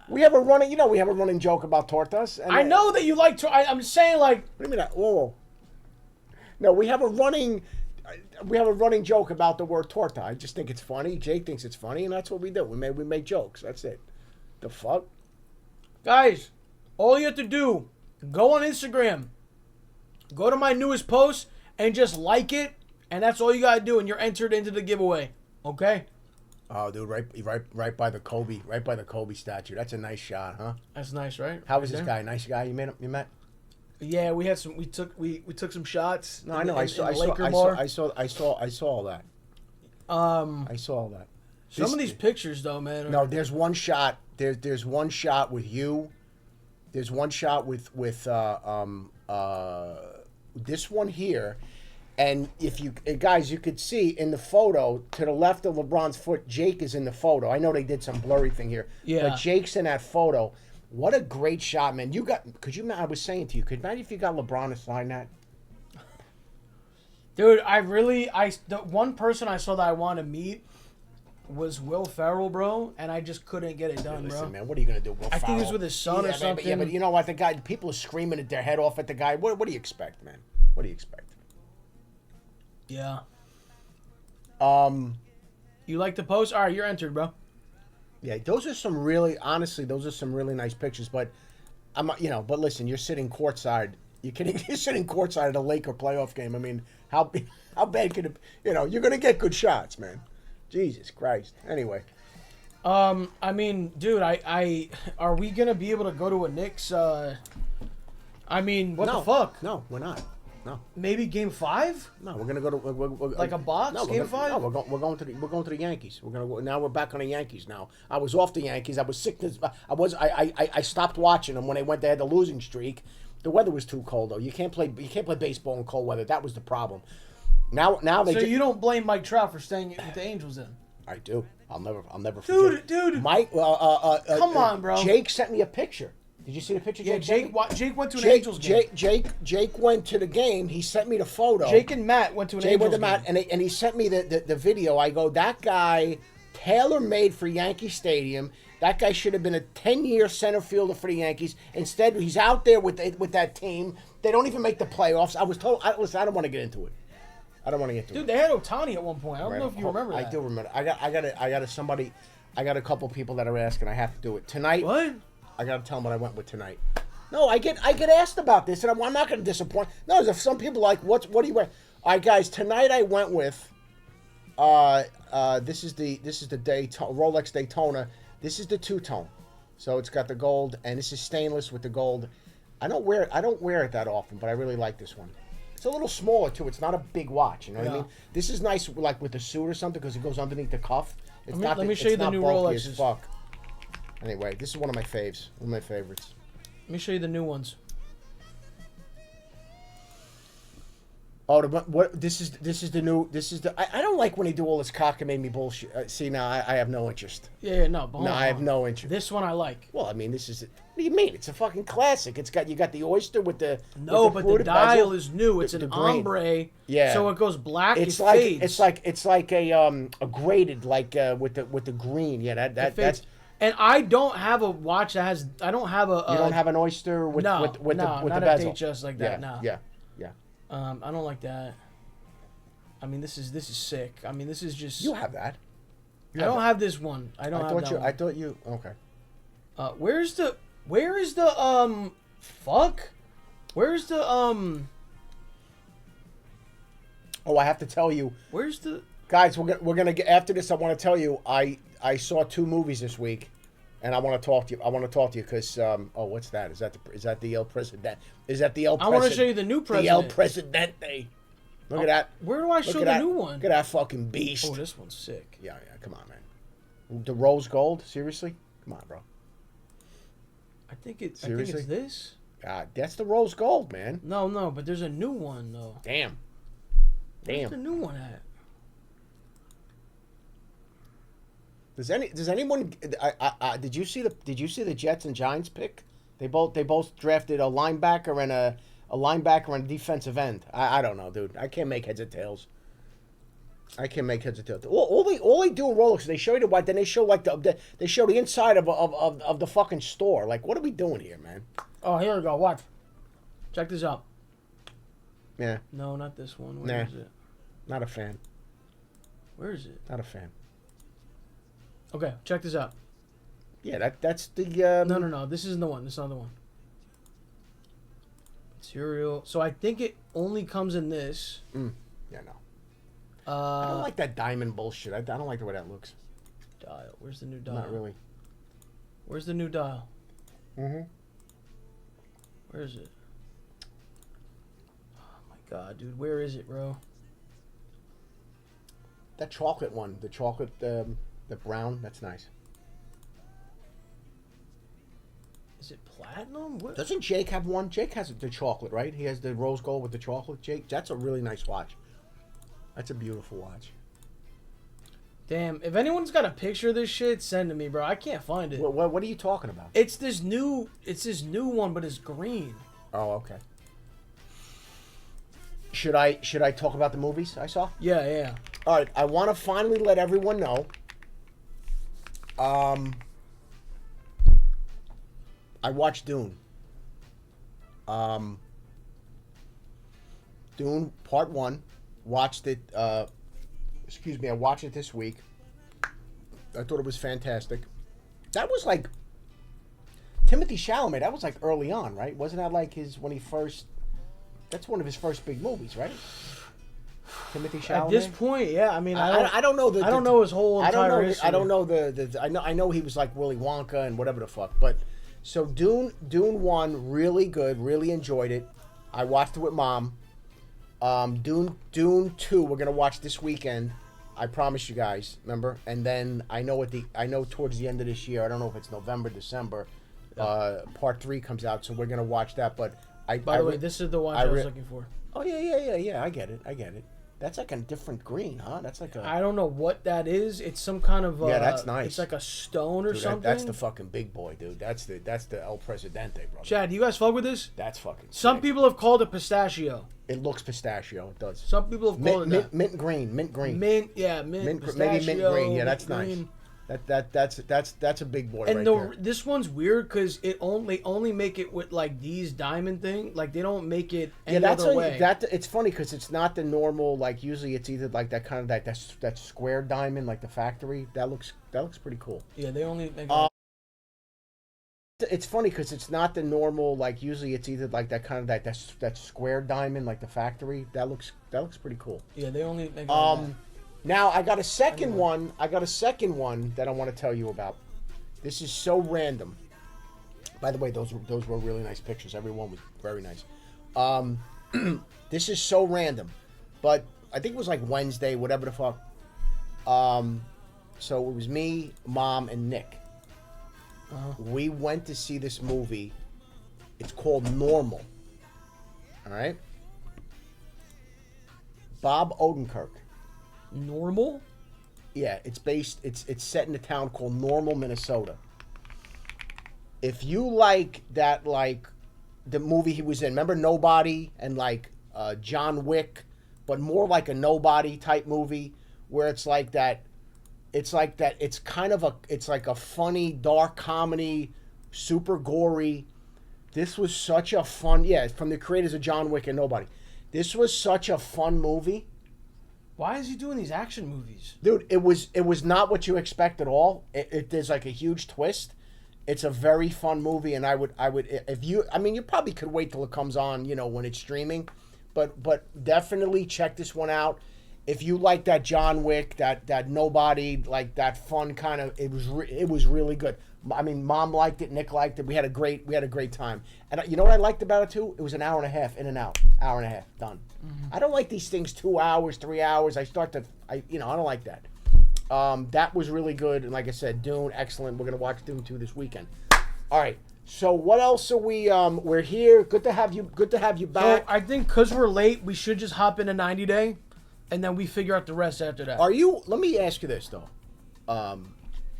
We have a running, we have a running joke about tortas. And I know that you like. I'm saying like. What do you mean? Whoa. No, we have a running joke about the word torta. I just think it's funny. Jake thinks it's funny, and that's what we do. We make jokes. That's it. The fuck, Guys, all you have to do, go on Instagram, go to my newest post, and just like it, and that's all you gotta do, and you're entered into the giveaway. Okay? Oh, dude, right by the Kobe statue. That's a nice shot, huh? That's nice, right? How was right this there? guy? Nice guy. You met? Yeah, we had some. We took some shots. No, I know. I saw all that. I saw all that. Some of these pictures, though, man. No, there's one shot. There's one shot with you. There's one shot with this one here, and if you guys, you could see in the photo to the left of LeBron's foot, Jake is in the photo. I know they did some blurry thing here, but Jake's in that photo. What a great shot, man! I was saying to you, could you imagine if you got LeBron to sign that? Dude, the one person I saw that I want to meet was Will Ferrell, bro, and I just couldn't get it done, Listen, bro. man, what are you gonna do? Will I think Ferrell? he was with his son or something. Yeah, but you know what? People are screaming at their head off at the guy. What do you expect, man? What do you expect? Yeah. You like the post? All right, you're entered, bro. Yeah, those are some really nice pictures. But but listen, you're sitting courtside. You're kidding? You're sitting courtside at a Laker playoff game. I mean, how bad could it? You're gonna get good shots, man. Jesus Christ. Anyway. I mean, dude, I are we gonna be able to go to a Knicks? I mean, what the fuck? No, we're not. No. Maybe Game 5? No, we're gonna go to like a box. No, Game 5? No, we're going to the Yankees. Now we're back on the Yankees. Now I was off the Yankees. I was sick. I stopped watching them when they had the losing streak. The weather was too cold though. You can't play baseball in cold weather. That was the problem. Now they. So you don't blame Mike Trout for staying with the Angels then? I do. I'll never forget. Dude. Mike. Come on, bro. Jake sent me a picture. Did you see the picture? Yeah, Jake went to an Angels game. Jake went to the game. He sent me the photo. Jake and Matt went to an Angels game. And he sent me the video. I go, that guy, tailor-made for Yankee Stadium. That guy should have been a 10-year center fielder for the Yankees. Instead, he's out there with that team. They don't even make the playoffs. I was told. Listen, I don't want to get into it. Dude, they had Ohtani at one point. I don't know if you remember that. I do remember. I got a couple people that are asking. I have to do it tonight. What? I got to tell them what I went with tonight. No, I get asked about this, and I'm not going to disappoint. No, there's some people like, what do you wear? All right, guys, tonight I went with, this is the Rolex Daytona. This is the two-tone, so it's got the gold, and this is stainless with the gold. I don't wear it that often, but I really like this one. It's a little smaller too. It's not a big watch. You know what I mean? This is nice, like with a suit or something, because it goes underneath the cuff. Let me show you the new Rolexes. As fuck. Anyway, this is one of my faves. One of my favorites. Let me show you the new ones. Oh, what? This is the new. This is the. I don't like when they do all this cockamamie bullshit. See, now I have no interest. Yeah, no. No, I have no interest. This one I like. Well, I mean, this is. What do you mean? It's a fucking classic. You got the oyster with the. No, but the dial is new. It's an ombre. Yeah. So it goes black. It's fades. It's like a graded with the green. Yeah, that's. And I don't have a watch that has. I don't have a. You don't have an oyster with the bezel. Not a date just like that. No. Yeah. I don't like that. I mean, this is sick. I mean, this is just. You have that. I don't have this one. I thought you. Okay. Where is the fuck? Where's the Oh, I have to tell you. Where's the guys? We're gonna get after this. I want to tell you. I saw 2 movies this week, and I want to talk to you. Because what's that? Is that the El Presidente? Is that the El Presidente? I want to show you the new president. The El Presidente. Look at that. Where do I show the new one? Look at that fucking beast. Oh, this one's sick. Yeah. Come on, man. The rose gold. Seriously? Come on, bro. I think it's this. God, that's the rose gold, man. No, but there's a new one though. Damn. Where's the new one at? Does anyone? Did you see the Jets and Giants pick? They both drafted a linebacker and a defensive end. I don't know, dude. I can't make heads or tails. I can't make heads or tails. All they do in Rolex is they show you the white, then they show like they show the inside of the fucking store. Like, what are we doing here, man? Oh, here we go. Watch. Check this out. Yeah. No, not this one. Where is it? Not a fan. Where is it? Not a fan. Okay, check this out. Yeah, that's the. No. This isn't the one. This is not the one. Material. So I think it only comes in this. Yeah, no. I don't like that diamond bullshit. I don't like the way that looks. Dial. Where's the new dial? Not really. Where's the new dial? Mm-hmm. Where is it? Oh my god, dude. Where is it, bro? That chocolate one. The chocolate, the brown. That's nice. Is it platinum? What? Doesn't Jake have one? Jake has the chocolate, right? He has the rose gold with the chocolate. Jake, that's a really nice watch. That's a beautiful watch. Damn, if anyone's got a picture of this shit, send to me, bro. I can't find it. What are you talking about? It's this new one, but it's green. Oh, okay. Should I talk about the movies I saw? Yeah. All right, I want to finally let everyone know. I watched Dune. Dune Part 1. Watched it. I watched it this week. I thought it was fantastic. That was like Timothy Chalamet. That was like early on, right? Wasn't that like that's one of his first big movies, right? Timothy Chalamet. At this point, yeah. I mean, I don't know I don't know his whole entire history. I don't know I know he was like Willy Wonka and whatever the fuck. But so Dune 1, really good. Really enjoyed it. I watched it with Mom. Dune 2 we're gonna watch this weekend. I promise you guys, remember? And then I know towards the end of this year, I don't know if it's November, December, Part 3 comes out, so we're gonna watch that. But by the way, this is the watch I was looking for. Oh yeah. I get it. That's like a different green, huh? That's like I don't know what that is. It's some kind of yeah, that's nice. It's like a stone or something. That's the fucking big boy, dude. That's the El Presidente, bro. Chad, you guys fuck with this? That's fucking Some sick. people have called it pistachio. It looks pistachio. It does. Some people have called it mint green. Mint, pistachio, maybe mint green. Yeah, that's green. nice. That's a big boy. And right there. This one's weird because they only make it with like these diamond thing. Like they don't make it any other way. It's funny because it's not the normal. Like usually it's either like that kind of that square diamond like the factory. That looks pretty cool. Yeah, they only make. It's funny because it's not the normal. Like usually it's either like that kind of that square diamond like the factory. That looks pretty cool. Yeah, they only make. Now I got a second one. I got a second one that I want to tell you about. This is so random. By the way, those were really nice pictures. Every one was very nice. This is so random, but I think it was like Wednesday, whatever the fuck. So it was me, Mom, and Nick. We went to see this movie. It's called Normal. All right. Bob Odenkirk. Normal? Yeah, it's set in a town called Normal, Minnesota. If you like that, like the movie he was in, remember Nobody and like John Wick, but more like a Nobody type movie where it's like that. It's like that. It's like a funny dark comedy, super gory. This was such a fun. Yeah, from the creators of John Wick and Nobody. This was such a fun movie. Why is he doing these action movies? Dude, it was not what you expect at all. There's like a huge twist. It's a very fun movie, and I would you probably could wait till it comes on, when it's streaming, but definitely check this one out. If you like that John Wick, that Nobody, like that fun kind of, it was really good. I mean, Mom liked it, Nick liked it. We had a great time. And you know what I liked about it too? It was an hour and a half in and out. Hour and a half done. Mm-hmm. I don't like these things 2 hours, 3 hours. I don't like that. That was really good. And like I said, Dune, excellent. We're gonna watch Dune 2 this weekend. All right. So what else are we? We're here. Good to have you back. So I think because we're late, we should just hop in a 90 day, and then we figure out the rest after that. Are you? Let me ask you this though. I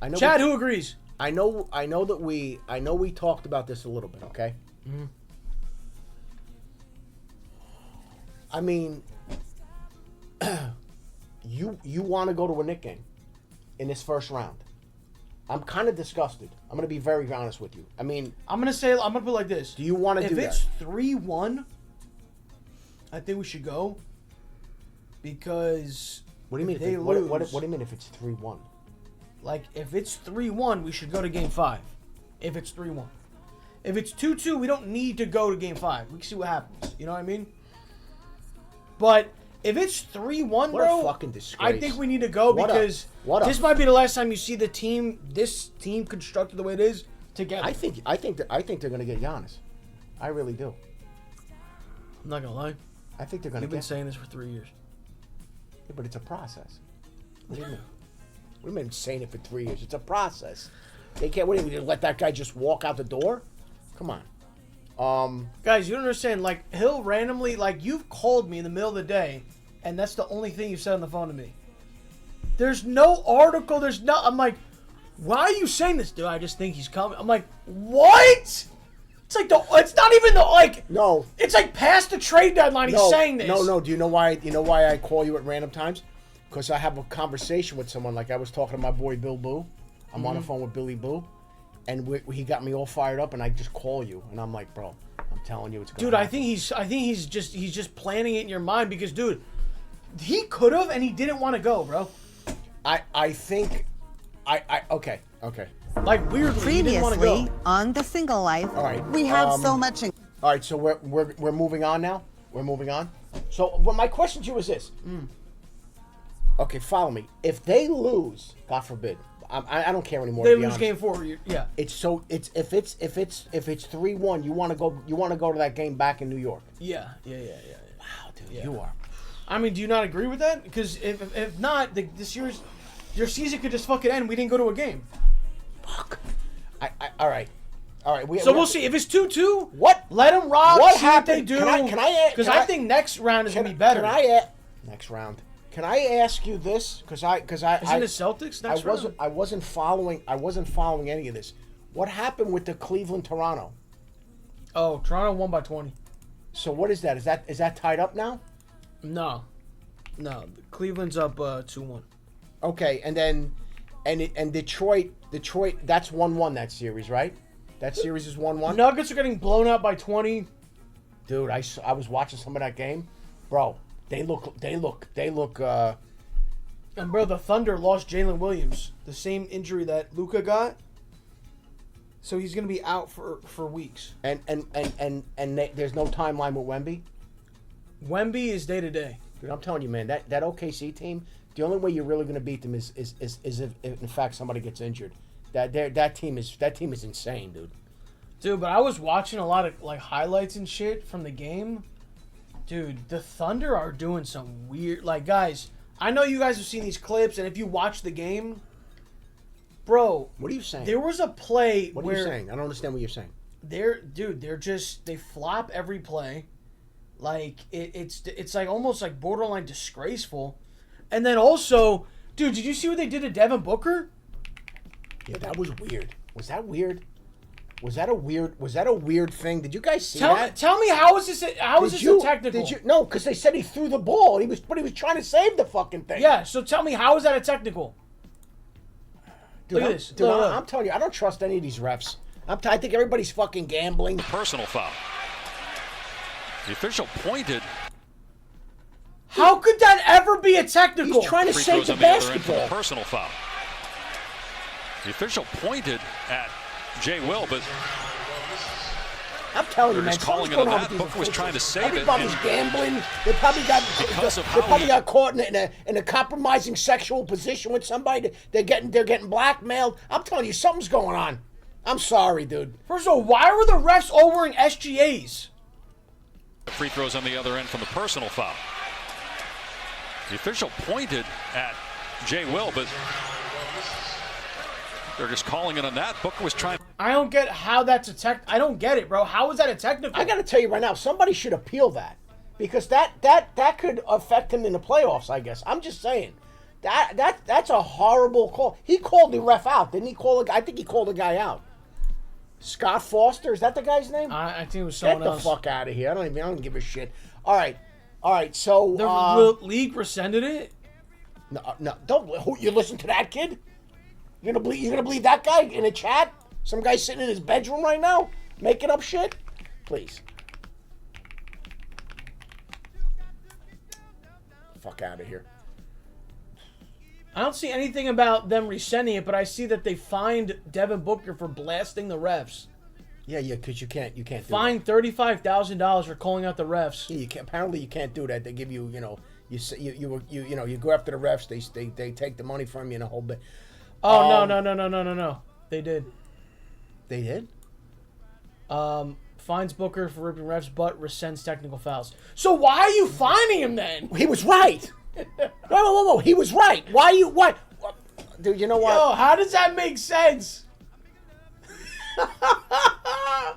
know. Chad, who agrees? I know that we talked about this a little bit, okay? Mm-hmm. I mean, You want to go to a Knick game in this first round. I'm kind of disgusted. I'm going to be very honest with you. I mean, I'm going to put it like this. Do you want to do that? If it's 3-1, I think we should go. Because what do you mean? They what lose. do you mean if it's 3-1? Like, if it's 3-1, we should go to Game 5. If it's 3-1. If it's 2-2, we don't need to go to Game 5. We can see what happens. You know what I mean? But if it's 3-1, bro, a fucking disgrace. I think we need to go because this might be the last time you see this team constructed the way it is together. I think they're going to get Giannis. I really do. I'm not going to lie. I think they're going to get. You've been saying this for 3 years. Yeah, but it's a process. What do you mean? What do you mean saying it for 3 years? It's a process. They can't. What do you mean? Let that guy just walk out the door? Come on. Guys, you don't understand. Like, he'll randomly, like, you've called me in the middle of the day, and that's the only thing you've said on the phone to me. There's no article. I'm like, why are you saying this, dude? I just think he's coming. I'm like, what? It's like it's not even no. It's like past the trade deadline. He's saying this. No. Do you know why? You know why I call you at random times? Because I have a conversation with someone. Like I was talking to my boy Bill Boo. I'm on the phone with Billy Boo. And he got me all fired up, and I just call you, and I'm like, bro, I'm telling you, it's going to happen. Dude, I think he's just planning it in your mind because, dude, he could have, and he didn't want to go, bro. I think, okay. Like weirdly, he didn't want to Previously go. on The Single Life, All right, we have so much. All right, so we're moving on now. We're moving on. So, well, my question to you is this. Okay, follow me. If they lose, God forbid. I don't care anymore. They to be lose honest. Game 4. Yeah. If it's 3-1, you want to go to that game back in New York. Yeah. Wow, dude, you are. I mean, do you not agree with that? Because if not, this year's your season could just fucking end. We didn't go to a game. Fuck. All right. We'll see. If it's 2-2, What? let them rock. What see what they happened? do. Can I? Because I think next round is gonna be better. Next round? Can I ask you this? Because I Is it the Celtics next round? I wasn't following any of this. What happened with the Cleveland Toronto? Oh, Toronto won by 20. So what is that? Is that tied up now? No. Cleveland's up 2-1. Okay, and Detroit. That's 1-1 that series, right? That series is 1-1. Nuggets are getting blown out by 20. Dude, I was watching some of that game, bro. They look. And bro, the Thunder lost Jalen Williams, the same injury that Luka got. So he's gonna be out for weeks. And there's no timeline with Wemby. Wemby is day to day. Dude, I'm telling you, man, that OKC team. The only way you're really going to beat them is if in fact somebody gets injured. That team is insane, dude. Dude, but I was watching a lot of like highlights and shit from the game. Dude, the Thunder are doing some weird... Like, guys, I know you guys have seen these clips, and if you watch the game... Bro... What are you saying? There was a play What are you saying? I don't understand what you're saying. They flop every play. Like, it's like almost like borderline disgraceful. And then also... Dude, did you see what they did to Devin Booker? Yeah, that was weird. Was that weird? Was that a weird thing? Did you guys see that? Tell me how is this a technical? No, because they said he threw the ball. He was trying to save the fucking thing. Yeah, so tell me how is that a technical? Dude, Look at this. Dude, Look. I'm telling you, I don't trust any of these refs. I think everybody's fucking gambling. Personal foul. The official pointed. How could that ever be a technical? He's trying to Free save throws the on the other end for the basketball. personal foul. The official pointed at Jay Will, but I'm telling you, they're man, just calling it something's on going that. with these Booker was trying to officials. save it. Everybody's and gambling. They probably got Because of how he- got caught in a compromising sexual position with somebody. They're getting blackmailed. I'm telling you, something's going on. I'm sorry, dude. First of all, why were the refs all wearing SGAs? free throws on the other end from the personal foul. The official pointed at Jay Will, but they're just calling it on that. Booker was trying. I don't get how that's a I don't get it, bro. How is that a technical? I got to tell you right now, somebody should appeal that because that could affect him in the playoffs. I guess I'm just saying that's a horrible call. He called the ref out, didn't he? I think he called the guy out. Scott Foster, is that the guy's name? I think it was someone Get the else. fuck out of here! I don't give a shit. All right. So The league rescinded it. No, don't. You listen to that kid? You're gonna believe that guy in a chat? Some guy sitting in his bedroom right now making up shit? Please. Fuck out of here. I don't see anything about them resending it, but I see that they fined Devin Booker for blasting the refs. Yeah, because you can't do Fined $35,000 for calling out the refs. Yeah, you can't. Apparently, you can't do that. They give you, you go after the refs. They take the money from you and a whole bit. Oh no! They did. They did. Fines Booker for ripping refs' butt, rescinds technical fouls. So why are you fining him then? He was right. Whoa! He was right. Why you what? Dude, you know what? Yo, how does that make sense?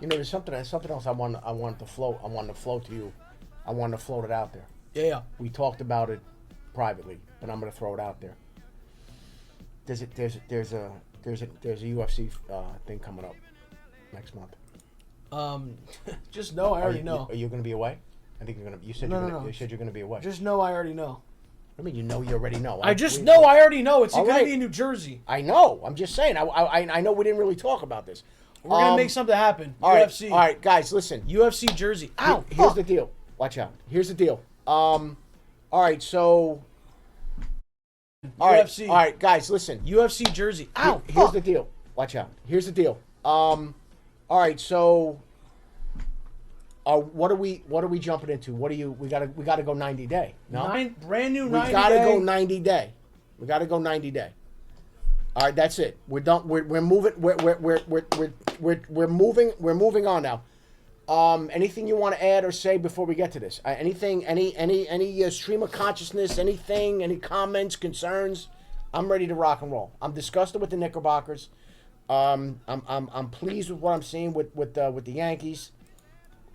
There's something else I want to float. I wanted to float to you. I wanted to float it out there. Yeah. We talked about it privately, but I'm going to throw it out there. There's a UFC thing coming up next month. Just know I already know. Are you going to be away? I think you're going to. You said you said you're going to be away. Just know I already know. I mean, you already know. I already know. It's going to be in New Jersey. I know. I'm just saying. I know we didn't really talk about this. We're going to make something happen. All UFC. All right, guys, listen. UFC Jersey. Ow. Here's the deal. Watch out. Here's the deal. All right, so. UFC. All right, guys, listen. UFC Jersey. Ow. Here's the deal. Watch out. Here's the deal. All right, so. What are we jumping into? We gotta go 90 day. No, brand new 90 day. We gotta go 90 day. We gotta go 90 day. All right, that's it. We're done. We're moving. We're moving on now. Anything you want to add or say before we get to this? Anything? Any stream of consciousness? Anything? Any comments? Concerns? I'm ready to rock and roll. I'm disgusted with the Knickerbockers. I'm pleased with what I'm seeing with the Yankees.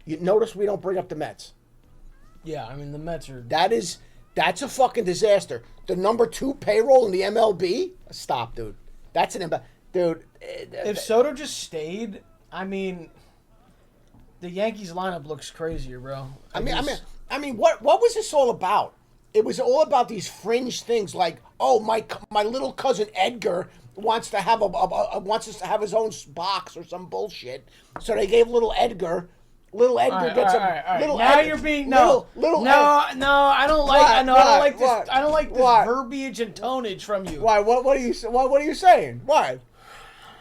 You notice we don't bring up the Mets. Yeah, I mean the Mets are. That's a fucking disaster. The number 2 payroll in the MLB. Stop, dude. That's dude. If Soto just stayed, I mean, the Yankees lineup looks crazier, bro. I mean, what was this all about? It was all about these fringe things, like, oh, my little cousin Edgar wants to have wants us to have his own box or some bullshit. So they gave little Edgar. Little Edgar gets a little. Now you're being no. I don't like this. I don't like this verbiage and tonnage from you. Why? What are you saying? Why?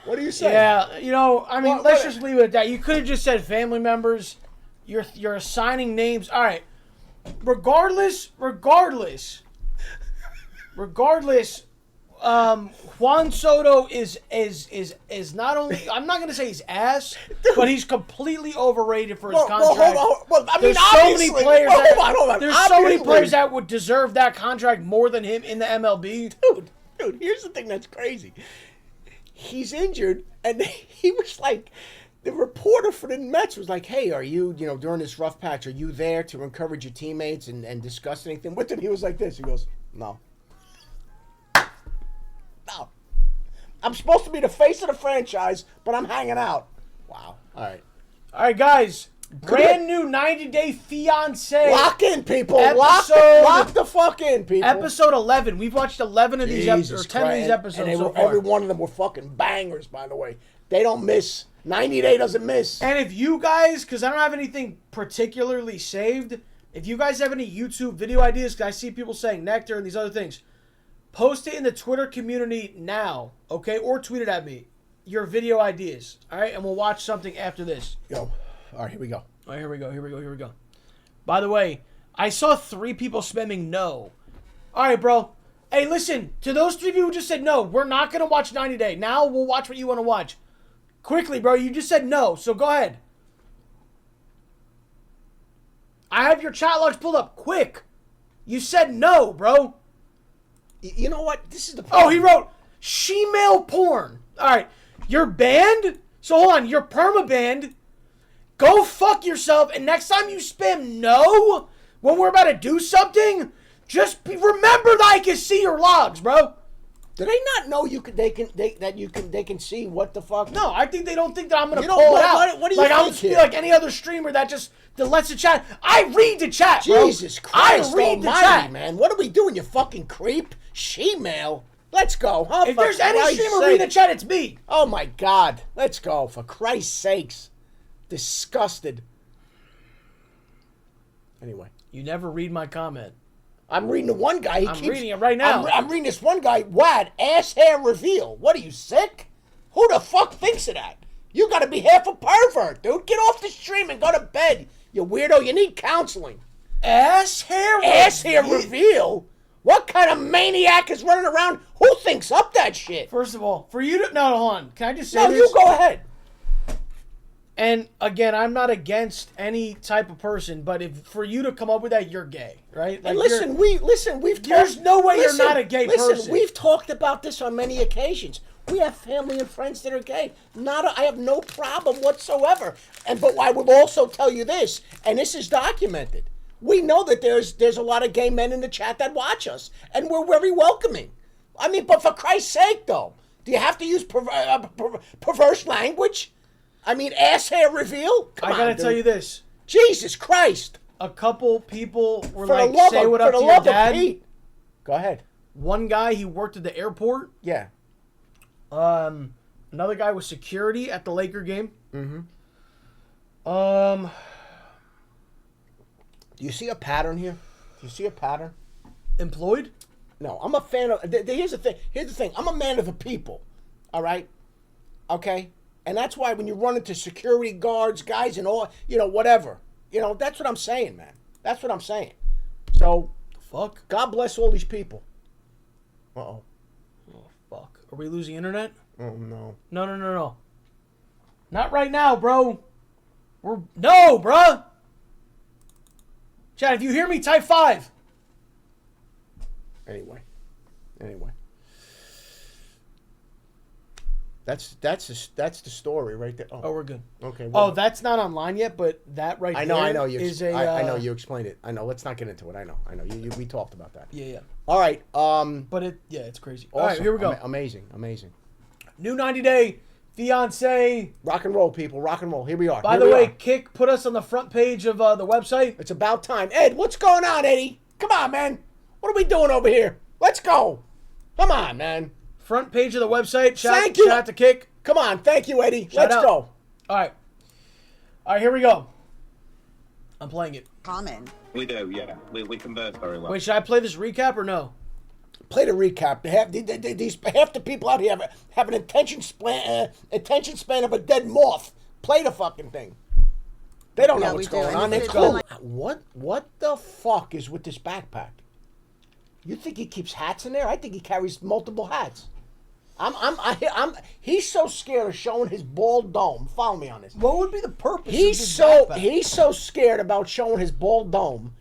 What are you saying? Yeah, I mean, let's just leave it at that. You could have just said family members. You're assigning names. All right. Regardless. Juan Soto is not only, I'm not gonna say he's ass, but he's completely overrated for his contract. There's so many players. There's so many players that would deserve that contract more than him in the MLB. Dude, here's the thing that's crazy. He's injured, and he was like, the reporter for the Mets was like, "Hey, are you, during this rough patch, are you there to encourage your teammates and discuss anything with them?" He was like this. He goes, "No." No. I'm supposed to be the face of the franchise, but I'm hanging out. Wow. All right, guys. Brand new 90-day fiancé. Lock in, people. Lock the fuck in, people. Episode 11. We've watched 11 of these episodes, or 10 of these episodes and so far. Every one of them were fucking bangers, by the way. They don't miss. 90 Day doesn't miss. And if you guys, because I don't have anything particularly saved, if you guys have any YouTube video ideas, because I see people saying Nectar and these other things, post it in the Twitter community now, okay? Or tweet it at me. Your video ideas, all right? And we'll watch something after this. Yo. All right, here we go. All right, here we go. By the way, I saw 3 people spamming no. All right, bro. Hey, listen, to those 3 people who just said no, we're not going to watch 90 Day. Now we'll watch what you want to watch. Quickly, bro, you just said no, so go ahead. I have your chat logs pulled up. Quick. You said no, bro. You know what? This is the problem. Oh, he wrote she-male porn. All right. You're banned? So hold on. You're perma-banned. Go fuck yourself. And next time you spam no when we're about to do something, just remember that I can see your logs, bro. Do they not know they can see what the fuck? No, I think they don't think that I'm gonna pull it out. What do you think? I'm just be like any other streamer that lets the chat. I read the chat, bro. Jesus Christ, Almighty, man! What are we doing, you fucking creep? She-male? Let's go, huh? If For there's any Christ's streamer reading the sake. chat, it's me. Oh, my God. Let's go, for Christ's sakes. Disgusted. Anyway. You never read my comment. I'm reading the one guy. I'm reading it right now. I'm reading this one guy. Wad, ass hair reveal. What are you, sick? Who the fuck thinks of that? You gotta be half a pervert, dude. Get off the stream and go to bed. You weirdo. You need counseling. Ass hair reveal? What kind of maniac is running around? Who thinks up that shit? First of all, for you to... No, hold on. Can I just say No, this? you go ahead. And again, I'm not against any type of person, but if for you to come up with that, you're gay, right? Like, And listen, we've There's no way you're not a gay person. We've talked about this on many occasions. We have family and friends that are gay. I have no problem whatsoever. But I will also tell you this, and this is documented. We know that there's a lot of gay men in the chat that watch us, and we're very welcoming. I mean, but for Christ's sake, though, do you have to use perverse language? I mean, ass hair reveal? Come I gotta on, tell dude. you this. Jesus Christ. A couple people were For the like, love say of- what for up the to your love of dad. Pete. Go ahead. One guy, he worked at the airport. Yeah. Another guy was security at the Laker game. Do you see a pattern here? Do you see a pattern? Employed? No, I'm a fan of... Here's the thing. I'm a man of the people. All right? Okay? And that's why when you run into security guards, guys, and all, whatever. That's what I'm saying, man. That's what I'm saying. So, Fuck. God bless all these people. Uh-oh. Oh, fuck. Are we losing internet? Oh, no. No. Not right now, bro. No, bro. Chad, if you hear me, type 5. Anyway. That's the story right there. Oh, we're good. Okay. Oh, that's not online yet, but that right I there know. I know is you explained it. I know. Let's not get into it. I know. We talked about that. Yeah. All right. But it's crazy. All right, here we go. Amazing. New 90-day fiance. Rock and roll, people. Rock and roll. Here we are. By the way, Kick put us on the front page of the website. It's about time. Ed, what's going on, Eddie? Come on, man. What are we doing over here? Let's go. Come on, man. Front page of the website. Thank you. Shout out to Kick. Come on. Thank you, Eddie. Shout Let's out. go. All right, here we go. I'm playing it. Common. We do, yeah. We converse very well. Wait, should I play this recap or no? Play the recap. Half the people out here have an attention span of a dead moth. Play the fucking thing. They don't know Yeah, what's we do. going And on. it's It's been cool. like- What the fuck is with this backpack? You think he keeps hats in there? I think he carries multiple hats. He's so scared of showing his bald dome. Follow me on this. What would be the purpose? He's of this backpack? he's so scared about showing his bald dome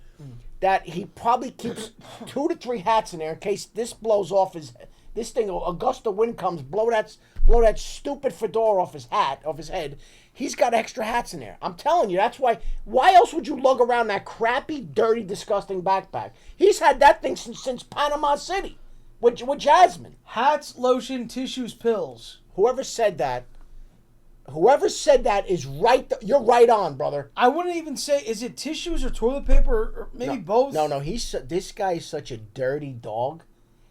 that he probably keeps 2 to 3 hats in there in case this blows off this thing. A gust of wind comes, blow that stupid fedora off his head. He's got extra hats in there. I'm telling you, that's why. Why else would you lug around that crappy, dirty, disgusting backpack? He's had that thing since Panama City with Jasmine. Hats, lotion, tissues, pills. Whoever said that is right. You're right on, brother. I wouldn't even say, is it tissues or toilet paper or maybe both? No. This guy is such a dirty dog.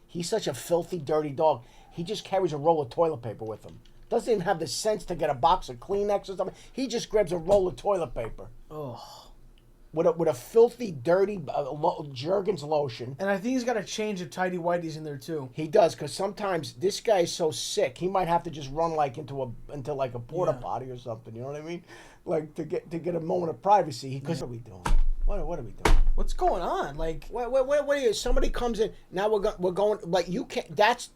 He's such a filthy, dirty dog. He just carries a roll of toilet paper with him. Doesn't even have the sense to get a box of Kleenex or something. He just grabs a roll of toilet paper. Oh. With a filthy, dirty Jergens lotion. And I think he's got a change of tidy whities in there too. He does, because sometimes this guy is so sick, he might have to just run into a porta potty or something. You know what I mean? Like to get a moment of privacy. Because what are we doing? What are we doing? What's going on? Like, What are you? Somebody comes in now. We're going like you can't. That's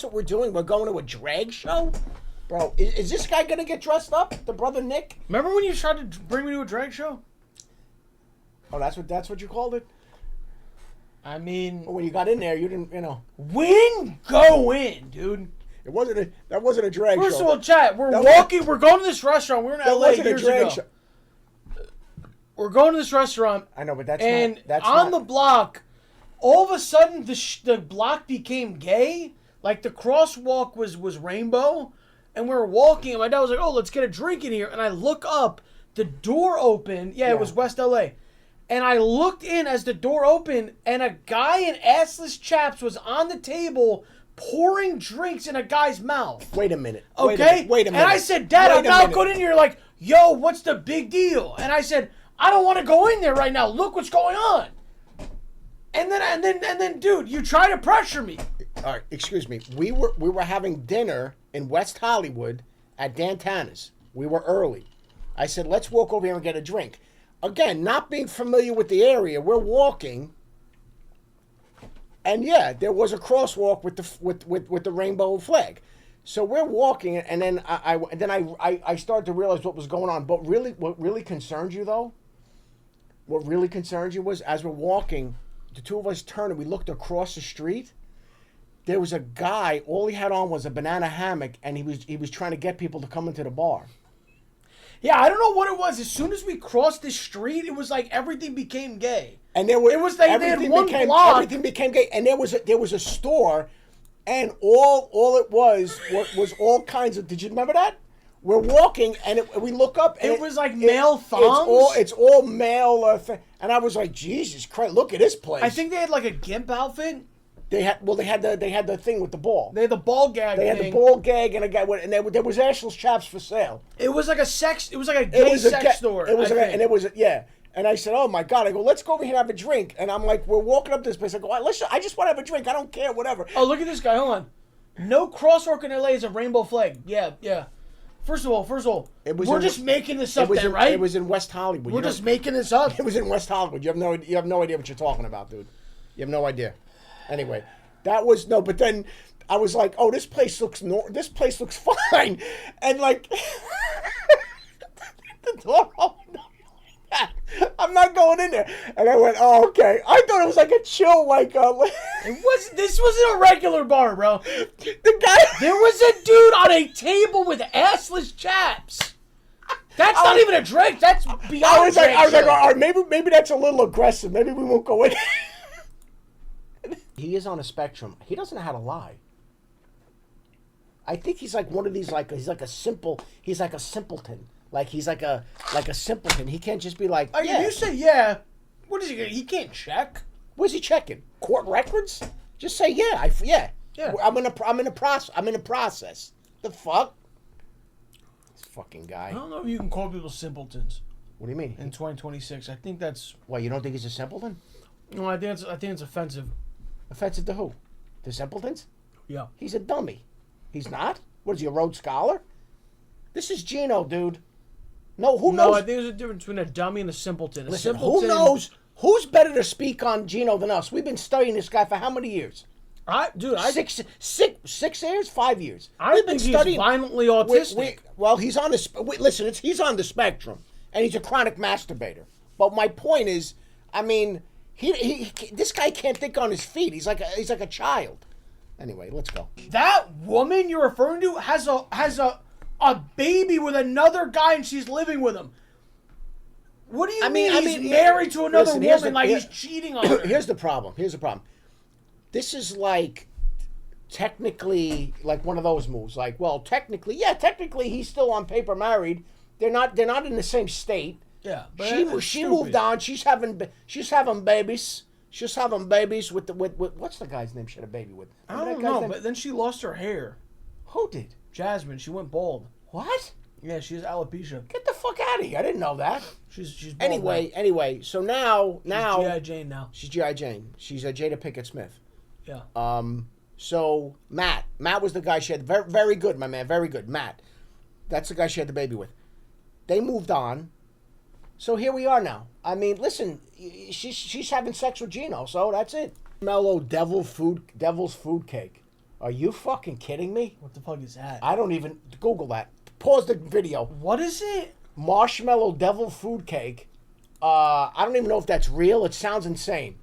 what we're doing. We're going to a drag show, bro. Is this guy gonna get dressed up? The brother Nick? remember when you tried to bring me to a drag show? Oh, that's what you called it. I mean, When you got in there, you didn't. go in, dude. That wasn't a drag First show. of all, chat, we're That walking. We're going to this restaurant. We're in that LA wasn't a years drag ago. show. We're going to this restaurant. I know, but that's on the block, all of a sudden the block became gay. Like the crosswalk was rainbow, and we were walking. And my dad was like, "Oh, let's get a drink in here." And I look up, the door opened. Yeah, it was West LA, And I looked in as the door opened, and a guy in assless chaps was on the table pouring drinks in a guy's mouth. Wait a minute. Okay? Wait a minute. And I said, Dad, I'm not going in here. Like, yo, what's the big deal? And I said, I don't want to go in there right now. Look what's going on. And then, dude, you try to pressure me. All right, excuse me. We were having dinner in West Hollywood at Dantana's. We were early. I said, let's walk over here and get a drink. Again, not being familiar with the area, we're walking, and yeah, there was a crosswalk with the rainbow flag. So we're walking, and then I started to realize what was going on. But really, what really concerned you though? What really concerned you was as we're walking, the two of us turned and we looked across the street. There was a guy. All he had on was a banana hammock, and he was trying to get people to come into the bar. Yeah, I don't know what it was. As soon as we crossed the street, it was like everything became gay. And there was, it was like they had one block. Everything became gay, and there was a store, and all it was all kinds of. Did you remember that? We're walking, and we look up, and it was like male thongs. It's all male thing, and I was like, Jesus Christ, look at this place. I think they had like a gimp outfit. They had the thing with the ball. They had the ball gag. They had the ball gag and a guy and there was assless chaps for sale. It was like a gay sex store. It was And I said, oh my God. I go, let's go over here and have a drink. And I'm like, we're walking up this place. I go, I just want to have a drink. I don't care, whatever. Oh, look at this guy. Hold on. No crosswalk in LA is a rainbow flag. Yeah. First of all, we're just making this up then, right? It was in West Hollywood. We're just making this up. It was in West Hollywood. You have no idea what you're talking about, dude. You have no idea. Anyway, but then I was like, oh, this place looks fine. And like, the door opened up. I'm not going in there. And I went, oh, okay. I thought it was like a chill, like, this wasn't a regular bar, bro. The guy. There was a dude on a table with assless chaps. That's not even a drink. That's beyond I was like, all right, maybe that's a little aggressive. Maybe we won't go in. He is on a spectrum. He doesn't know how to lie. I think he's like one of these, he's like a simpleton. Like he's like a simpleton. He can't just be like, yeah. If you say yeah, what is he? He can't check. Where's he checking? Court records? Just say yeah. Yeah. I'm in a process. The fuck? This fucking guy. I don't know if you can call people simpletons. What do you mean? In 2026, I think that's. Why, you don't think he's a simpleton? No, I think it's offensive. Offensive to who? To simpletons? Yeah. He's a dummy. He's not? What is he, a Rhodes Scholar? This is Gino, dude. No, who knows? No, I think there's a difference between a dummy and a simpleton. Listen, who knows? Who's better to speak on Gino than us? We've been studying this guy for how many years? 6 years? 5 years? We've been studying. He's violently autistic. He's on the he's on the spectrum, and he's a chronic masturbator. But my point is, I mean, this guy can't think on his feet. He's like a child. Anyway, let's go. That woman you're referring to has a baby with another guy, and she's living with him. What do you mean? He's married to another woman, he's cheating on her. Here's the problem. This is like technically like one of those moves. Like, well, technically he's still on paper married. They're not in the same state. Yeah, but she moved on. She's having babies. She's having babies with what's the guy's name she had a baby with? I don't know, but then she lost her hair. Who did? Jasmine. She went bald. What? Yeah, she has alopecia. Get the fuck out of here! I didn't know that. She's bald anyway. So now she's G.I. Jane now. She's G.I. Jane. She's a Jada Pinkett Smith. Yeah. So Matt was the guy she had. Very, very good, my man. Very good, Matt. That's the guy she had the baby with. They moved on. So here we are now. I mean, listen, she's having sex with Gino, so that's it. Mellow devil's food cake. Are you fucking kidding me? What the fuck is that? I don't even Google that. Pause the video. What is it? Marshmallow devil food cake. I don't even know if that's real. It sounds insane.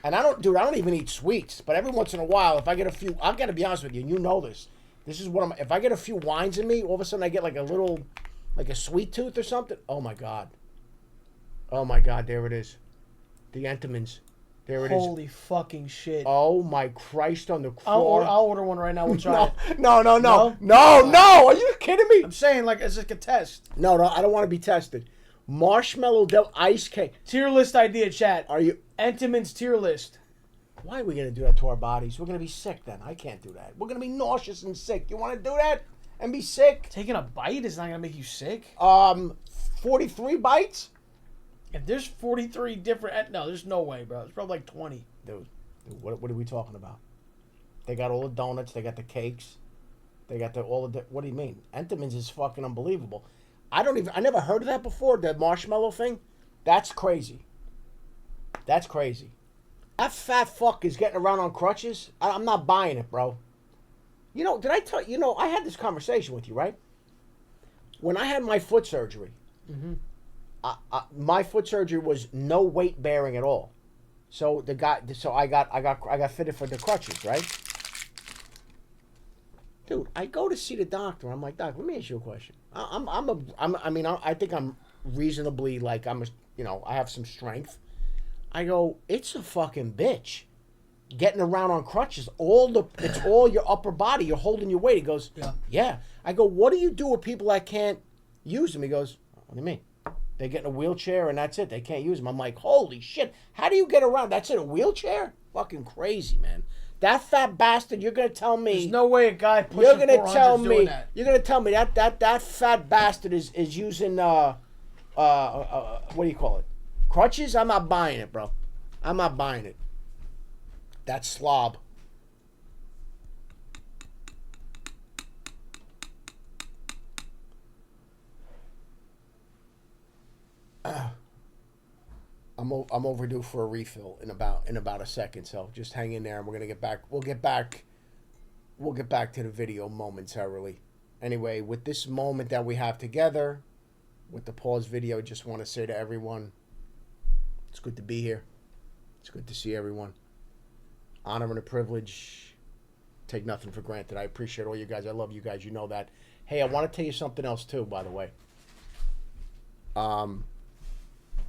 And I don't even eat sweets. But every once in a while, if I get a few, I've got to be honest with you, and you know this. This is what if I get a few wines in me, all of a sudden I get like a sweet tooth or something. Oh my God. Oh my God, there it is. The Entenmann's. There it is. Holy fucking shit. Oh my Christ on the floor. I'll order one right now. We'll try it. No. No. Are you kidding me? I'm saying, like, as like a test. No, I don't want to be tested. Marshmallow ice cake. Tier list idea, chat. Are you? Entenmann's tier list. Why are we gonna do that to our bodies? We're gonna be sick then. I can't do that. We're gonna be nauseous and sick. You want to do that and be sick? Taking a bite is not gonna make you sick. 43 bites. If there's 43 different, no, there's no way, bro. It's probably like 20. Dude, what are we talking about? They got all the donuts. They got the cakes. They got all the. What do you mean? Entenmann's is fucking unbelievable. I never heard of that before. The marshmallow thing. That's crazy. That's crazy. That fat fuck is getting around on crutches. I'm not buying it, bro. You know, did I tell you? You know, I had this conversation with you, right? When I had my foot surgery, my foot surgery was no weight bearing at all. So I got fitted for the crutches, right? Dude, I go to see the doctor. I'm like, Doc, let me ask you a question. I think I'm reasonably I have some strength. I go, it's a fucking bitch. Getting around on crutches, it's all your upper body. You're holding your weight. He goes, yeah. I go, what do you do with people that can't use them? He goes, what do you mean? They get in a wheelchair and that's it. They can't use them. I'm like, holy shit. How do you get around? That's in a wheelchair? Fucking crazy, man. That fat bastard, you're going to tell me. There's no way a guy pushing You're going to 400 tell is doing me. that. You're going to tell me that fat bastard is using, what do you call it? Crutches? I'm not buying it, bro. I'm not buying it. That slob. I'm overdue for a refill in about a second, so just hang in there and we're gonna get back. We'll get back to the video momentarily. Anyway, with this moment that we have together, with the pause video, just want to say to everyone, it's good to be here. It's good to see everyone. Honor and a privilege. Take nothing for granted. I appreciate all you guys. I love you guys. You know that. Hey, I want to tell you something else too, by the way.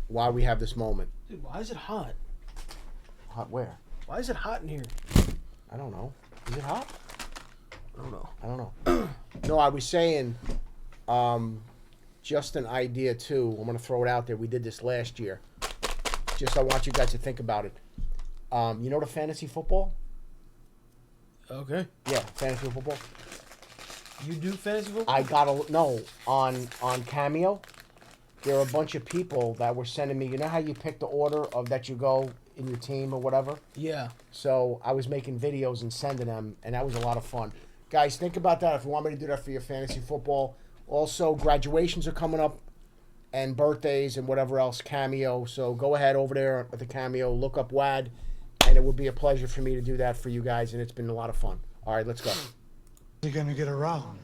Why we have this moment. Dude, why is it hot? Hot where? Why is it hot in here? I don't know. Is it hot? I don't know. I don't know. No, I was saying, just an idea too. I'm gonna throw it out there. We did this last year. I want you guys to think about it. You know the fantasy football? Okay. Yeah, fantasy football. You do fantasy football? I got on Cameo. There are a bunch of people that were sending me. You know how you pick the order of that you go in your team or whatever? Yeah. So I was making videos and sending them, and that was a lot of fun. Guys, think about that if you want me to do that for your fantasy football. Also, graduations are coming up, and birthdays and whatever else, Cameo. So go ahead over there at the Cameo, look up WAD, and it would be a pleasure for me to do that for you guys, and it's been a lot of fun. All right, let's go. You're gonna get around.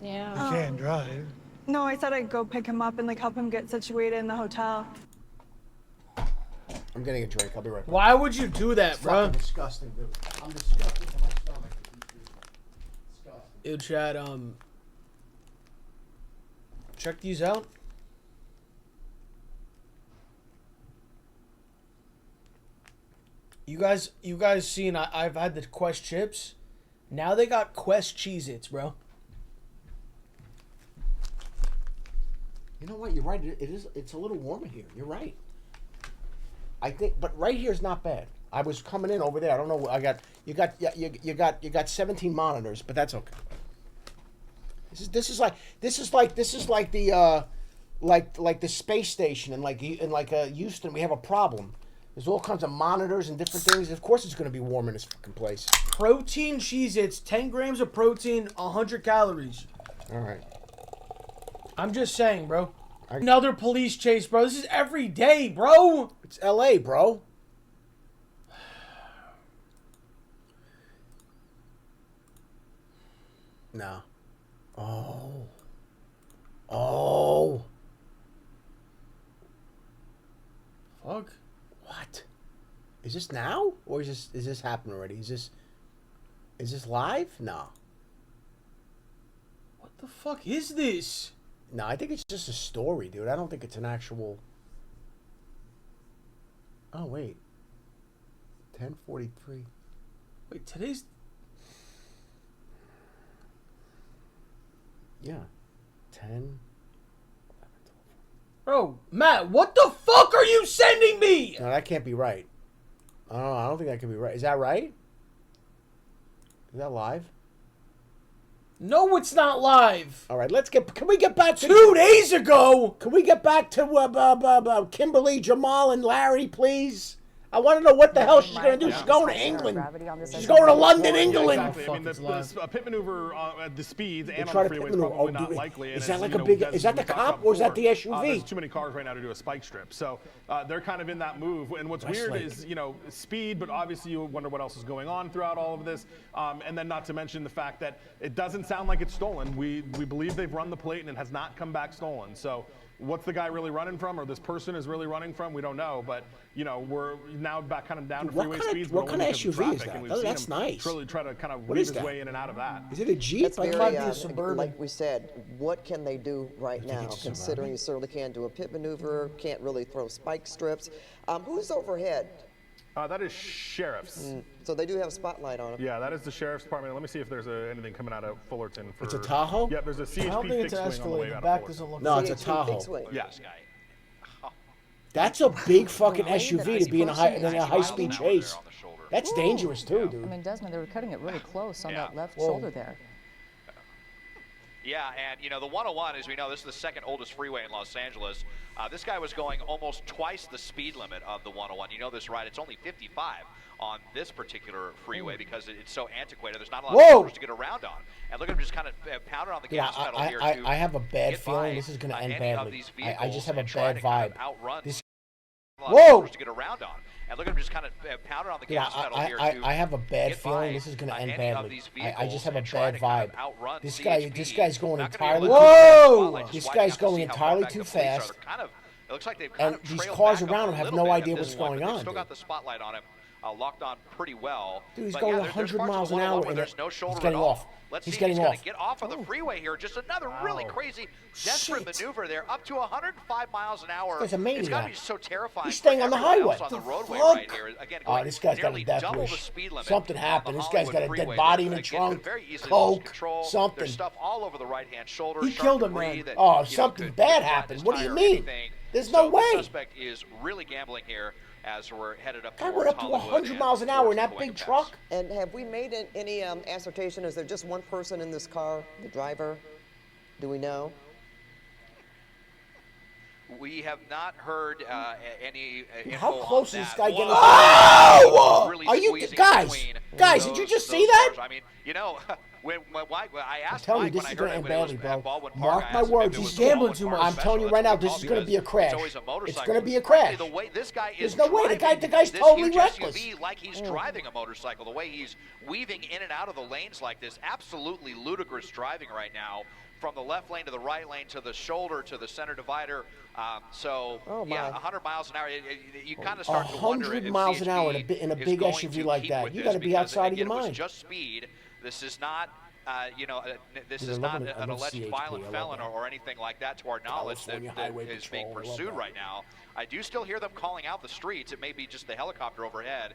Yeah. You can't drive. No, I said I'd go pick him up and help him get situated in the hotel. I'm getting a drink. I'll be right back. Why would you do that, It's bro? fucking disgusting, dude. I'm disgusted to my stomach. Disgusting. Ew, Chad, check these out. You guys seen I've had the Quest chips. Now they got Quest Cheez-Its, bro. You know what? You're right. It's a little warmer here. You're right. I think, but right here is not bad. I was coming in over there. I don't know. You got 17 monitors, but that's okay. This is like the like the space station in Houston. We have a problem. There's all kinds of monitors and different things. Of course, it's going to be warm in this fucking place. Protein Cheez-Its, 10 grams of protein, 100 calories. All right. I'm just saying, bro. Another police chase, bro. This is every day, bro. It's L.A., bro. No. Oh. Fuck. What? Is this now? Or is this happening already? Is this live? No. What the fuck is this? No, I think it's just a story, dude. I don't think it's an actual... Oh, wait. 10:43. Wait, today's... Yeah. 10... Bro, Matt, what the fuck are you sending me? No, that can't be right. I don't think that can be right. Is that right? Is that live? No, it's not live. All right, can we get back to 2 days ago? Can we get back to Kimberly, Jamal, and Larry, please? I want to know what the hell she's going to do. She's going to England. She's going to London, England. Exactly. I mean, the pit maneuver at the speeds and tried on the a pit freeway is maneuver. probably not likely. Is And that as, like you a know, big? as Is that we the talked cop about or is that the before, SUV? There's too many cars right now to do a spike strip, so they're kind of in that move. And what's weird is, you know, speed, but obviously you wonder what else is going on throughout all of this. And then not to mention the fact that it doesn't sound like it's stolen. We believe they've run the plate and it has not come back stolen. So what's the guy really running from, or this person is really running from? We don't know, but you know, we're now back kind of down to freeway speeds. What kind of SUV is that? Oh, that's nice. Really try to kind of What weave is his that? way in and out of that. Is it a Jeep? That's Might very, be a Suburban. like we said, what can they do right now, considering you certainly can't do a pit maneuver, can't really throw spike strips. Who's overhead? That is sheriffs. So they do have a spotlight on them. Yeah, that is the sheriff's department. Let me see if there's anything coming out of Fullerton. It's a Tahoe? Yep, there's a CHP I don't think it's an fixed wing on the way Escalade. The out back of doesn't Fullerton. look. No, it's a CHP Tahoe. fixed wing. Yeah. That's a big fucking SUV to be in a high-speed chase. That's dangerous too, I dude. mean, Desmond, they were cutting it really close on Yeah. that left Whoa. shoulder there. Yeah, and you know, the 101, as we know, this is the second oldest freeway in Los Angeles. This guy was going almost twice the speed limit of the 101. You know this, right? It's only 55 on this particular freeway because it's so antiquated. There's not a lot of corners to get around on. And look at him just kind of pounding on the Yeah, gas pedal here. I have a bad get feeling by, this is going to end any of badly. these I just vehicles have a and try bad to kind vibe. of outrun This. a lot of Whoa! corners to get around on. And look at him just kind of pounding on the gas pedal here. I have a bad get feeling by, this is going to end any of badly. these I just have a vehicles and try bad to kind of vibe. outrun This CHP. guy's going Not gonna be entirely. able to keep that Whoa! spotlight, just This watching guy's out to going see how far entirely back too the police are. fast. They're kind of, it looks like they've kind And of these trailed cars back around up him a have little no bit idea at what's this point, going but they've on, still got dude. the spotlight on him, locked on pretty well. Dude, he's But going yeah, 100 parts of miles the an 101 hour where and there's no shoulder he's getting at all. off. Let's He's see getting if he's off. going to get off of the freeway here. Just another really crazy, desperate Shit. maneuver there, up to 105 miles an hour. This guy's a maniac. It's got to be so terrifying. He's staying for on the everyone highway. else on the The roadway fuck? right here. Again, Oh, going this guy's got a nearly death double wish. the speed limit Something on happened. the This guy's got a Hollywood dead freeway. body in the Again, trunk. very easily lose Coke. control. Something. There's stuff all over the right-hand shoulder. He sharp killed him, debris man. that, Oh, you know, something could bad flat happened. his What do you tire or mean? anything. There's So no way. The suspect is really gambling here as we're headed up Guy towards went up to Hollywood 100 and miles an hour in towards that the big Boyka Pass. truck. And have we made any assertion? Is there just one person in this car, the driver? Do we know? We have not heard any info How close on is this that. guy getting? One Oh! really Are you squeezing guys? between Guys, did you those- just those see that? cars. I mean, you know, when I asked telling you, Mike this when is I gonna heard end it was badly, at bro. Baldwin Park, Mark I my asked him if words, it he's was gambling Baldwin too Park much. I'm telling you special. right now, That's this what is going to be a because crash. It's always a motorcycle. It's going to be a Frankly, crash. the way this guy is There's no way. The driving guy's this totally huge reckless. SUV like he's driving a motorcycle. The way he's weaving in and out of the lanes like this, absolutely ludicrous driving right now. From the left lane to the right lane to the shoulder to the center divider. Oh, yeah, my. 100 miles an hour. You kind of start to wonder if 100 miles an hour CHP in a is big going SUV to like keep that. with You this got to be because, outside of again, your it was mind. just speed. This is not, this Dude, is I not love an alleged CHP. violent I love felon that. or anything like that to our knowledge that California Highway is being Patrol. I love pursued that. right now. I do still hear them calling out the streets. It may be just the helicopter overhead.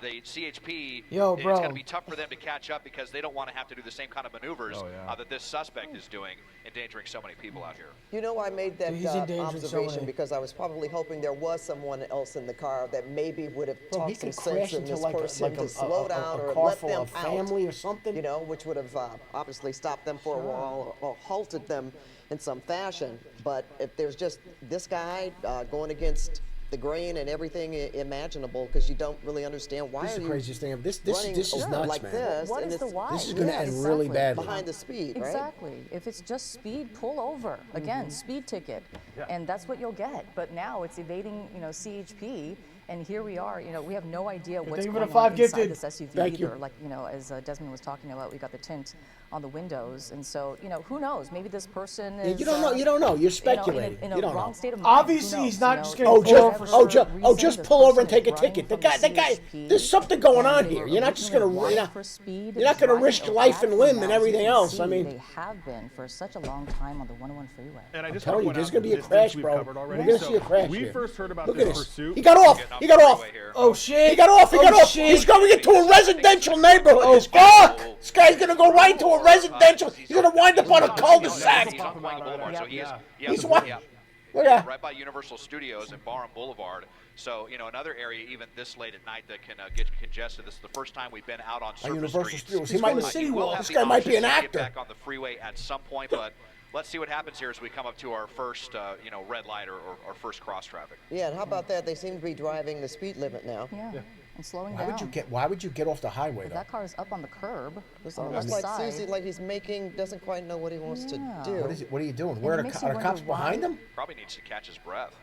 The CHP, Yo, it's bro. going to be tough for them to catch up because they don't want to have to do the same kind of maneuvers that this suspect is doing, endangering so many people out here. You know, I made that Dude, he's endangering so observation many. because I was probably hoping there was someone else in the car that maybe would have Bro, he talked some could crash sense in into this like person to slow down a or car let full them of out. family or something. You know, which would have obviously stopped them for a while or halted them in some fashion. But if there's just this guy going against the grain and everything imaginable, because you don't really understand why This is are the you craziest thing. This running is nuts, like man. this. What and is the it's why? This is going to Yeah, end really exactly. badly. behind the speed, right? Exactly. If it's just speed, pull over. Again, speed ticket. And that's what you'll get. But now it's evading, CHP. And here we are, we have no idea what's thank you for going the 5 on inside gifted. this SUV Thank you. either. Like, as Desmond was talking about, we got the tint on the windows. And so, who knows? Maybe this person is... You don't know. You don't know. You're in speculating. a You don't wrong know. state of mind. Obviously, Who he's knows, not just gonna Oh, pull over for just pull over and take a ticket. The guy. There's something going on here. You're not just gonna. You're not gonna risk life and limb and everything else. I mean, they have been for such a long time on the 101 freeway. And I just telling you, wanna there's point gonna be a out the crash, distance bro. we've covered already. We're gonna So see a crash we here. first heard about Look this at this. pursuit. He got off. He got off. Oh shit! He got off. He got off. Shit. He's going into a residential neighborhood. Fuck! This guy's gonna go right into a residential. He's gonna wind up on a cul-de-sac. He's on Pine Boulevard, so he is. He's what? Look at right by Universal Studios and Barham Boulevard. So, another area even this late at night that can get congested. This is the first time we've been out on surface Universal streets. Studios. He might. This guy might be an get actor. back on the freeway at some point, but let's see what happens here as we come up to our first, red light or first cross traffic. Yeah, and how about that? They seem to be driving the speed limit now. Yeah. And slowing Why down. would you get off the highway though? That car is up on the curb. It's on the almost left like side. Susie, like he's doesn't quite know what he wants to do. What are you doing? Where are the cops behind him? Probably needs to catch his breath.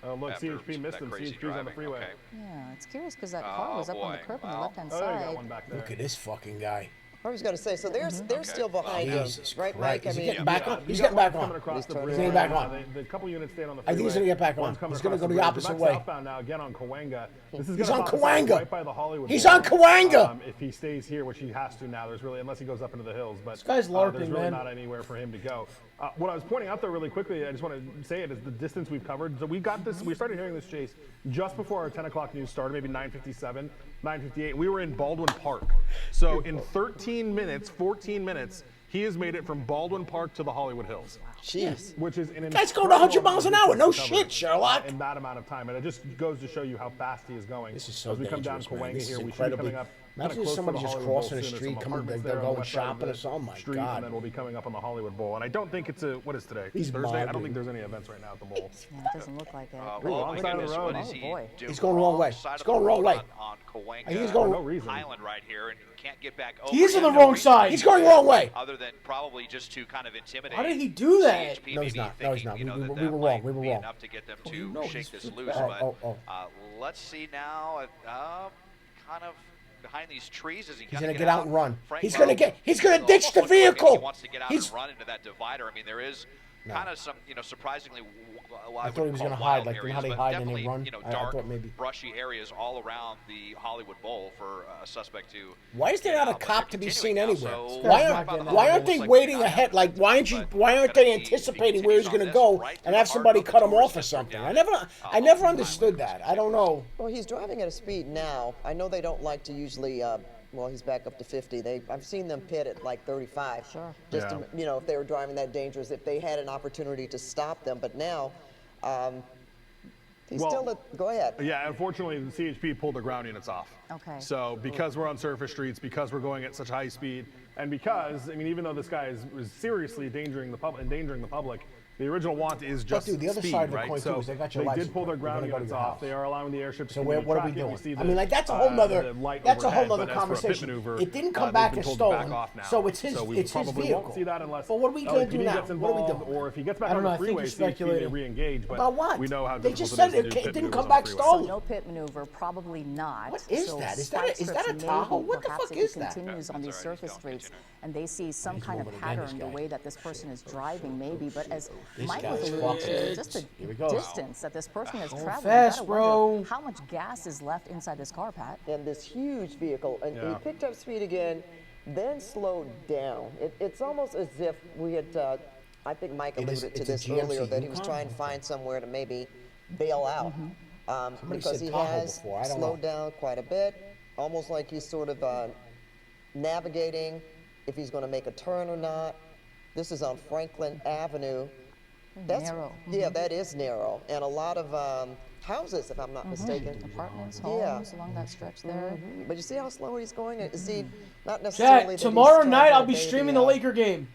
Oh, look, After CHP missed him. crazy CHP's on the driving. freeway. Okay. Yeah, it's curious because that car was up on the curb on the left-hand Oh, there you side. got one back there. Look at this fucking guy. I was going to say, so they're still behind him, Jesus right, Christ. Mike? Is he I mean, getting back on? He's You getting got back one on. coming across the He's bridge. getting back on. The couple units staying on the I freeway. think he's gonna get back on. One's coming He's gonna across go the bridge. opposite Back way. Southbound now, again on Cahuenga. This is He's gonna on pop Cahuenga. right by the Hollywood He's Bowl. on Cahuenga. If he stays here, which he has to now, there's really, unless he goes up into the hills, but This guy's LARPing, there's really man. not anywhere for him to go. What I was pointing out though, really quickly, I just want to say it is the distance we've covered. So we got this. We started hearing this chase just before our 10 o'clock news started, maybe 9:57, 9:58. We were in Baldwin Park. So in 13 minutes, 14 minutes. He has made it from Baldwin Park to the Hollywood Hills. Jeez. Which is an Guy's going 100 miles an hour. No distance to shit, cover Sherlock. In that amount of time. And it just goes to show you how fast he is going. This is so As we come down dangerous, man. Cahuenga This here, is we should be incredibly. coming up. Imagine close to somebody the just Hollywood crossing Bowl the soon. There's street, some coming, apartments they're there on the going west side of shopping the or something. My street, And God. then we'll be coming up on the Hollywood Bowl. And I don't think it's what is today? He's Thursday? I don't mobbing. think there's any events right now at the bowl. Yeah, it doesn't look like it. wrong side of the road. What is he boy. doing? He's going the wrong way. Side He's of going the the wrong road way. On Cahuenga. I think he's going no reason. Highland right here, and can't get back over. He is on the him. wrong side. He's going the wrong way. Other than probably just to kind of intimidate. Why did he do that? CHP No, he's maybe not. No, he's not. thinking, We that were that wrong. might We were be wrong. enough to get them Oh, to no, shake he's this just loose. bad. But let's see now. Kind of behind these trees. Is he He's gonna gonna get out and run. Frank He's gonna Lowe He's gonna ditch the almost looks like maybe vehicle. He wants to get out and run into that divider. I mean, there is kind of some, surprisingly. I thought he was gonna hide, like how they hide and they run. I Dark, thought maybe. brushy areas all around the Hollywood Bowl for a suspect to. Why is there not a but cop they're to be continuing seen now, anywhere? so Why aren't they waiting ahead? Like why aren't they anticipating where he's gonna go and have somebody cut him off or something? I never understood that. I don't know. Well, he's driving at a speed now. I know they don't like to usually. Well, he's back up to 50. I've seen them pit at like 35. Sure. Just to, if they were driving that dangerous, if they had an opportunity to stop them. But now, he's still. Go ahead. Yeah, unfortunately, the CHP pulled their ground units off. Okay. So because we're on surface streets, because we're going at such high speed, and because even though this guy is seriously endangering the public, the original want is just dude, the other speed, side of the right? coin, too, so is they got your they license did pull their plate. They're ground gonna go to units your off. house. They are allowing the airship to So continue what are we tracking. doing? See I mean, like that's a whole the nother. light That's a whole overhead, nother but as for a pit conversation. maneuver, It didn't come they've back been as told to back stolen, off now. so it's his. So we It's his probably vehicle. won't see that unless But what are we gonna do LAPD now? gets What are we involved, doing? or if he gets back I don't on know, the I think freeway, you're CHP may speculating. re-engage. But About what? we know how They difficult just it said is to it do pit didn't maneuvers come on back freeways. stolen. No pit maneuver, probably not. What is So that? Is spike that a strips Tahoe? maybe, What the perhaps fuck if is he that? continues on these surface streets and they see some kind of moving again, pattern, this the guy. way that this person is driving, maybe. But as This Mike guy's was alluding to, fucked. just the Here we go. distance that this person has traveled, fast, you gotta wonder bro. how much gas is left inside this car, Pat. And this huge vehicle, and Yeah. he picked up speed again, then slowed down. It's almost as if we had. I think Mike It is- alluded to it's a this GMC earlier, that he was Yukon. trying to find somewhere to maybe bail out, because said he Tahoe has before, I don't slowed know. down quite a bit, almost like he's sort of navigating if he's going to make a turn or not. This is on Franklin Avenue. That's Narrow. Yeah, that is narrow, and a lot of houses, if I'm not mistaken. Apartments, Yeah. homes along that stretch there. But you see how slow he's going? Is he not necessarily Chat, that he's tomorrow trying night to I'll be obey streaming the Laker game.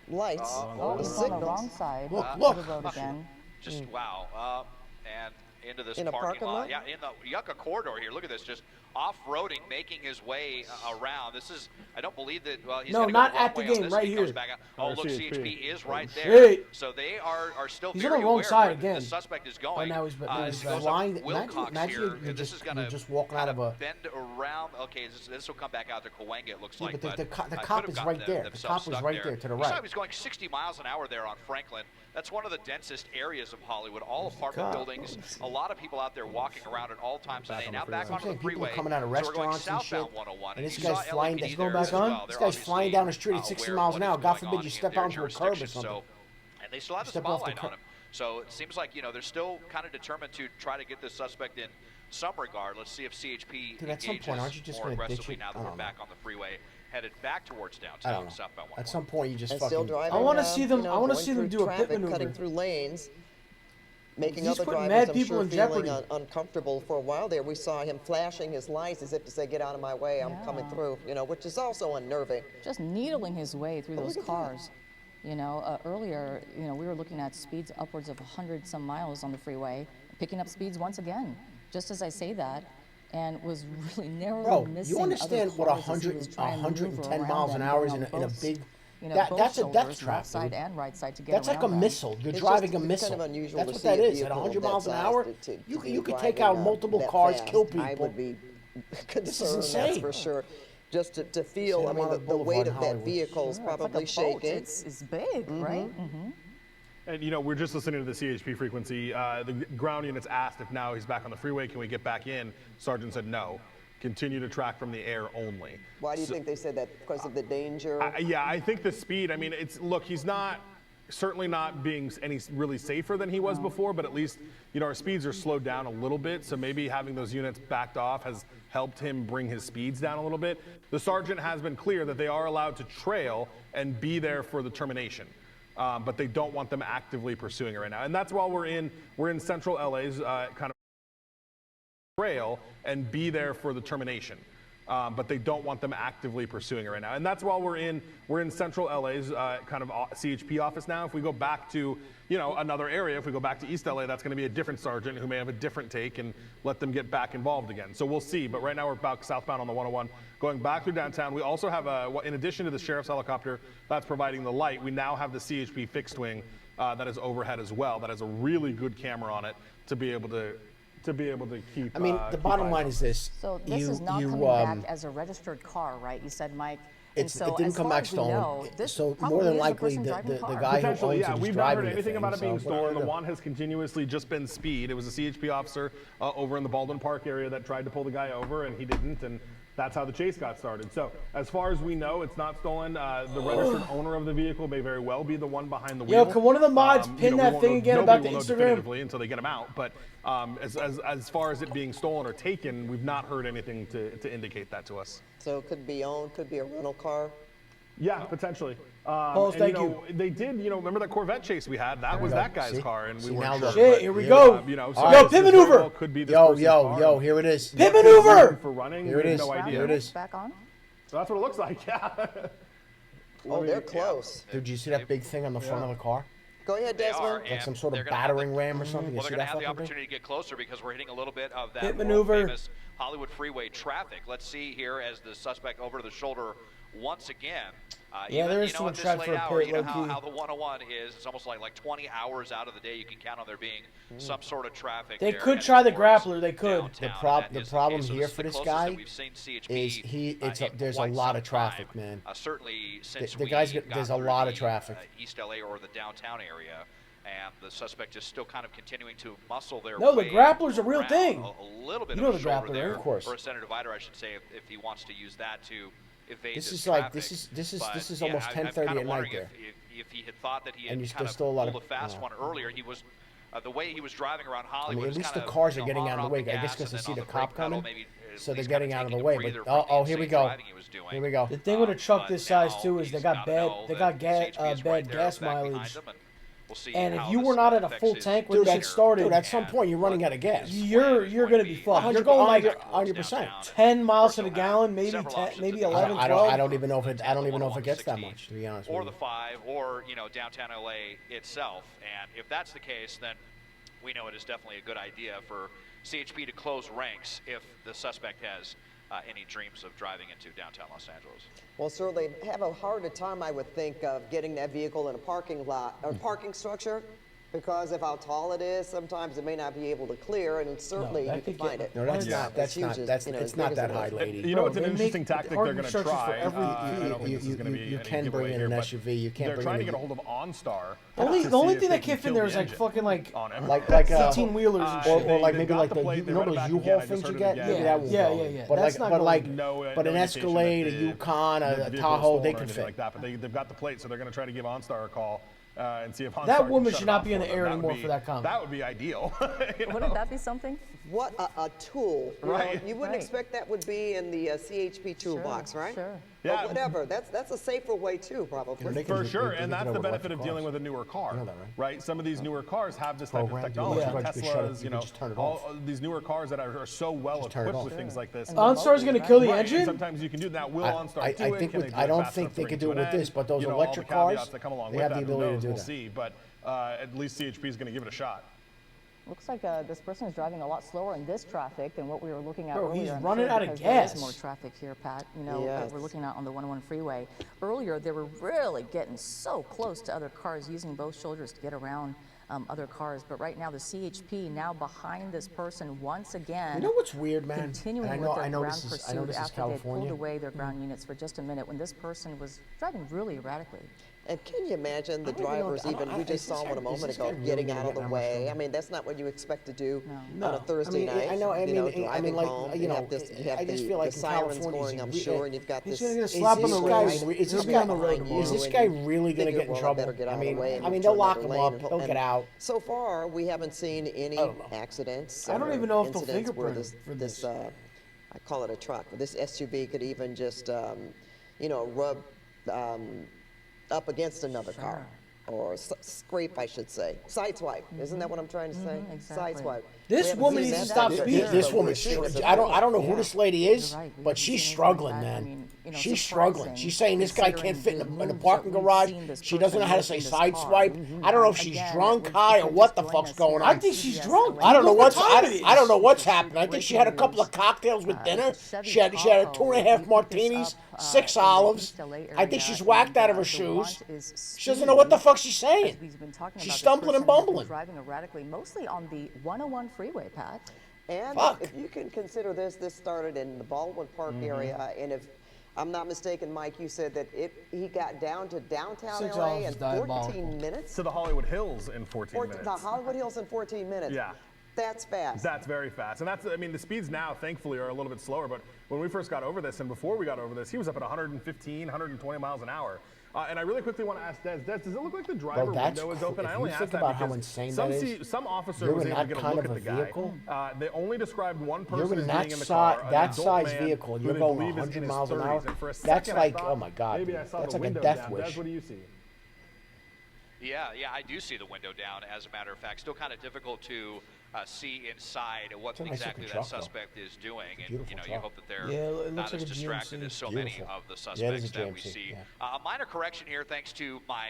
lights, Oh, the it's on the signals. wrong side Look, of look. the road again. Just wow. And into this In a parking lot? Yeah, in the Yucca corridor here. Look at this, just off-roading, making his way around. This is, I don't believe that. Well, he's No, gonna not go the wrong at the way on game, this. right He comes here. back out. Oh, look, CHP. CHP is right there. shit. So they are still He's on very the wrong aware side where again. the suspect is Oh, going. now he's As he goes up flying. Wilcox Imagine here, you're this is gonna you're just walking out of a. bend around. Okay, this will come back out to Cahuenga, it looks Yeah, like. but the cop could is have gotten right there. The themselves cop was stuck right there to the You saw right. he was going 60 miles an hour there on Franklin. That's one of the densest areas of Hollywood. All apartment buildings. A lot of people out there walking around at all times of day. Now back onto the People freeway. coming out of So we're going restaurants and shit. southbound 101. And this you guy's saw flying. LAPD He's there going back as on? well. This They're guy's flying down the street at obviously, 60 aware miles of an what hour. is God going forbid on you in step their onto a curb or jurisdiction. something. And they still have the Step off the spotlight on him. So it seems like, they're still kind of determined to try to get this suspect in some regard. Let's see if CHP Dude, at some engages point, aren't you just more gonna ditch aggressively it? now that I we're don't back on the freeway headed back towards I downtown, don't know. southbound 101. At some point, you just And fucking. still driving. I wanna see them- you know, I wanna going see them through do a pit traffic, maneuver. cutting through lanes, making He's other putting drivers, mad I'm people sure, in feeling jeopardy. uncomfortable for a while there. We saw him flashing his lights as if to say, "Get out of my way, I'm coming Yeah. through." You know, which is also unnerving. Just needling his way through those look at that. cars. You know, earlier, you know, we were looking at speeds upwards of 100 some miles on the freeway, picking up speeds once again, just as I say that, and was really narrowly Bro, missing you understand other what cars as he was trying to maneuver 110 around miles an them, hour going is in on a both, big. you know, That's both a death shoulders, trap, left side dude. and right side to get That's like a around them. missile. You're It's driving just- a it's missile. kind of unusual That's to what see that a is. At vehicle 100 that miles an size hour, to you be could take driving, out multiple that cars, fast. kill people. I would be This is concerned, that's insane. for sure. Just to feel, Santa I mean, Monica the weight Boulevard of in that Hollywood. vehicle is Sure, it's like probably a boat. shaking. It's big, right? Mm-hmm. And, you know, we're just listening to the CHP frequency. The ground units asked if now he's back on the freeway, can we get back in? Sergeant said no. Continue to track from the air only. Why do you think they said that? Because of the danger? Yeah, I think the speed, I mean, look, he's certainly not being any really safer than he was before, but at least, you know, our speeds are slowed down a little bit, so maybe having those units backed off has helped him bring his speeds down a little bit. The sergeant has been clear that they are allowed to trail and be there for the termination. But they don't want them actively pursuing it right now. And that's while we're in central LA's kind of trail and be there for the termination. But they don't want them actively pursuing it right now. And that's while we're in central LA's kind of CHP office now. If we go back to, you know, another area, if we go back to East LA, that's going to be a different sergeant who may have a different take and let them get back involved again. So we'll see. But right now we're back southbound on the 101, going back through downtown. We also have, in addition to the sheriff's helicopter that's providing the light, we now have the CHP fixed wing that is overhead as well. That has a really good camera on it to be able to keep. I mean, the bottom line is this. So this is not coming back as a registered car, right? You said, Mike. And so it didn't as come far back as we stolen. know, this So probably more than is the likely, person driving the car. guy who Potentially, owns yeah. it is We've not driving heard the anything thing, about it being so what are stolen. they The gonna one has continuously just been speed. It was a CHP officer over in the Baldwin Park area that tried to pull the guy over, and he didn't, and that's how the chase got started. So as far as we know, it's not stolen. The registered owner of the vehicle may very well be the one behind the wheel. Yo, can one of the mods pin that thing again about the Nobody will know Instagram? definitively until they get him out. But as far as it being stolen or taken, we've not heard anything to indicate that to us. So it could be owned, could be a rental car. Yeah, potentially. Paul, thank you. They did, you know, remember that Corvette chase we had? That was that guy's car, and we weren't sure. Shit, but, here we go. You know, Yo, pit maneuver. Could be this Yo, person's car. yo, here it is. Pit maneuver. For running, Here it we have is. no idea. Here it is. Back on? So that's what it looks like, yeah. Oh, they're close. Dude, you see that big thing on the front of the car? Go ahead, They are, Desmond. Like some sort they're of gonna have battering ram or something? You Well, see they're going to that have the fucking thing? opportunity to get closer because we're hitting a little bit of that Pit maneuver. famous Hollywood freeway traffic. Let's see here as the suspect over the shoulder once again. Yeah, there is you know, some at this track late for a hour, pit, you know low-key. how the 101 is. It's almost like 20 hours out of the day you can count on there being some sort of traffic. They there could heading try the towards grappler. They could. downtown, and that The is problem case. So here this is for the this closest guy that we've seen CHP is in there's a quite lot some of traffic, time. man. Certainly since The we guys got there's a through lot of the, traffic. East LA or the downtown area, and the suspect is still kind of continuing to muscle their No, the way grappler's a real around. thing. A little bit You know of a the shoulder grappler, there, right? Of course. or a center divider, I should say, if he wants to use that to evade This this is like traffic. this is But, almost I'm 10:30 kind at of night wondering there. if he had thought that he had And kind there's of still a lot pulled of- a fast one earlier, he was the way he was driving around Hollywood. at was least kind the of, cars you are know, getting on out of and the off way. I guess gas, because they and see then the on cop brake pedal, coming, maybe at so they're least getting kind out of of the taking a way. breather But from the here we insane go. driving he was doing. Here we go. The thing with a truck this size now too is they he's got gotta know bad that CHP is right bad there gas back behind mileage. him, and we'll see And if how you this were not at a affects full his tank when this shit future. started, Dude, at some point you're running out of gas. you're gonna be fucked. You're going like 100%. 10 miles to the gallon, maybe 10, maybe 11, 12. I don't even know if it gets that much, to be honest or with the you. 5, or downtown LA itself. And if that's the case, then we know it is definitely a good idea for CHP to close ranks if the suspect has any dreams of driving into downtown Los Angeles. Well, sir, they have a harder time, I would think, of getting that vehicle in a parking lot or parking structure, because of how tall it is, sometimes it may not be able to clear, and certainly that you can could get- find it. No, that's It's not. That's huge, not. as, That's you know, it's as not big that as it high, is. lady. You know, it's an they interesting make tactic they're parking going to structures for try. every I don't think this is going to be You any can giveaway bring in here, an but SUV. You can't they're bring trying in to get a hold of OnStar. The only to thing see if that they can't fit kill there the is like engine fucking like on him. like 18 wheelers and shit. or like They maybe got like the the plate, they you know run it those back U-Haul again, I things just you heard it get? again. Maybe that would Yeah, go. yeah, yeah. But That's not like gonna- no but an indication Escalade, a that Yukon, the a vehicle was Tahoe, stolen they or can anything fit. like that, but they've got the plate, so they're going to try to give OnStar a call and see if OnStar That can woman shut should it not off be in for the them. air That would anymore be- for that comment. That would be ideal. You know? Wouldn't that be something? What a tool. You know, Right. you wouldn't Right. expect that would be in the CHP toolbox, Sure, right? Sure. Yeah. or whatever. That's a safer way too, probably. For sure, and that's the benefit of dealing with a newer car, You know that, right? Some of these newer cars have this type of Programmed, technology. you can shut it, Teslas, you can just turn it all off. these newer cars that are so well Just turn it equipped off. with things like this. OnStar's going to kill the Right, engine? and sometimes you can do that. Will OnStar do it? think Can with, they do I it don't fast think enough they to could bring do it to with an this, end? but those You know, all the electric cars, caveats that come along they with have that, the who ability to knows? do We'll that. see, but at least CHP is going to give it a shot. Looks like this person is driving a lot slower in this traffic than what we were looking at Bro, earlier. he's I'm running sure out of because there is gas. more traffic here, Pat. You know, Yes. we're looking at on the 101 freeway. Earlier, they were really getting so close to other cars, using both shoulders to get around other cars. But right now, the CHP now behind this person once again. You know what's weird, man? Continuing And with their I know ground this is pursuit after they California. pulled away their ground units for just a minute when this person was driving really erratically. And can you imagine the I don't even know- drivers I don't- even, I- we is just saw this one guy- a moment is this ago, guy really getting gonna out get of the that much way. trouble? I mean, that's not what you expect to do No. on a Thursday night. I know. I you know, mean, driving like, home, you you know, have this, you have I just the, feel like the in sirens California, going, I'm sure, and you've got He's this. gonna get a slap on the wrist. Is He'll this be guy on the road tomorrow. Is this guy really going to get in trouble? I mean, they'll lock him up. He'll get out. So far, we haven't seen any don't know. accidents. I don't or even know if they'll incidents where fingerprint for this. I call it a truck, but this SUV could even just, you know, rub up against another car. Or scrape, I should say. Sideswipe. Isn't that what I'm trying to say? Exactly. Sideswipe. This We haven't woman seen needs to that stop either. speeding. This But woman, we're sure it's a I don't know problem. who this lady is, You're right. We but haven't she's seen anything struggling, like that. man. I mean, you know, She's struggling. surprising, She's saying this guy can't fit in considering a the parking moves that garage. we've seen this She doesn't know how to say person make in this sideswipe. I don't know if she's Again, drunk, we're- high, if or you're what just the joining fuck's us going here on. I think she's drunk. I don't know Look what's what time it is. I don't know what's happening. I think she had a couple of cocktails with dinner. She had 2.5 martinis, 6 olives. I think she's whacked out of her shoes. She doesn't know what the fuck she's saying. She's stumbling and bumbling. Driving erratically, mostly on the 101 freeway, Pat. And Fuck. if you can consider this started in the Baldwin Park area, and if I'm not mistaken, Mike, you said that he got down to downtown 6 LA hours in is diabolical. 14 minutes? To the Hollywood Hills in 14 minutes. The Hollywood Hills in 14 minutes. Yeah. That's fast. That's very fast. And I mean, the speeds now, thankfully, are a little bit slower. But when we first got over this, and before we got over this, he was up at 115, 120 miles an hour. And I really quickly want to ask Des, does it look like the driver that's window is cr- open? if I you only think asked that about how because insane some, that is, some officer you're was in able to that get a kind look of at a the guy. vehicle. They only described one person You're in as that being in the car, an that adult size man vehicle. who You're they going believe is 100 in his miles an 30s. hour. And for a That's second, I like, thought, oh my God, maybe dude. I saw That's the like a window death down. wish. Des, what do you see? Yeah, I do see the window down, as a matter of fact. Still kind of difficult to see inside what It's a nice exactly looking that truck, though. suspect is doing. And, beautiful you know, you truck. hope that they're Yeah, it not looks like as a distracted GMC. as so many Beautiful. of the Yeah, it is suspects a that we GMC, see. yeah. A minor correction here, thanks to my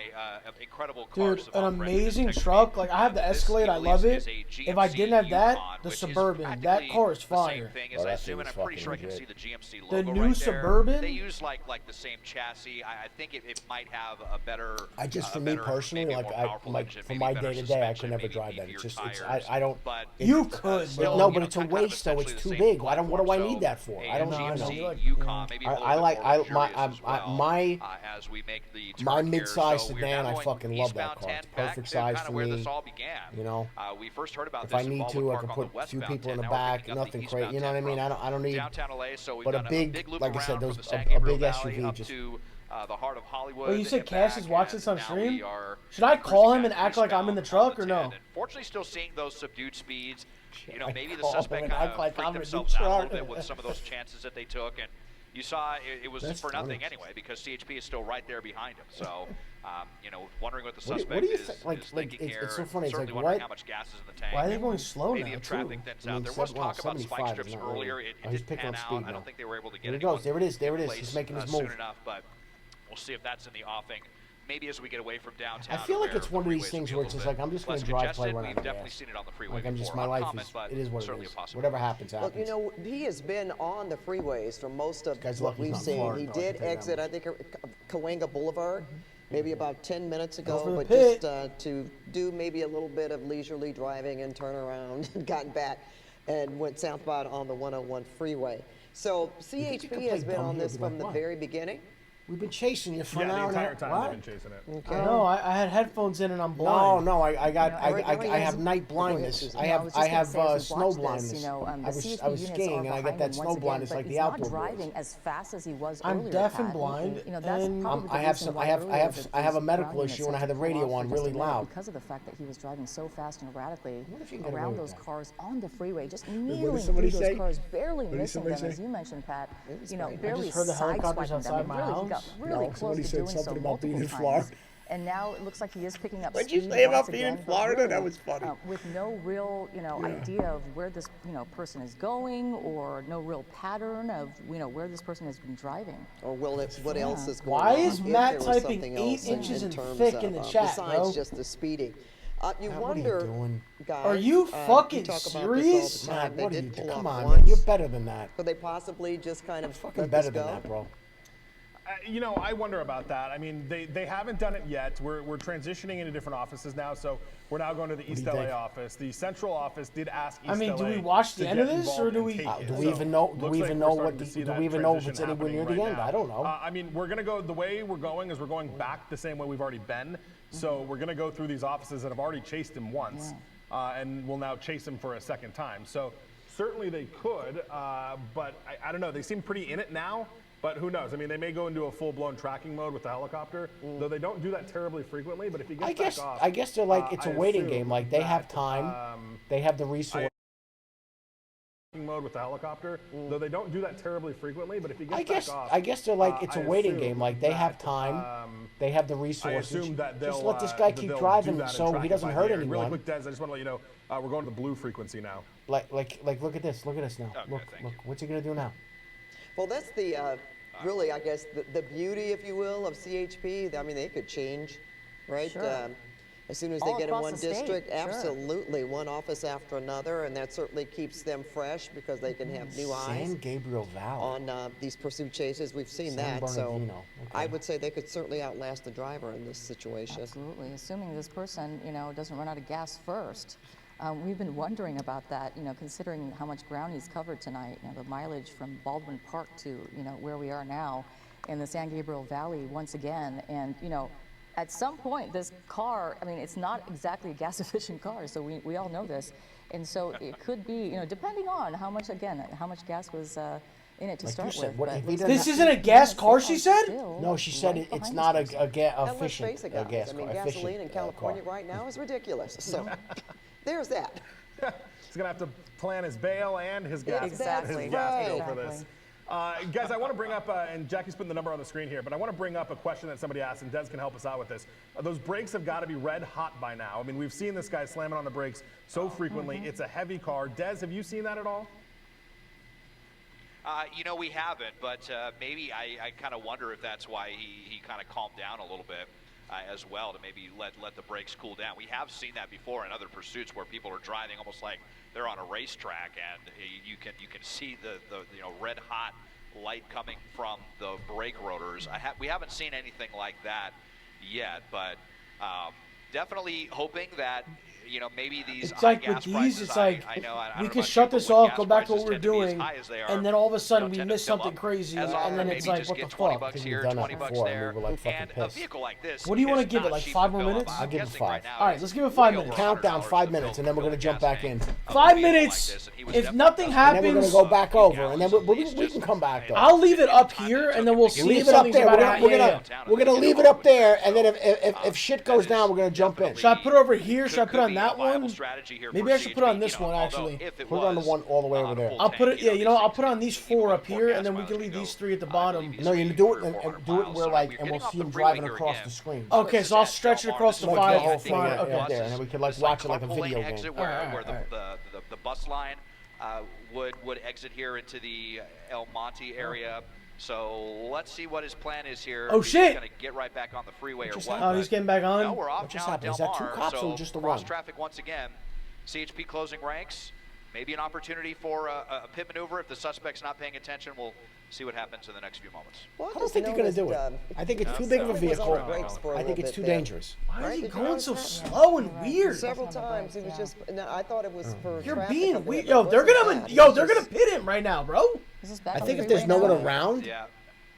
incredible car Dude, an savant friend who amazing just texted truck. me. Like, I have the This Escalade. I love is it. a If I didn't have that, Yukon, the which is Suburban. That practically car is the fire. same thing Oh, as I that assume, thing and is I'm pretty sure I fucking can see legit. the GMC The logo new right there. Suburban? They use like the same chassis. I think it might have a better. I just, for a me better, personally, maybe a like, more powerful engine, for maybe my better day to day, I suspension, could never maybe drive that. beefier It's just, tires, I don't. but You could, still, bro. No, you but know, it's a kind of waste, though. It's essentially too the same big. What do I platform. need that for? A I don't know. GMC Yukon, maybe a little bit more luxurious as well, as we make the my turn here. mid-size So we're sedan, now I going fucking love that eastbound car. 10 It's back perfect to size kind for of where me. this all began. You know, we first heard about if this I in need Baldwin to, I Park can on put the two westbound people in 10. the Now we're back. picking up the Nothing crazy. eastbound You know what I 10 mean? I don't need. downtown LA, so we've But done a big, big loop like I around said, from those the San a Gabriel big Valley SUV up just. to the heart of Hollywood. Wait, you said and Cass back, is watching and this on now stream? we are Should I call cruising him and down act like I'm in the eastbound on truck or 10. no? And fortunately, still seeing those subdued speeds. You know, I maybe the call him suspect and kind act of like freaked I'm in the themselves out a little truck. bit with some of those chances that they took, and you saw it was That's for nothing funny. anyway because CHP is still right there behind him. So, you know, wondering what the What do suspect you is, think? Like, is thinking it's here. so funny. It's Certainly like, wondering what? how much gas is in the tank. Why are they going slow Maybe now, if traffic too? thins I mean, out. There was talk about 75 spike strips is not really- earlier. It Oh, he's didn't picking pan up out. speed I now. don't think they were able to get There it. he goes. There it is. There it is. He's making his move. soon enough, but we'll see if that's in the offing. Maybe as we get away from downtown. I feel like where it's one of the these freeways things will where be it's a just little like, I'm just bit gonna less drive till I congested. run out We've of definitely gas. seen it on the freeway Like, I'm just, before. my life Uncommon, is, but it is what it certainly is. a possibility. Whatever happens, Look, happens. you know, he has been on the freeways for most of Guy's what lucky we've he's not in seen. Florida, He though, I can did tell you that exit, I much. think, Cahuenga Boulevard, maybe about 10 minutes for ago, the but pit. just to do maybe a little bit of leisurely driving and turn around and gotten back and went southbound on the 101 freeway. So think you could CHP has play been dumb on here this and be from like, the "What?" very beginning. We've been chasing you for an Yeah, the hour and a entire half. time What? they've been chasing it. Okay. No, I had headphones in and I'm blind. No, I got Right, I have night go ahead, blindness. Susan. I No, have was just gonna say, as we snow watch this, blindness. You know, the I was CHP skiing and I get that snow blindness like the outdoor He's not boys. driving as fast as he was I'm earlier. deaf and Pat. blind, You know, that's and probably the I have reason some why I have earlier that a these medical ground issue units and I had the had to pull radio off on for just really a minute loud. because of the fact that he was driving so fast and erratically wonder if you can get away around with those that. cars on the freeway, just did needling somebody through those say? cars, barely What did missing somebody them, as say? you mentioned, Pat. was You know, great. I barely just heard the helicopters sideswiping them. outside And my really, he got house. really No, close somebody to said doing so something about being multiple in Florida. times. And now it looks like he is picking up What'd you speed say about once being in again, but Florida? That really, was funny. with no real, idea of where this, person is going, or no real pattern of, where this person has been driving. Or what else is going Why on? is if Matt there was typing something 8 else inches in and terms thick of, in the chat, besides bro? just the speeding. You Matt, what are you wonder, doing? guys. Are you fucking talk about serious? This all the time. Matt, They what are you did pull doing? Come off on, once. man. You're better than that. Could they possibly just kind of Fucking let better this than go? that, bro. I wonder about that. I mean, they haven't done it yet. We're transitioning into different offices now, so we're now going to the East do you LA think? office. The central office did ask East I mean, do LA we watch the to end get of this, involved or do and we- take it. Do we So, even know? Do looks we like even we're know starting what? to see Do that we even know if transition it's anywhere near happening the right end? now. I don't know. I mean, we're gonna go the way we're going is we're going back the same way we've already been. So we're gonna go through these offices that have already chased him once, and we'll now chase him for a second time. So certainly they could, but I don't know. They seem pretty in it now. But who knows? I mean, they may go into a full-blown tracking mode with the helicopter, though they don't do that terribly frequently. But if he gets back off, I guess they're like it's a I waiting assume game. Like they have that, time, they have the resource. mode with the helicopter, though they don't do that terribly frequently. But if he gets back off, I guess they're like it's a I waiting assume game. Like they have that, time, they have the I resources. assume that Just they'll let this guy that keep they'll driving do that and so track he it doesn't by hurt the air. anyone. Really quick, Des, I just want to let you know we're going to the blue frequency now. Like look at this. Look at this now. Okay, Look. thank you. What's he gonna do now? Well, that's the really, I guess, the beauty, if you will, of CHP. I mean, they could change, right? Sure. As soon as they All get in across one the state, district, sure. absolutely, one office after another, and that certainly keeps them fresh because they can have new eyes San Gabriel Valley. on these pursuit chases. We've seen San that, so Bernardino, I okay. would say they could certainly outlast the driver in this situation. Absolutely, assuming this person, doesn't run out of gas first. We've been wondering about that, considering how much ground he's covered tonight. The mileage from Baldwin Park to, where we are now in the San Gabriel Valley once again. And, at some point, this car, I mean, it's not exactly a gas-efficient car, so we all know this. And so it could be, depending on how much gas was in it to Like you start said, with. what but if he looks doesn't like This have- isn't a gas car, she said? No, she said right it's behind not this person. And let's efficient face it, guys. gas I mean, car. gasoline in efficient, California car. right now is ridiculous. So there's that. He's gonna have to plan his bail and his gas, Exactly. his gas bill Right. for this. Guys, I want to bring up, and Jackie's putting the number on the screen here, but I want to bring up a question that somebody asked, and Des can help us out with this. Those brakes have got to be red hot by now. I mean, we've seen this guy slamming on the brakes so frequently. It's a heavy car. Des, have you seen that at all? We haven't, but maybe I kind of wonder if that's why he kind of calmed down a little bit as well, to maybe let the brakes cool down. We have seen that before in other pursuits where people are driving almost like they're on a racetrack, and you can see the red hot light coming from the brake rotors. We haven't seen anything like that yet, but definitely hoping that maybe these It's high like with gas these, prices, it's like I know, I don't we know could about shut you, but this when off, gas go back to what prices we're tend to be as doing, high as they are, and then all of a sudden we tend to miss fill something up. crazy, As and often, then maybe it's like, just what get the 20 fuck? bucks we've here, done that 20 bucks before, and we there, were like fucking and a pissed. vehicle like this. What do you wanna is give it, not like cheap 5 to more fill up. minutes? I'm I'll give it guessing 5. right now All right, it's let's give it way 5 over minutes. Countdown, $100 to 5 fill minutes, and then we're a gonna jump gas back tank in. of a 5 vehicle minutes. like this, and he was If definitely nothing And then we're happens, gonna go back over, gallons and then at we least, can just come back though. I'll leave it the up time here, that it and took then to we'll get see Leave if it up something's there. about We're to gonna, we're happen. gonna, we're gonna leave it up there, and then if shit goes down, we're gonna jump in. Should I put it over here? Should I put it on be a that viable one? strategy here Maybe for I should put it on CHP, this one, although actually. if it Put it on the was, one all the way over on a there. full I'll put it. tank, Yeah, these I'll things put on can these even 4 go up more here, gas and then we miles can as leave go, these 3 at the I bottom. believe, No, you between do it 3 or and 4 do it miles. where So like, we're and getting we'll off see the him freeway driving here across again. the screen. Okay, so I'll This is stretch it at across the Del Like Mar. the fire. whole thing Fire. up Okay. there, and then we could like It's watch it like a carpool lane video game. exit where the bus line would exit here into the El Monte area. So let's see what his plan is here. Oh, If shit. He's going to get right back on the freeway or just what? Oh, he's getting back on. No, we're off What just down happened? Del Is that Mar. 2 cops so or just the cross one? traffic once again. CHP closing ranks. Maybe an opportunity for a pit maneuver if the suspect's not paying attention. We'll see what happens in the next few moments. Well, I don't think they're gonna do it. I think it's too big of a vehicle. I think it's too dangerous. Why is he going so slow and weird? Several times he was just. No, I thought it was for. You're traffic being up weird. there, Yo, but they're it wasn't gonna, that. yo, It they're was gonna pit him right now, bro. Is this back I on think the if there's freeway no one now? around, Yeah.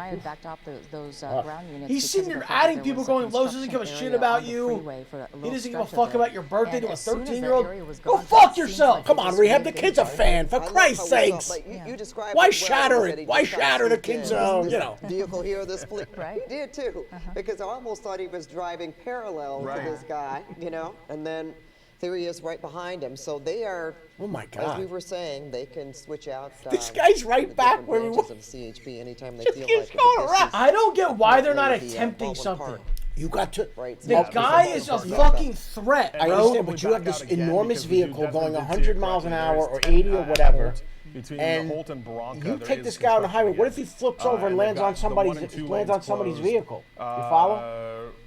Jeremiah had backed off those ground units. He's because sitting of the there fact that adding there people was a going, Los doesn't give a construction shit area about on the you. freeway for a He little doesn't give a stretch of fuck it. about your birthday And to a as soon as that 13-year-old. area was Go gone, fuck it seems yourself. like Come it on, just Rehab. moved The kid's a into- fan, for I love Christ's how we saw- sakes. like, you described Why it well. shatter You said it? he Why just got shatter the sneaked kid's, in. you know? Vehicle here, this police. Right. He did too, because I almost thought he was driving parallel to this guy, you know, and then there he is right behind him. So they are, Oh my as we God. were saying, they can switch out. This guy's right the back different where he branches was. of CHP anytime they Just feel keeps like it. going But this around. is I don't get why they're not definitely the, attempting Baldwin something. Park. You got to. Right. The so- guy is a fucking threat, I bro. understand, but you have this enormous vehicle going 100 miles an hour or 80 or whatever, and you take this guy on the highway. What if he flips over and lands on somebody's vehicle? You follow?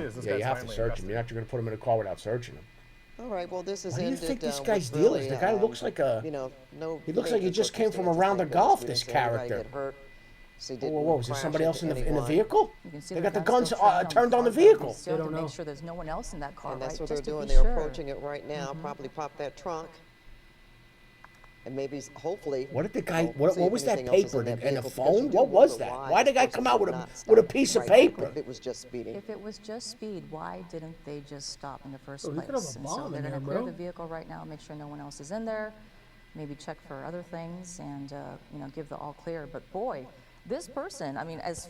him. is. This Yeah, you guy's have to finally search him. invested. You're not going to put him in a car without searching him. All right, well, this is What do you ended. think this with guy's deal is? really, The guy looks like a. you know, no. He looks like he major just came from a circumstances, round of thank goodness. golf. We This didn't see anybody character. get hurt. So he Whoa, didn't whoa, is there crash somebody else in into the anyone. vehicle? You can see They the got the gun guns still trained turned on the car, but vehicle. We still They have to don't know. make sure there's no one else in that car, And that's right? what Just they're to doing. be They're sure. approaching it right now. Probably pop that trunk. and maybe, hopefully. What did the guy? we'll What see if was that anything else is paper in that and a vehicle, because phone? you do What was wonder that? Why did the this guy person come out should with not a stop piece of right paper? now. If it was just speeding. If it was just speed, why didn't they just stop in the first Oh, he place? could have a And so bomb they're in going to there, clear bro. the vehicle right now, make sure no one else is in there, maybe check for other things, and give the all clear. But boy, this person, I mean, as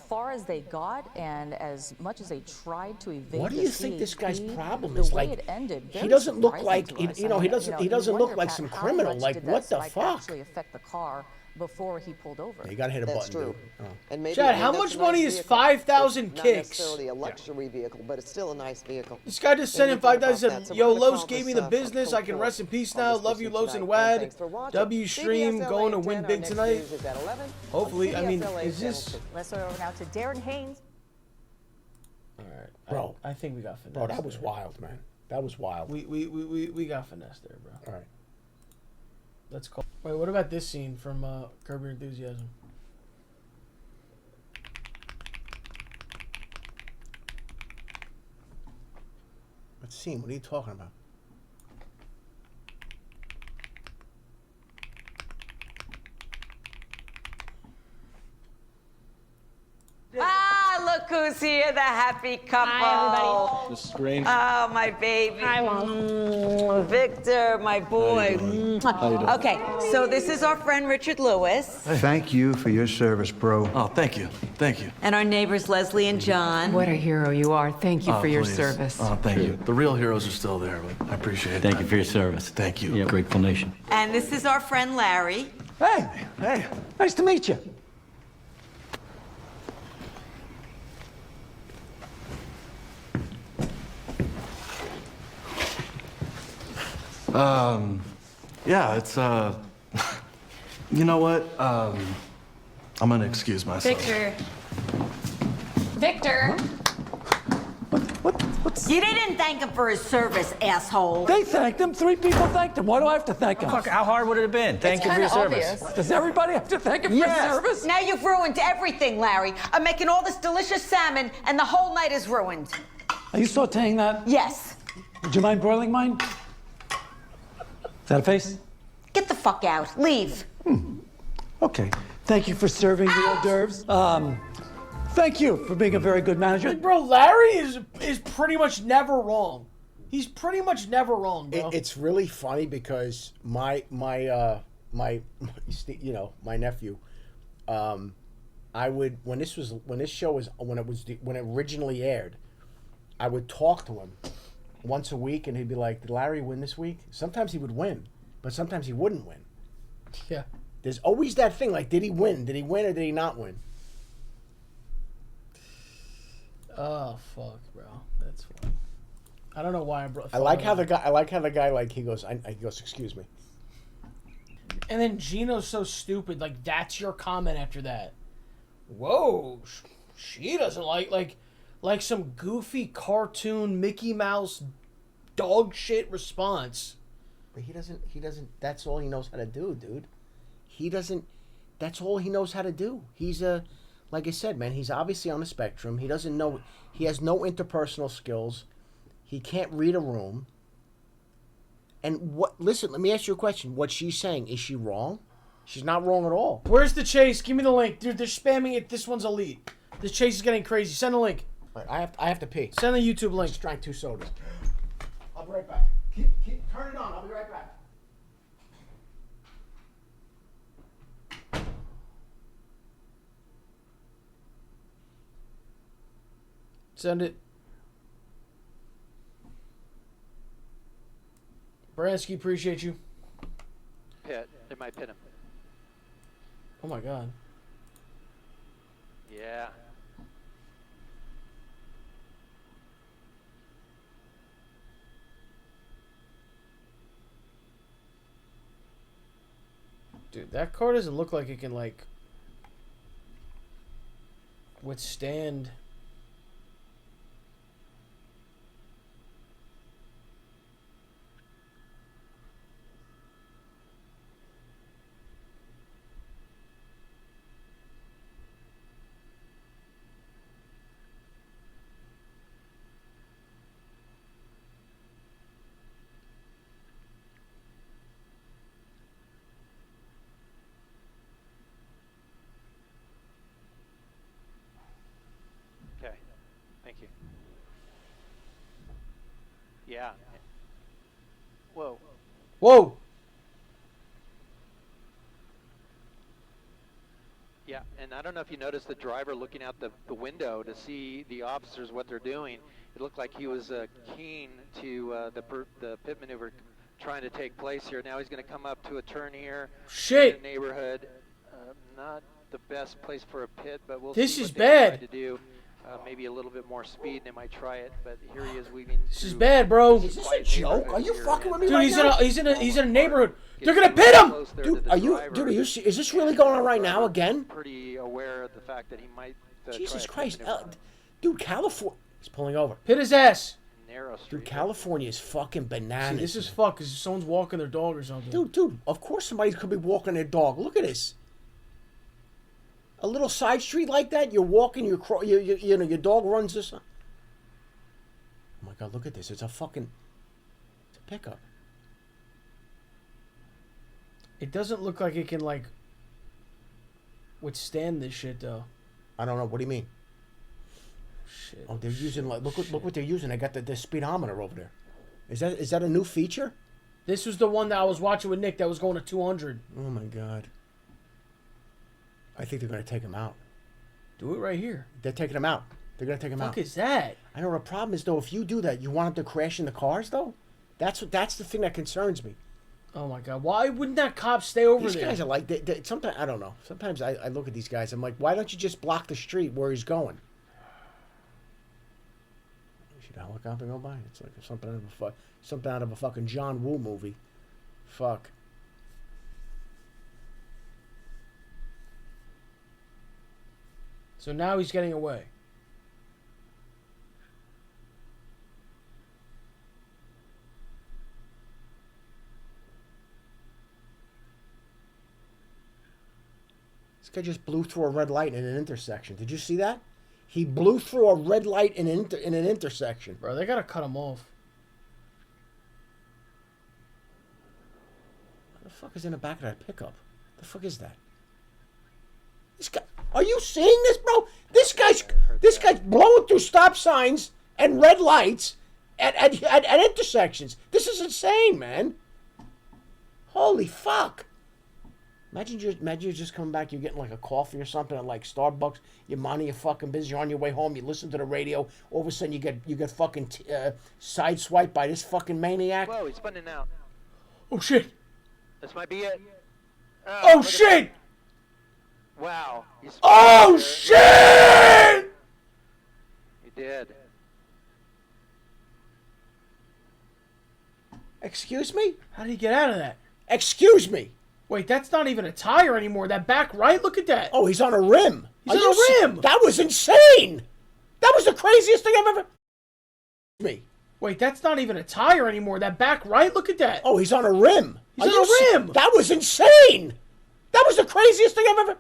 far as they got, and as much as they tried to evade. What do the you think this guy's CHP, problem the is? way Like, it ended, he very doesn't look surprising like to us. he I mean, doesn't you look wonder, like Pat, some how criminal. much Like, did what that the spike fuck? actually affect the car before he pulled over? You gotta hit a That's button. true. Dude. Oh. And maybe, Chad, how that's much a money nice is vehicle. 5,000 It's kicks? Not necessarily a luxury vehicle, but it's still a nice vehicle. This guy just sent And in we thought about 5,000. that, so Yo, we're gonna Los call gave me this, the business. I can full rest in peace on now. this Love you, issue Los tonight. and Wad. Thanks for watching. W Stream CBS going to LA win 10. Our big next tonight. news is at 11 Hopefully, on I mean, CBS LA is Channel this? 2. Let's go over now to Darren Haynes. All right, Bro. I think we got finesse. Bro, that was there. wild, man. That was wild. We got finesse there, bro. All right. Let's call. Wait, what about this scene from Curb Your Enthusiasm? Let's see. What are you talking about? Ah, look who's here, the happy couple. Hi, everybody. This is great. Oh, my baby. Hi, Mom. Victor, my boy. Okay, so this is our friend Richard Lewis. Thank you for your service, bro. Oh, thank you. Thank you. And our neighbors Leslie and John. What a hero you are. Thank you Oh, for your please. service. Oh, thank you. The real heroes are still there, but I appreciate it. Thank you for your service. Thank you. Yeah, grateful nation. And this is our friend Larry. Hey, nice to meet you. Yeah, it's, you know what? I'm gonna excuse myself. Victor. Victor. You didn't thank him for his service, asshole. They thanked him. 3 people thanked him. Why do I have to thank him? Fuck, how hard would it have been? Thank you for your service. Does everybody have to thank him for his service? Now you've ruined everything, Larry. I'm making all this delicious salmon, and the whole night is ruined. Are you sauteing that? Yes. Would you mind broiling mine? Is that a face? Get the fuck out. Leave. Okay. Thank you for serving the hors d'oeuvres. Thank you for being a very good manager. Like, bro, Larry is pretty much never wrong. He's pretty much never wrong, bro. It's really funny because my nephew, I would when it originally aired, I would talk to him once a week, and he'd be like, "Did Larry win this week?" Sometimes he would win, but sometimes he wouldn't win. Yeah. There's always that thing, like, did he win? Did he win or did he not win? Oh fuck, bro, that's funny. I don't know why I brought. I like how the guy like he goes, excuse me. And then Gino's so stupid. Like, that's your comment after that. Whoa, she doesn't like some goofy cartoon Mickey Mouse dog shit response. But he doesn't. That's all he knows how to do, dude. That's all he knows how to do. He's like I said, man, he's obviously on the spectrum. He doesn't know. He has no interpersonal skills. He can't read a room. And listen, let me ask you a question. What she's saying, is she wrong? She's not wrong at all. Where's the chase? Give me the link. Dude, they're spamming it. This one's elite. This chase is getting crazy. Send a link. Right, I have to pee. Send the YouTube link. Just drank 2 sodas. I'll be right back. Turn it on. I'll be right back. Send it. Bransky, appreciate you. Hit. They might pin him. Oh my god. Yeah. Dude, that car doesn't look like it can, like, withstand. Yeah. Whoa. Whoa. Yeah, and I don't know if you noticed the driver looking out the window to see the officers, what they're doing. It looked like he was keen to the pit maneuver trying to take place here. Now he's going to come up to a turn here. Shit. In the neighborhood. Not the best place for a pit, but we'll This see is what they decide bad. to do. Maybe a little bit more speed, and they might try it. But here he is weaving. This is bad, bro. Is this a joke? Are you fucking with me Dude, right he's now? he's in a neighborhood. They're gonna pit him. Dude, are you? Is this really going on right now again? Pretty aware of the fact that he might. Jesus Christ, dude, California. He's pulling over. Hit his ass. Narrow street. Dude, California is fucking bananas. See, this is fuck because someone's walking their dog or something. Dude, of course somebody could be walking their dog. Look at this. A little side street like that, you're walking, you know, your dog runs this. Oh my God, look at this. It's a pickup. It doesn't look like it can, like, withstand this shit, though. I don't know. What do you mean? Shit. Oh, they're using, like, look what they're using. They got the speedometer over there. Is that a new feature? This was the one that I was watching with Nick that was going to 200. Oh my God. I think they're going to take him out. Do it right here. They're taking him out. They're going to take him out. What is that? I know the problem is, though, if you do that, you want them to crash into cars, though? That's the thing that concerns me. Oh my God. Why wouldn't that cop stay over These there? guys are like, sometimes, I don't know. Sometimes I look at these guys, I'm like, why don't you just block the street where he's going? You should a helicopter go by? It's like something out of a fucking John Woo movie. Fuck. So now he's getting away. This guy just blew through a red light in an intersection. Did you see that? He blew through a red light in an intersection. Bro, they gotta cut him off. What the fuck is in the back of that pickup? The fuck is that? This guy, are you seeing this, bro? This guy's blowing through stop signs and red lights at intersections. This is insane, man. Holy fuck. Imagine you're just coming back, you're getting like a coffee or something at like Starbucks, you're minding your fucking business, you're on your way home, you listen to the radio, all of a sudden you get fucking sideswiped by this fucking maniac. Whoa, he's spinning out. Oh shit. This might be it. Oh shit! Wow. Oh shit! He did. Excuse me? How did he get out of that? Excuse me. Wait, that's not even a tire anymore. That back right, look at that. Oh, he's on a rim. He's on a rim. That was insane. That was the craziest thing I've ever... Me. Wait, that's not even a tire anymore. That back right, look at that. Oh, he's on a rim. He's on a rim. That was insane. That was the craziest thing I've ever...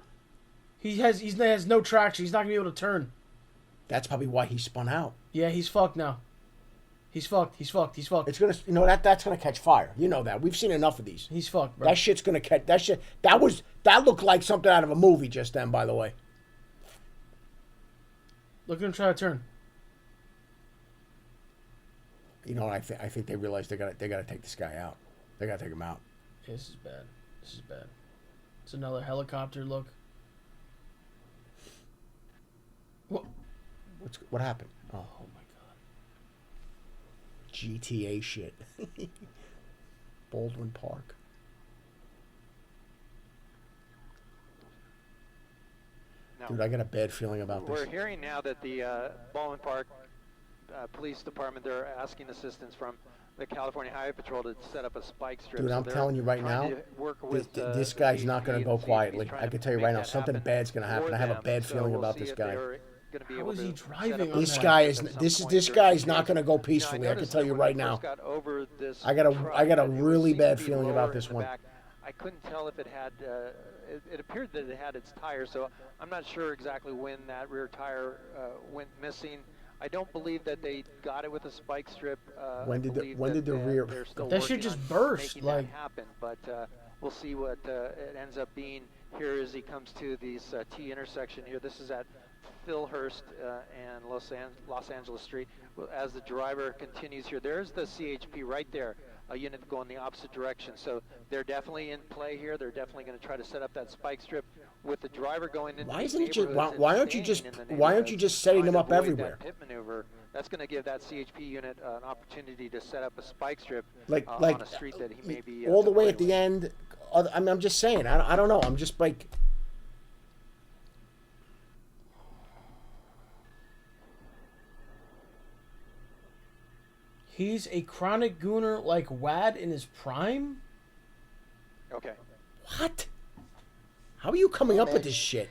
He has no traction. He's not going to be able to turn. That's probably why he spun out. Yeah, he's fucked now. He's fucked. He's fucked. He's fucked. It's gonna, that's gonna catch fire. You know that. We've seen enough of these. He's fucked, bro. That shit's gonna catch. That looked like something out of a movie just then. By the way. Look at him try to turn. You know, I think they realize they gotta take this guy out. They gotta take him out. Yeah, this is bad. This is bad. It's another helicopter look. What happened? Oh my God. GTA shit. Baldwin Park. No. Dude, I got a bad feeling about this. We're hearing now that the Baldwin Park Police Department, they're asking assistance from the California Highway Patrol to set up a spike strip. Dude, I'm telling you right now, this guy's not going to go quietly. I can tell you right now, something bad's going to happen. I have a bad feeling about this guy. How is he driving on This that? guy is this guy's not going to go peacefully. I can tell you right now. I got a really bad feeling about this one. I couldn't tell if it had. It appeared that it had its tire, so I'm not sure exactly when that rear tire went missing. I don't believe that they got it with a spike strip. When did the rear? That should just burst. Like that happen, but we'll see what it ends up being here as he comes to these T intersection here. This is at Philhurst and Los Angeles Street. As the driver continues here, there's the CHP right there, a unit going the opposite direction. So they're definitely in play here. They're definitely going to try to set up that spike strip with the driver going into Why these isn't it just? neighborhoods Why and aren't you just? staying in the Why aren't you just setting them up trying to avoid everywhere? that pit maneuver. That's going to give that CHP unit an opportunity to set up a spike strip Like on a street that he may be all the way familiar at the with. end. I mean, I'm just saying. I don't know. I'm just like. He's a chronic gooner like Wad in his prime? Okay. What? How are you coming up with this shit?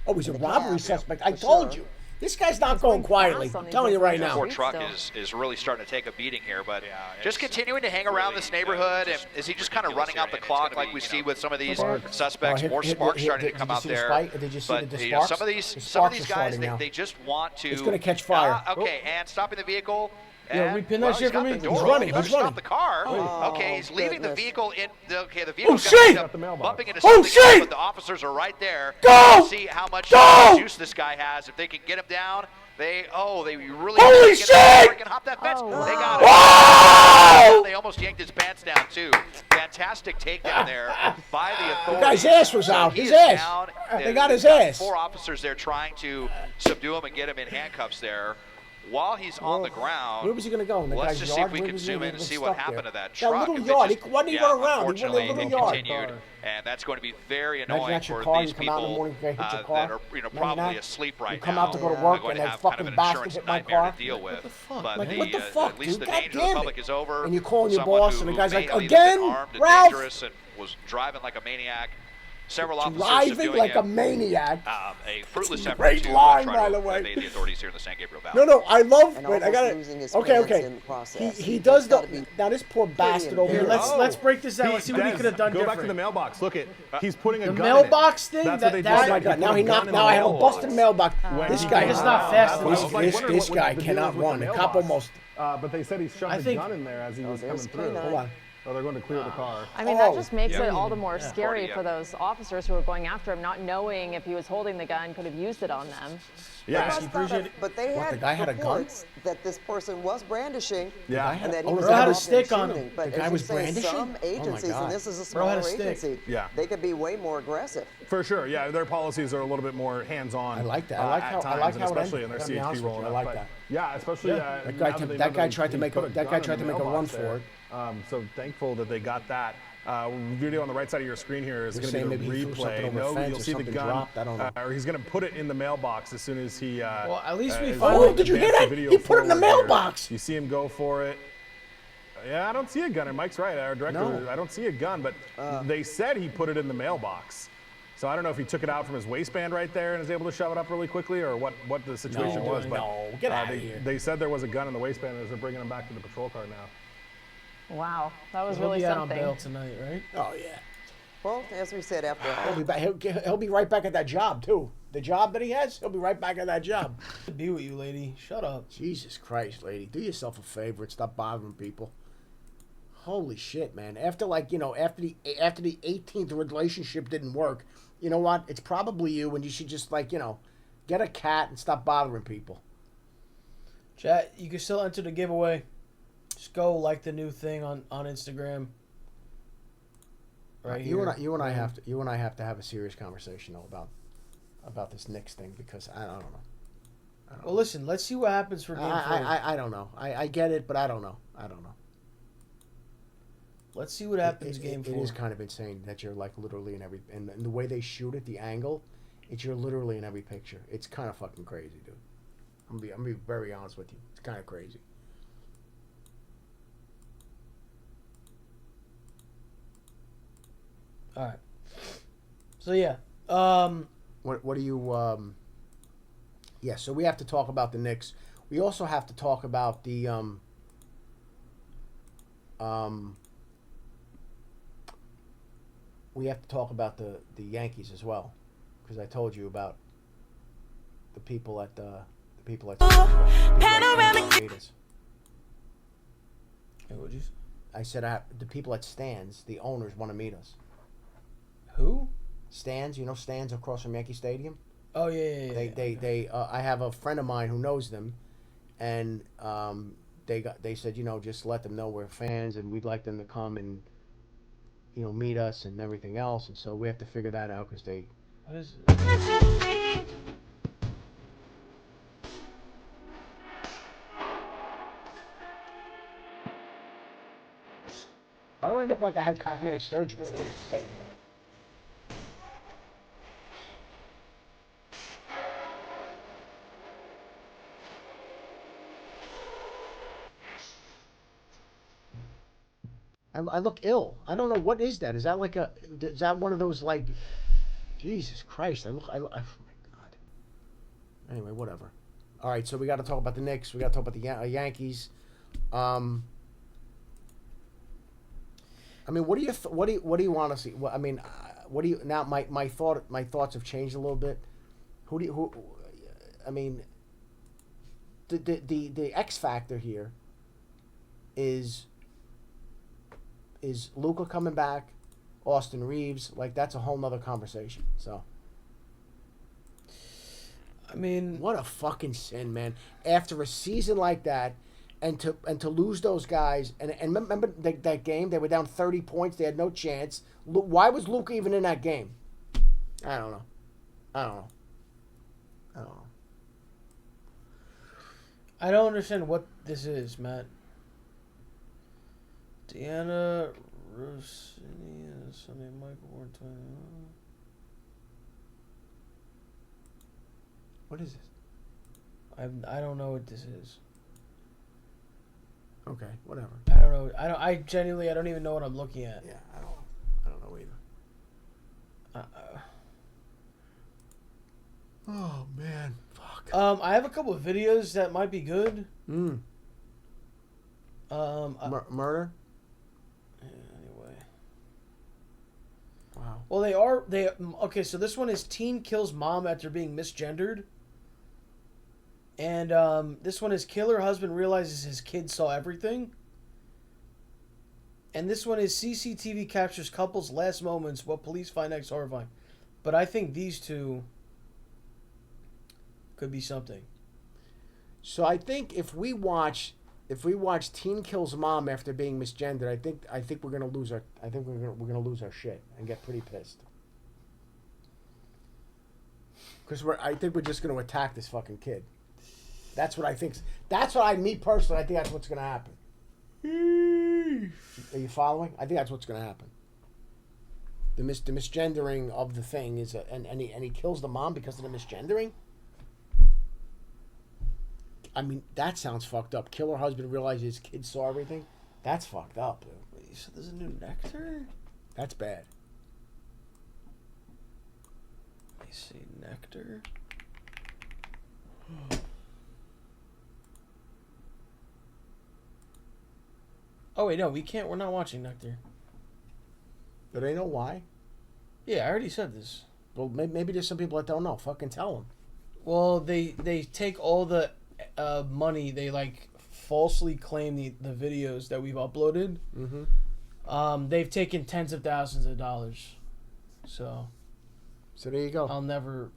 Oh, he's a robbery cab, suspect. I for told sure. you. This guy's not going quietly. I'm telling you right now. Ford truck is really starting to take a beating here, but just continuing to hang around this neighborhood. And is he just kind of running out the clock like we see with some of these suspects? More sparks starting to come out there. Did you see But the you know, sparks? some of The these sparks are guys, starting they just want to. It's gonna catch fire. Okay, and stopping the vehicle. Yeah, And, repin that shit he's for got me. the door He's open. running, He better he's stop running. the car. Oh, Okay, he's leaving the goodness. vehicle in. Okay, the vehicle's shit! going to end up bumping into something shit! else, but the officers are right there. Go! To see how much Go! juice this guy has. If they can get him down, they really Holy get him shit! freaking hop that fence. Oh, They wow. got him. They almost yanked his pants down too. Fantastic takedown there by the authorities. guy's ass was So out. he His is ass. down. They got his They've ass. 4 officers there trying to subdue him and get him in handcuffs there. While he's on the ground, Where was he going to go? In the let's guy's just yard? see if we Where can was he zoom gonna in and get see stuck what happened there? to that That truck. little If it yard. just- He wasn't even around. He went in unfortunately, a little it yard. continued, and that's going to be very Imagine annoying that's your for car, these you come out in the people morning, you hit your that car. are Imagine probably that. asleep right You come now. out to go to They're work going and to that have kind of fucking an bastard insurance hit my nightmare car. to deal with. What the fuck? But Like, the, what the fuck, at least dude? the God danger to the damn it. public is over. And you're calling your Someone boss, who and the guy's may like, have either been "Again, armed and Ralph?" dangerous and was driving like a maniac. Several officers Driving subduing like a him. maniac. A fruitless effort Great to line, try by to the way. evade the authorities here in the San Gabriel Valley. No, I love. And Wait, I almost got losing his it. Okay, pants okay. in the process. He That's does the. gotta be Now this poor bastard over Here, here. let's break this down. Let's see what he Des, could have done go different. back to the mailbox. Look at, he's putting a The gun mailbox in it. thing? That's what they That- did. Oh my God! He Now put he a gun knocked. in Now the I have a mailbox. busted mailbox. This guy It's is not fast I was enough. like wondering This what guy the deal cannot is with run. the The cop mailbox. almost. But they said he shoved I the think- gun in there as he was coming there's through. K9. Hold on. Oh, they're going to clear the car. I mean, Oh, that just makes yeah. it all the more scary 40, for those officers who were going after him, not knowing if he was holding the gun, could have used it on them. Yeah. That's appreciate not it. But they What, had the guy had a gun? reports that this person was brandishing. Yeah. And that he Oh, was the guy had a involved in stick on him. shooting. But The guy as you was say, brandishing? some Oh, my agencies, God. and this is a Bro had a smaller stick. agency, Yeah. they could be way more aggressive. For sure, yeah. Their policies are a little bit more hands-on. I like that. I like at how- I times, like and how it especially ended. in their Gotta be honest CHP with you, rolling I up. like But that. yeah, especially That now guy that they that know guy he- tried to he make put a- that gun guy in tried the to make a run mailbox for there. it. So thankful that they got that. Video on the right side of your screen here is You're going to saying be maybe he the threw something replay. over a No, fence you'll or see the something gun, dropped. I don't know. or he's going to put it in the mailbox as soon as he. Well, at least we as finally- Oh, did you hear advanced that? the video He put it in the forward here. mailbox. You see him go for it. Yeah, I don't see a gun. And Mike's right. Our director, No. I don't see a gun, but they said he put it in the mailbox. So I don't know if he took it out from his waistband right there and is able to shove it up really quickly, or what the situation was. But Get out of here. they said there was a gun in the waistband as they're bringing him back to the patrol car now. Wow, that was He'll really be out on something. bail tonight, right? Oh yeah. Well, as we said, after He'll all, be back. He'll be right back at that job too. The job that he has, he'll be right back at that job. Be with you, lady. Shut up. Jesus Christ, lady, do yourself a favor and stop bothering people. Holy shit, man! After after the 18th relationship didn't work, you know what? It's probably you, and you should just get a cat and stop bothering people. Chat, you can still enter the giveaway. Just go like the new thing on Instagram. Right You here. and I have to have a serious conversation though about this Knicks thing, because I don't know. Well, listen, let's see what happens for game 3. I don't know. I get it, but I don't know. Let's see what happens game 4. It is kind of insane that you're like literally in every, and the way they shoot it, the angle, you're literally in every picture. It's kind of fucking crazy, dude. I'm gonna be very honest with you. It's kind of crazy. All right. So yeah. What do you yeah, so we have to talk about the Knicks. We also have to talk about the we have to talk about the Yankees as well, because I told you about the people at Hey, what'd you say? I said the people at Stands, the owners want to meet us. Who? Stands, you know Stands across from Yankee Stadium? Oh yeah. They I have a friend of mine who knows them, and they said, just let them know we're fans and we'd like them to come and meet us and everything else, and so we have to figure that out because they. What is it? I don't look like I had cosmetic surgery. I look ill. I don't know, what is that? Is that is that one of those like, Jesus Christ? Oh my God. Anyway, whatever. All right, so we got to talk about the Knicks. We got to talk about the Yankees. I mean, what do you want to see? What do you now? My thoughts have changed a little bit. I mean, the X factor here is Luka coming back, Austin Reeves, like that's a whole nother conversation. So, I mean, what a fucking sin, man! After a season like that, and to lose those guys, and remember that game, they were down 30 points, they had no chance. Why was Luka even in that game? I don't know. I don't understand what this is, Matt. Deanna Rossini and Sunday Michael Warren. What is this? I don't know what this is. Okay, whatever. I don't know. I genuinely don't even know what I'm looking at. Yeah, I don't know either. Oh man, fuck. I have a couple of videos that might be good. Murder. Anyway. Wow. Well, okay. So this one is teen kills mom after being misgendered. And this one is killer husband realizes his kid saw everything. And this one is CCTV captures couple's last moments, what police find next horrifying. But I think these two could be something. So I think if we watch teen kills mom after being misgendered, I think we're gonna lose our lose our shit and get pretty pissed. Because I think we're just gonna attack this fucking kid. That's what I think. Me personally, I think that's what's going to happen. Are you following? I think that's what's going to happen. The misgendering of the thing is, and he kills the mom because of the misgendering? I mean, that sounds fucked up. Killer husband realizes his kid saw everything? That's fucked up, dude. Wait, so there's a new Nectar? That's bad. Let me see, Nectar. Oh wait, no, we can't. We're not watching Nectar. Do they know why? Yeah, I already said this. Well, maybe there's some people that don't know. Fucking tell them. Well, they take all the money. They falsely claim the videos that we've uploaded. Mm-hmm. They've taken tens of thousands of dollars. So there you go. I'll never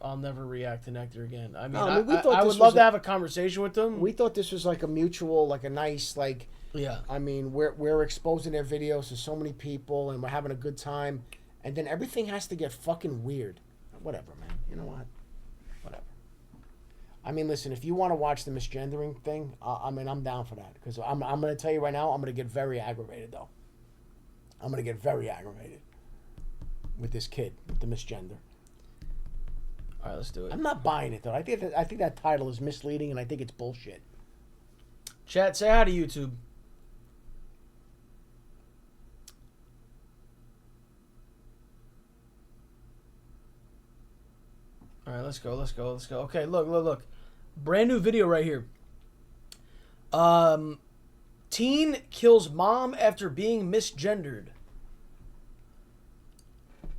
react to Nectar again. I mean, I would love to have a conversation with them. We thought this was like a mutual, like a nice, like. Yeah. I mean, we're exposing their videos to so many people, and we're having a good time, and then everything has to get fucking weird. Whatever, man. You know what? Whatever. I mean, listen, if you want to watch the misgendering thing, I mean, I'm down for that. Because I'm going to tell you right now, I'm going to get very aggravated, though. I'm going to get very aggravated with this kid, with the misgender. All right, let's do it. I'm not buying it, though. I think that title is misleading, and I think it's bullshit. Chat, say hi to YouTube. All right, let's go. Okay, look. Brand new video right here. Teen kills mom after being misgendered.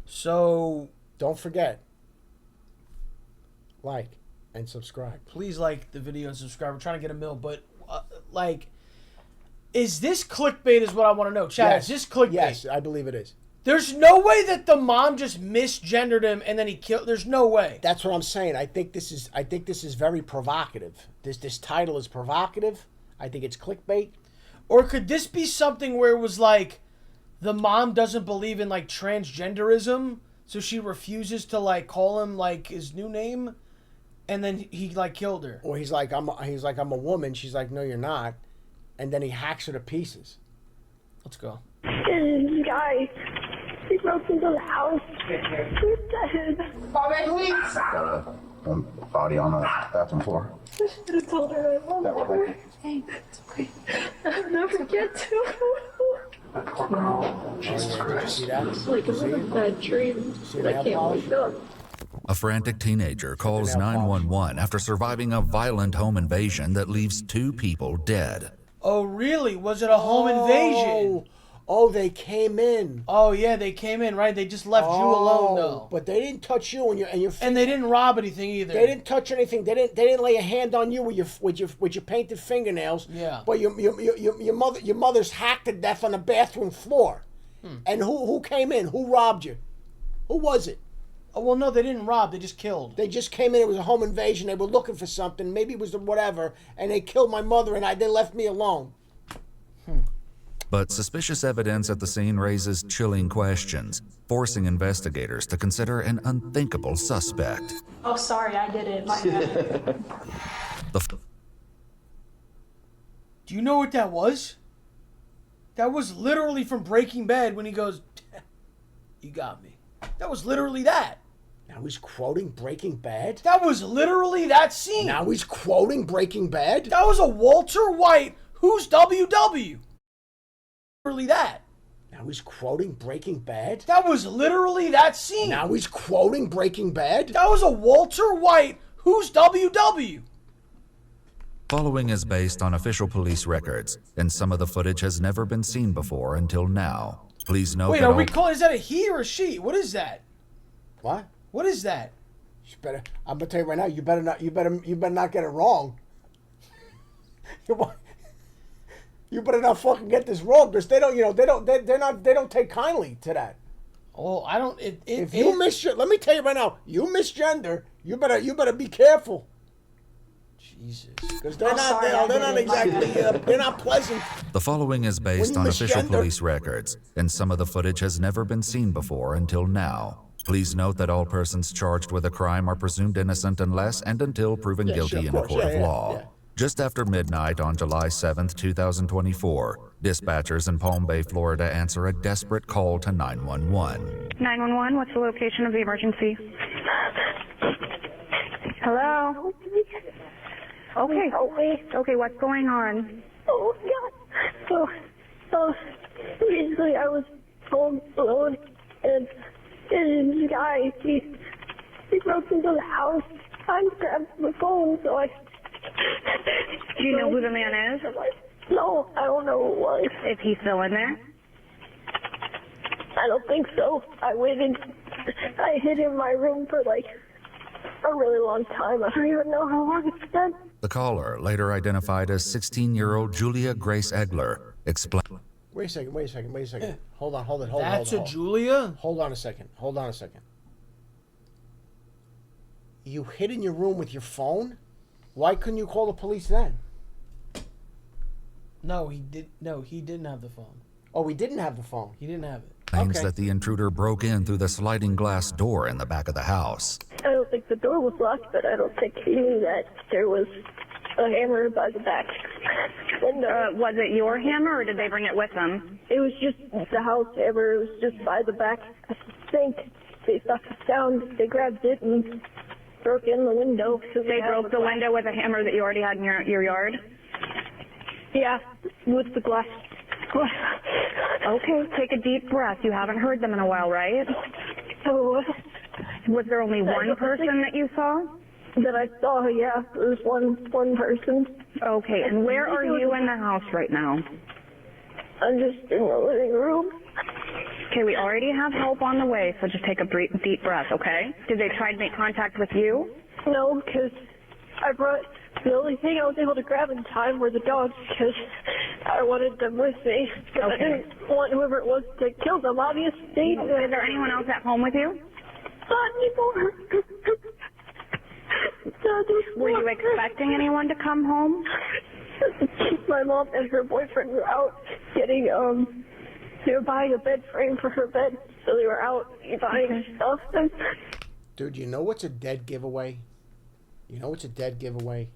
So don't forget, like and subscribe. Please like the video and subscribe. We're trying to get a mil, but is this clickbait? Is what I want to know. Chat, Yes. is this clickbait? Yes, I believe it is. There's no way that the mom just misgendered him and then he killed. There's no way. That's what I'm saying. I think this is very provocative. This title is provocative. I think it's clickbait. Or could this be something where it was like the mom doesn't believe in like transgenderism, so she refuses to like call him like his new name, and then he like killed her. Or he's like I'm a woman. She's like, no, you're not, and then he hacks her to pieces. Let's go. This guy, he broke into the house. He's dead. Got a body on the bathroom floor. I should have told her I love her. Hey, it's okay. I'll never get to her. Jesus Christ. See that? It's like a bad dream. I can't wake up. A frantic teenager calls 911 after surviving a violent home invasion that leaves 2 people dead. Oh, really? Was it a home invasion? Oh, they came in. Oh, yeah, they came in, right? They just left you alone, though. But they didn't touch you and your feet. And they didn't rob anything either. They didn't touch anything. They didn't lay a hand on you with your painted fingernails. Yeah. But your mother's hacked to death on the bathroom floor. And who came in? Who robbed you? Who was it? Oh, well, no, they didn't rob. They just killed. They just came in. It was a home invasion. They were looking for something. Maybe it was whatever. And they killed my mother and they left me alone. But suspicious evidence at the scene raises chilling questions, forcing investigators to consider an unthinkable suspect. Oh, sorry, I did it. My bad. Do you know what that was? That was literally from Breaking Bad when he goes, "You got me." That was literally that. Now he's quoting Breaking Bad? That was literally that scene. Now he's quoting Breaking Bad? That was a Walter White, who's WW. Literally that. Now he's quoting Breaking Bad? That was literally that scene. Now he's quoting Breaking Bad? That was a Walter White, who's WW. Following is based on official police records, and some of the footage has never been seen before until now. Please note Wait, that are we calling, is that a he or a she? What is that? What? What is that? I'm gonna tell you right now, you better not get it wrong. You better not fucking get this wrong, because they don't take kindly to that. Oh, I don't. If you let me tell you right now, you misgender, you better be careful. Jesus, because they're not exactly they're not pleasant. The following is based on official police records, and some of the footage has never been seen before until now. Please note that all persons charged with a crime are presumed innocent unless and until proven guilty in a court of law. Just after midnight on July 7th, 2024, dispatchers in Palm Bay, Florida answer a desperate call to 911. 911, what's the location of the emergency? Hello? Okay, what's going on? Oh, God. So, basically, I was home alone, and this guy, he broke into the house. I grabbed the phone, so I... Do you know who the man is? No, I don't know who it was. Is he still in there? I don't think so. I waited. I hid in my room for like a really long time. I don't even know how long it's been. The caller, later identified as 16-year-old Julia Grace Egler, explained. Wait a second. Hold on. That's a Julia? Hold on a second. You hid in your room with your phone? Why couldn't you call the police then? No, he didn't have the phone. Oh, he didn't have the phone. He didn't have it. Claims that the intruder broke in through the sliding glass door in the back of the house. I don't think the door was locked, but I don't think he knew that there was a hammer by the back window. Was it your hammer, or did they bring it with them? It was just the house hammer. It was just by the back sink. They thought the sound. They grabbed it and broke in the window. They broke the window with a hammer that you already had in your yard? Yeah, with the glass. Okay, take a deep breath. You haven't heard them in a while, right? So, was there only one person that you saw? That I saw, yeah. There was one person. Okay, and where are you in the house right now? I'm just in the living room. Okay, we already have help on the way, so just take a deep breath, okay? Did they try to make contact with you? No, because I brought The only thing I was able to grab in time were the dogs because I wanted them with me. Because I didn't want whoever it was to kill them, obviously. Is there anyone else at home with you? Not anymore. Not anymore. Were you expecting anyone to come home? My mom and her boyfriend were out getting, they were buying a bed frame for her bed. So they were out buying stuff. Dude, you know what's a dead giveaway? You know what's a dead giveaway?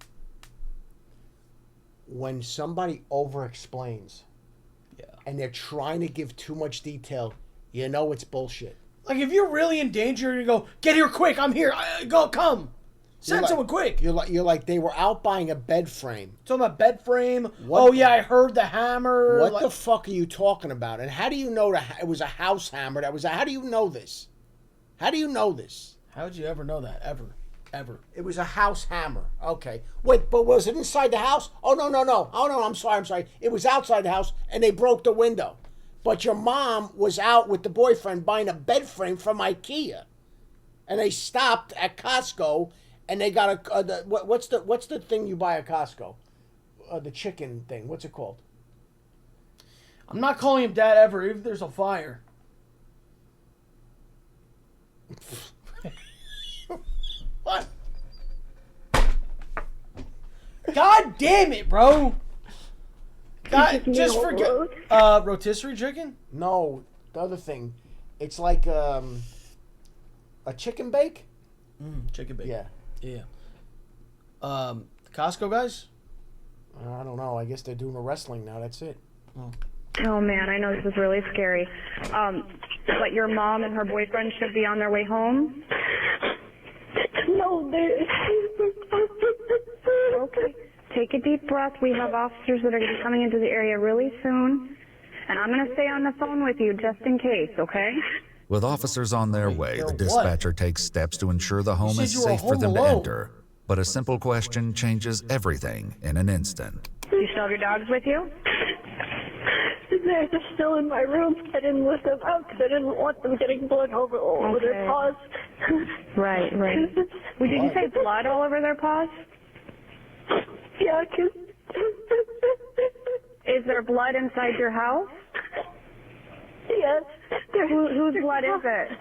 When somebody over-explains. Yeah. And they're trying to give too much detail, you know it's bullshit. Like, if you're really in danger, you go, get here quick, I'm here, come. Send someone quick. You're like, they were out buying a bed frame. Talking about bed frame. Oh, yeah, I heard the hammer. What the fuck are you talking about? And how do you know it was a house hammer? How do you know this? How do you know this? How would you ever know that? Ever. It was a house hammer. Okay. Wait, but was it inside the house? Oh, no. Oh, no, I'm sorry. It was outside the house, and they broke the window. But your mom was out with the boyfriend buying a bed frame from IKEA. And they stopped at Costco, and they got what's the thing you buy at Costco? The chicken thing. What's it called? I'm not calling him dad ever, even if there's a fire. What? God damn it, bro. God, just forget. Rotisserie chicken? No, the other thing. It's like a chicken bake? Chicken bake. Yeah. Costco guys? I don't know. I guess they're doing a wrestling now. That's it. Oh, man, I know this is really scary. But your mom and her boyfriend should be on their way home? No, Okay. Take a deep breath. We have officers that are going to be coming into the area really soon. And I'm going to stay on the phone with you just in case, okay? With officers on their way, the dispatcher takes steps to ensure the home is you were safe for home them to alone. enter. But a simple question changes everything in an instant. Do you still have your dogs with you? They're just still in my room. I didn't let them out because I didn't want them getting blood all over their paws. Right. Well, did you say blood all over their paws? Yeah, because... Is there blood inside your house? Yes. Whose blood is it?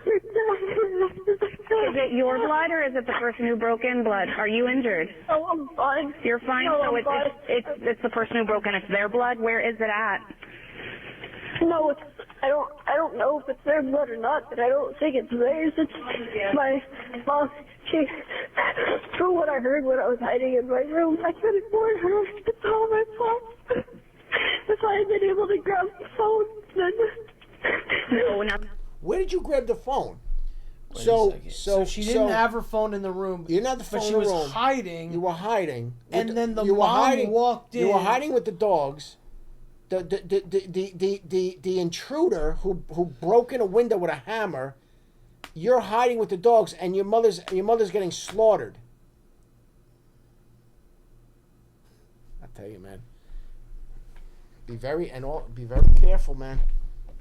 Is it your blood or is it the person who broke in blood? Are you injured? Oh, I'm fine. You're fine? No, so I'm fine. it's the person who broke in. It's their blood? Where is it at? No, I don't know if it's their blood or not, but I don't think it's theirs. It's my mom. From what I heard when I was hiding in my room, I could have warned her. It's all my fault. If I had been able to grab the phone, then... No. Where did you grab the phone? So she didn't have her phone in the room. You didn't have the phone but she in the was room. hiding. You were hiding. And then the mom walked in. You were hiding with the dogs. The intruder who broke in a window with a hammer. You're hiding with the dogs, and your mother's getting slaughtered. I tell you, man. Be very careful, man.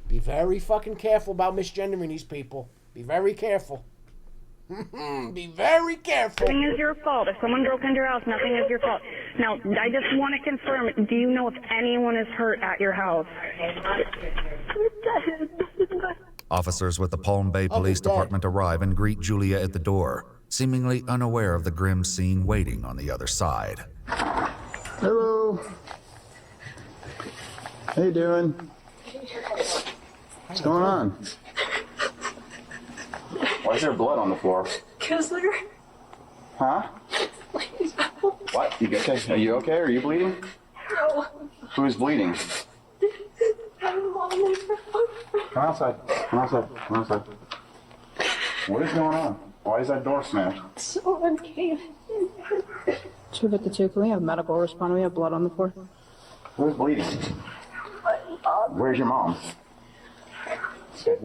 Be very fucking careful about misgendering these people. Be very careful. Be very careful. Nothing is your fault. If someone broke into your house, nothing is your fault. Now, I just want to confirm, do you know if anyone is hurt at your house? Officers with the Palm Bay Police Department arrive and greet Julia at the door, seemingly unaware of the grim scene waiting on the other side. Hello. How you doing? What's going on? Why is there blood on the floor? Because they're... Huh? What? You okay? Are you okay? Are you bleeding? No. Who's bleeding? Come outside. Come outside. Come outside. What is going on? Why is that door smashed? Someone came in. 252, can we have medical respond? We have blood on the floor. Who's bleeding? My mom. Where's your mom? Stay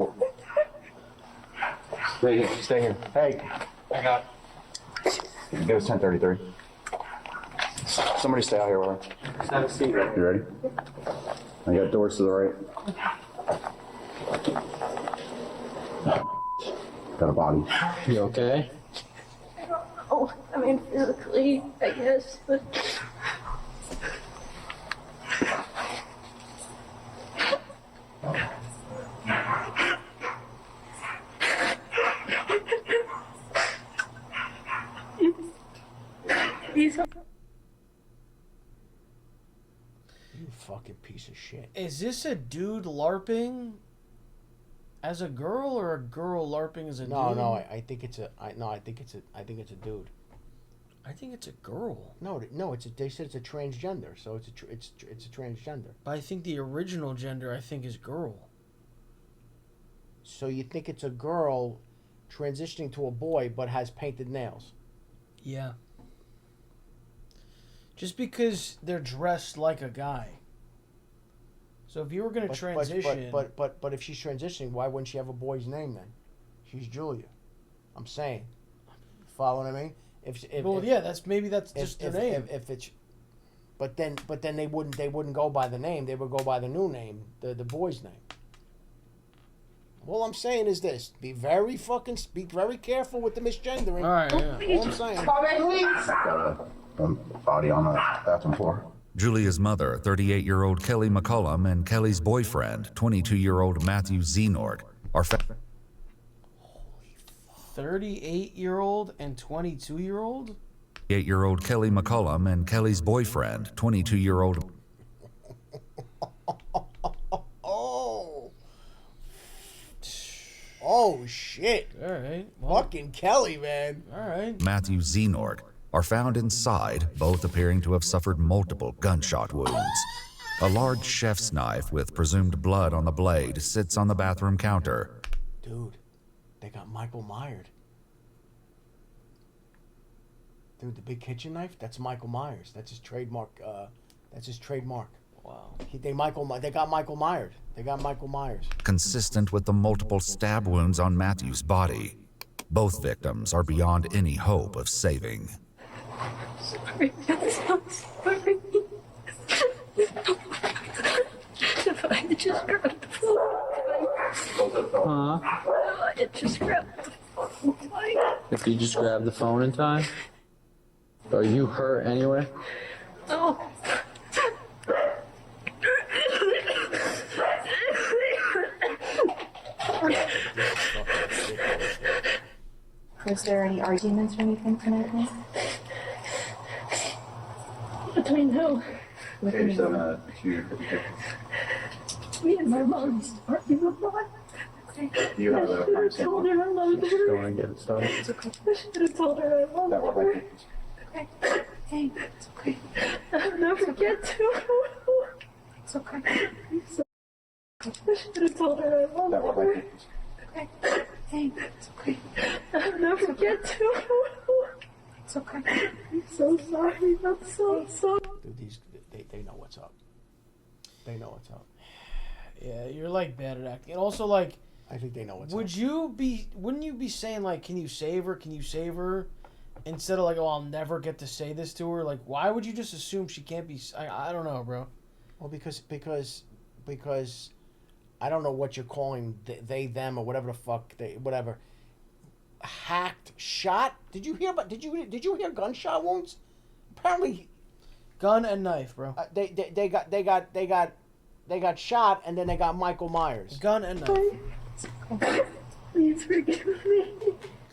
here. Stay here. Hey. I got. It was 10:33. Somebody stay out here with her. Have a seat. You ready? I got doors to the right. Got a body. You okay? Oh, I'm fine physically, I guess, but he's You fucking piece of shit. Is this a dude LARPing as a girl or a girl LARPing as a dude? No, I think it's a. I think it's a dude. I think it's a girl. No, they said it's a transgender, so it's a transgender. But I think the original gender, I think, is girl. So you think it's a girl transitioning to a boy, but has painted nails? Yeah. Just because they're dressed like a guy. So if you were going to transition... But if she's transitioning, why wouldn't she have a boy's name then? She's Julia. I'm saying. Follow what I mean? If that's just their name. If it's... But then they wouldn't go by the name. They would go by the new name, the boy's name. All I'm saying is this: be very careful with the misgendering. All right, yeah. All I'm saying. Body on the bathroom floor. Julia's mother, 38-year-old Kelly McCullum, and Kelly's boyfriend, 22-year-old Matthew Zenord, are 38-year-old and 22-year-old? 8-year-old Kelly McCullum and Kelly's boyfriend, 22-year-old... Oh, shit. All right. Fucking Kelly, man. All right. Matthew Zenord are found inside, both appearing to have suffered multiple gunshot wounds. A large chef's knife with presumed blood on the blade sits on the bathroom counter. Dude, they got Michael Myers. Dude, the big kitchen knife, that's Michael Myers. That's his trademark. Wow. They got Michael Myers. They got Michael Myers. Consistent with the multiple stab wounds on Matthew's body. Both victims are beyond any hope of saving. sorry. I'm so sorry. If I had just grabbed the phone. I had just grabbed the phone. If you just grab the phone in time? Are you hurt anyway? No. Was there any arguments or anything tonight? Between who? With Okay, so, me and my mom started a lot. You have I should have told her I loved her. Go and get it started. It's okay. I should have told her I loved That her. way. Okay. Hey, it's okay. I'll never get to her. It's okay. I should have told her I loved That her. way. Okay. Hey, it's okay. I'll never get to her. It's okay. I'm so sorry. I'm so sorry. Dude, they know what's up. They know what's up. Yeah, you're like bad at acting. And also, like, I think they know what's up. Wouldn't you be saying, like, can you save her? Can you save her? Instead of, like, oh, I'll never get to say this to her. Like, why would you just assume she can't be... I don't know, bro. Well, because I don't know what you're calling they, them, or whatever the fuck, whatever. Hacked, shot? Did you hear gunshot wounds? Apparently... Gun and knife, bro. They got shot, and then they got Michael Myers. Gun and knife. Please forgive me.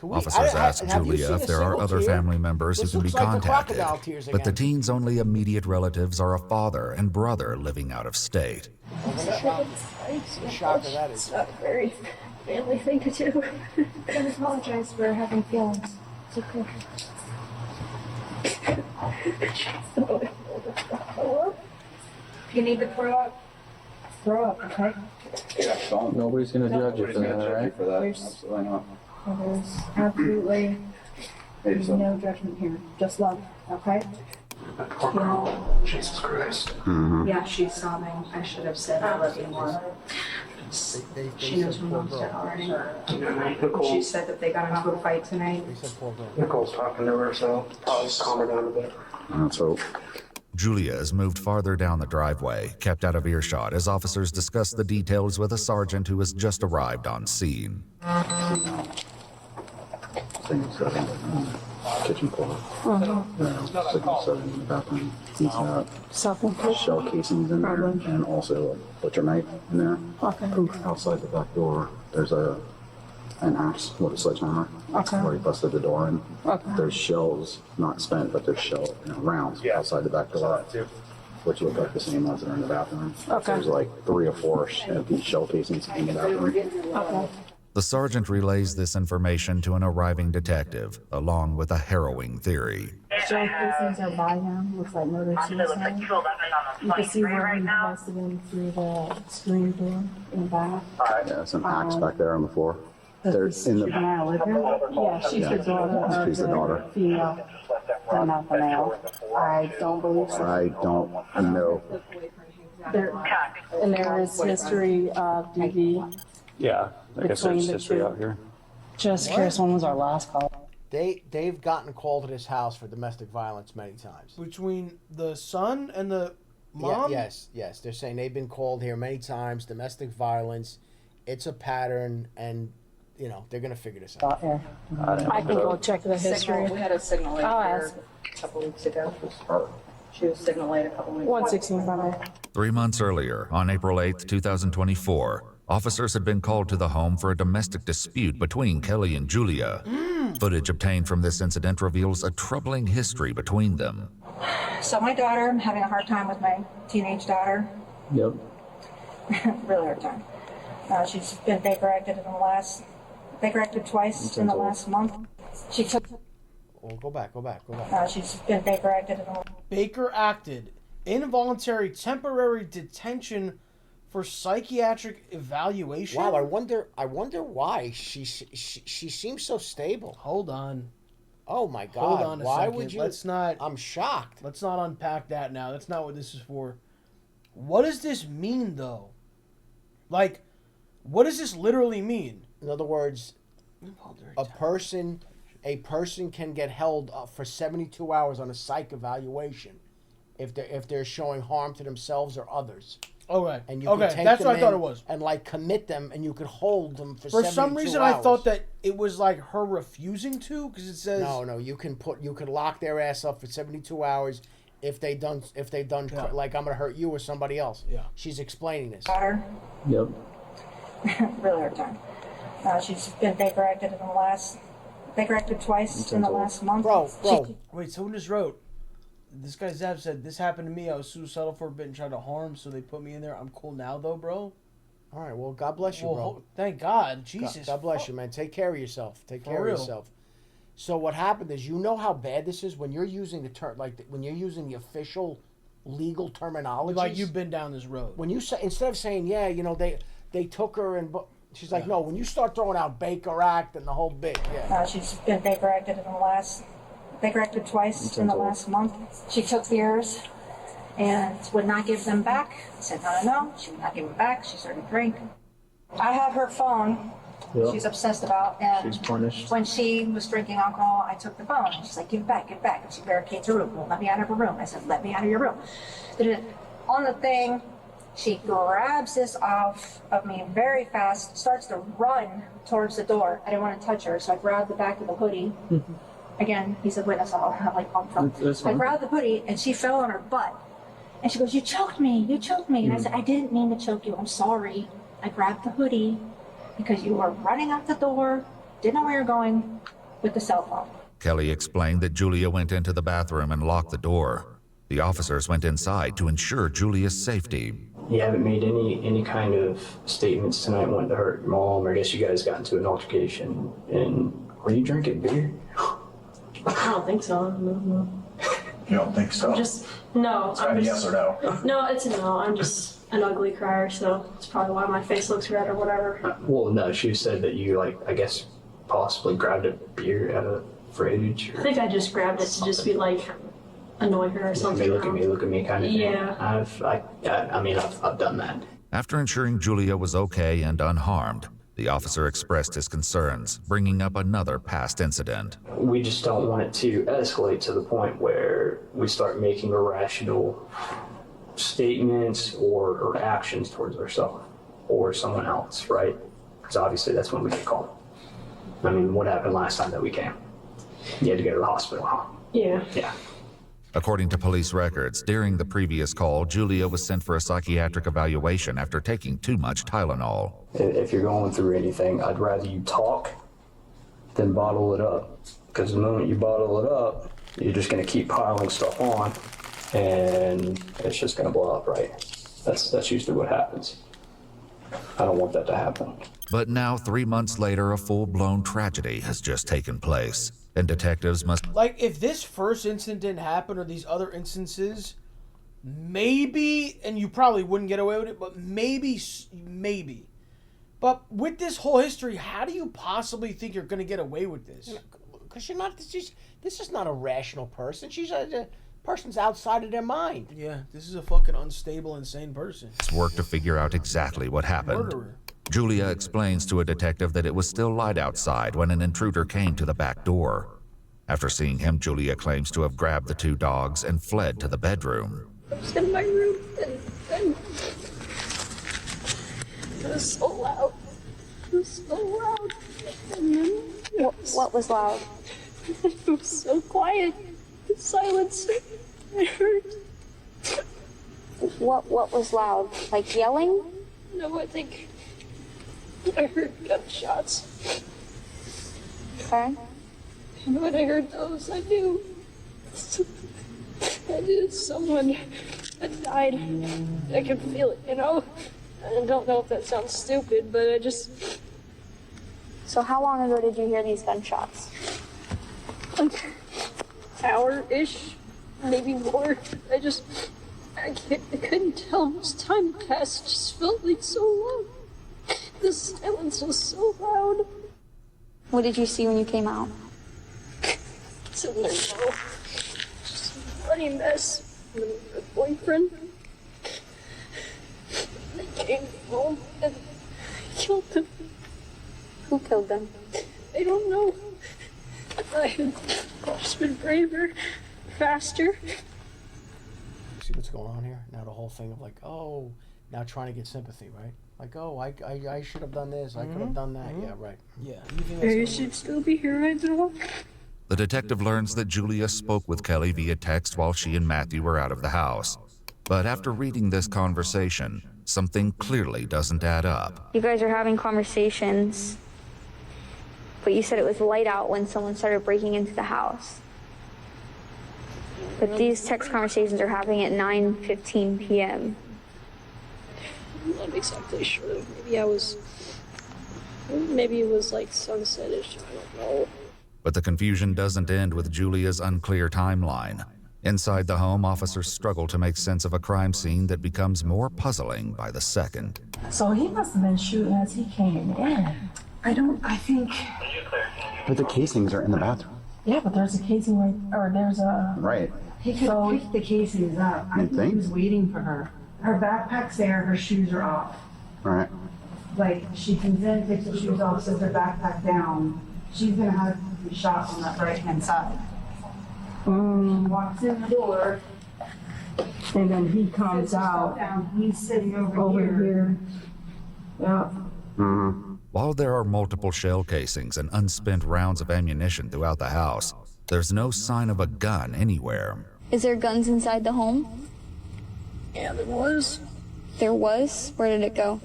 Officers ask Julia if there are other family members who can be contacted, but the teen's only immediate relatives are a father and brother living out of state. The shock of that is not a very family thing to do. I apologize for having feelings. It's okay. If you need to throw up, okay? Nobody's gonna judge you for that, right? Absolutely not. There's absolutely no judgment here. Just love, okay? You know, Jesus Christ. yeah, she's sobbing. I should have said I love you more. She knows her mom's dead already. She said that they got into a fight tonight. Nicole's talking to her, so probably calm her down a bit. Let's hope. Julia is moved farther down the driveway, kept out of earshot as officers discuss the details with a sergeant who has just arrived on scene. kitchen floor. Sitting in the bathroom. He's got Self-inflicted? shell casings in there, and also a butcher knife in there. Okay. Outside the back door, there's an axe with a sledgehammer. Okay. Where he busted the door in. Okay. There's shells, not spent, but there's rounds outside the back door, which look like the same ones that are in the bathroom. Okay. There's like 3 or 4 empty shell casings in the bathroom. Okay. The sergeant relays this information to an arriving detective, along with a harrowing theory. Shell casings are by him. Looks like murder-suicide. You can see where he busted in through the screen door in the back. Yeah, there's an axe back there on the floor. There's in the juvenile live here? Yeah, she's the daughter. She's the daughter. Female. And not the male. I don't believe so. I don't know. And there is history of DV. Yeah, I guess Between there's the history two. out here. Just curious, when was our last call? They've gotten called to this house for domestic violence many times. Between the son and the mom? Yes. They're saying they've been called here many times, domestic violence. It's a pattern, and, they're going to figure this out. I can go check the history. We had a signal late I'll here ask. a couple weeks ago. She was signal late a couple weeks ago. 116 by the way. 3 months earlier, on April 8, 2024, officers had been called to the home for a domestic dispute between Kelly and Julia. Footage obtained from this incident reveals a troubling history between them. So my daughter, I'm having a hard time with my teenage daughter. Yep. Really hard time. She's been Baker acted twice in the last month. She took. Well, go back. She's been Baker acted. Baker acted. Involuntary temporary detention for psychiatric evaluation. Wow, I wonder why she seems so stable. Hold on. Oh my God! Hold on a why second. would you? Let's not. I'm shocked. Let's not unpack that now. That's not what this is for. What does this mean, though? Like, what does this literally mean? In other words, a person can get held for 72 hours on a psych evaluation if they're showing harm to themselves or others. Okay. And you Okay, can take that's them what I thought in it was. And commit them, and you could hold them for 72 For hours. some reason, I thought that it was like her refusing to, because it says No, you can lock their ass up for 72 hours if they done like I'm gonna hurt you or somebody else. Yeah. She's explaining this. Daughter. Yep. Really hard time. She's been Baker acted twice in the last month. Bro. Wait, someone just wrote. This guy Zab said, "This happened to me. I was suicidal for a bit and tried to harm, so they put me in there. I'm cool now, though, bro." All right. Well, God bless you, bro. Thank God. Jesus. God bless you, man. Take care of yourself. Take For care real. of yourself. So what happened is, how bad this is when you're using the term, when you're using the official legal terminology. Like you've been down this road. When you say, instead of saying, they took her and she's like, no. When you start throwing out Baker Act and the whole bit, She's been Baker acted twice in the last month. She took beers and would not give them back. I said, no. She would not give them back. She started to drink. I have her phone. Yep. She's obsessed about, and She's punished. when she was drinking alcohol, I took the phone. She's like, give it back. And she barricades her room. Won't let me out of her room. I said, let me out of your room. On the thing, she grabs this off of me very fast, starts to run towards the door. I didn't want to touch her, so I grabbed the back of the hoodie. Again, he's a witness. I'll have like pumped up. I grabbed the hoodie, and she fell on her butt. And she goes, you choked me. And I said, I didn't mean to choke you. I'm sorry. I grabbed the hoodie because you were running out the door, didn't know where you're going with the cell phone. Kelly explained that Julia went into the bathroom and locked the door. The officers went inside to ensure Julia's safety. You haven't made any kind of statements tonight wanting to hurt your mom, or I guess you guys got into an altercation. And were you drinking beer? I don't think so. No. You don't think so? No. I'm just, yes or no? No, it's a no. I'm just an ugly crier, so it's probably why my face looks red or whatever. Well, no, she said that you, I guess, possibly grabbed a beer out of the fridge. I think I just grabbed it to just be annoy her or something. Look at me kind of thing. Yeah. I've done that. After ensuring Julia was okay and unharmed, the officer expressed his concerns, bringing up another past incident. We just don't want it to escalate to the point where we start making irrational statements or actions towards ourselves or someone else, right? Because obviously that's when we get called. I mean, what happened last time that we came? You had to go to the hospital. Yeah. Yeah. According to police records, during the previous call, Julia was sent for a psychiatric evaluation after taking too much Tylenol. If you're going through anything, I'd rather you talk than bottle it up. Because the moment you bottle it up, you're just going to keep piling stuff on, and it's just going to blow up, right? That's usually what happens. I don't want that to happen. But now, 3 months later, a full-blown tragedy has just taken place, and detectives must... Like, if this first incident didn't happen or these other instances, maybe, and you probably wouldn't get away with it, but maybe. But with this whole history, how do you possibly think you're going to get away with this? Because you're not. This is not a rational person. She's a person's outside of their mind. Yeah, this is a fucking unstable, insane person. ...work to figure out exactly what happened. Murderer. Julia explains to a detective that it was still light outside when an intruder came to the back door. After seeing him, Julia claims to have grabbed the 2 dogs and fled to the bedroom. I was in my room and it was so loud. It was so loud. And then What was loud? it was so quiet. The silence. I heard. What was loud? Like yelling? No, I think I heard gunshots. Okay. And when I heard those, I knew someone had died. I could feel it, I don't know if that sounds stupid, but I just... So how long ago did you hear these gunshots? Like, hour-ish, maybe more. I couldn't tell how much time passed. It just felt like so long. The silence was so loud. What did you see when you came out? It's in there now. Just a bloody mess. And then my boyfriend. They came home and killed them. Who killed them? I don't know. I had just been braver, faster. See what's going on here? Now the whole thing of like, oh, now trying to get sympathy, right? Like, oh, I should have done this. I could have done that. Yeah, right. Yeah. I should still be here right now. The detective learns that Julia spoke with Kelly via text while she and Matthew were out of the house. But after reading this conversation, something clearly doesn't add up. You guys are having conversations, but you said it was light out when someone started breaking into the house. But these text conversations are happening at 9:15 p.m. I'm not exactly sure. Maybe it was like sunset-ish. I don't know. But the confusion doesn't end with Julia's unclear timeline. Inside the home, officers struggle to make sense of a crime scene that becomes more puzzling by the second. So he must have been shooting as he came in. I think... But the casings are in the bathroom. Yeah, but there's a casing there's a... Right. He could have picked the casings up. I think he was waiting for her. Her backpack's there, her shoes are off. Right. Like, she comes in, takes the shoes off, sets her backpack down. She's gonna have to be shot on that right-hand side. Walks in the door, and then he comes out. He's sitting over here. Yeah. While there are multiple shell casings and unspent rounds of ammunition throughout the house, there's no sign of a gun anywhere. Is there guns inside the home? Yeah, there was. There was? Where did it go?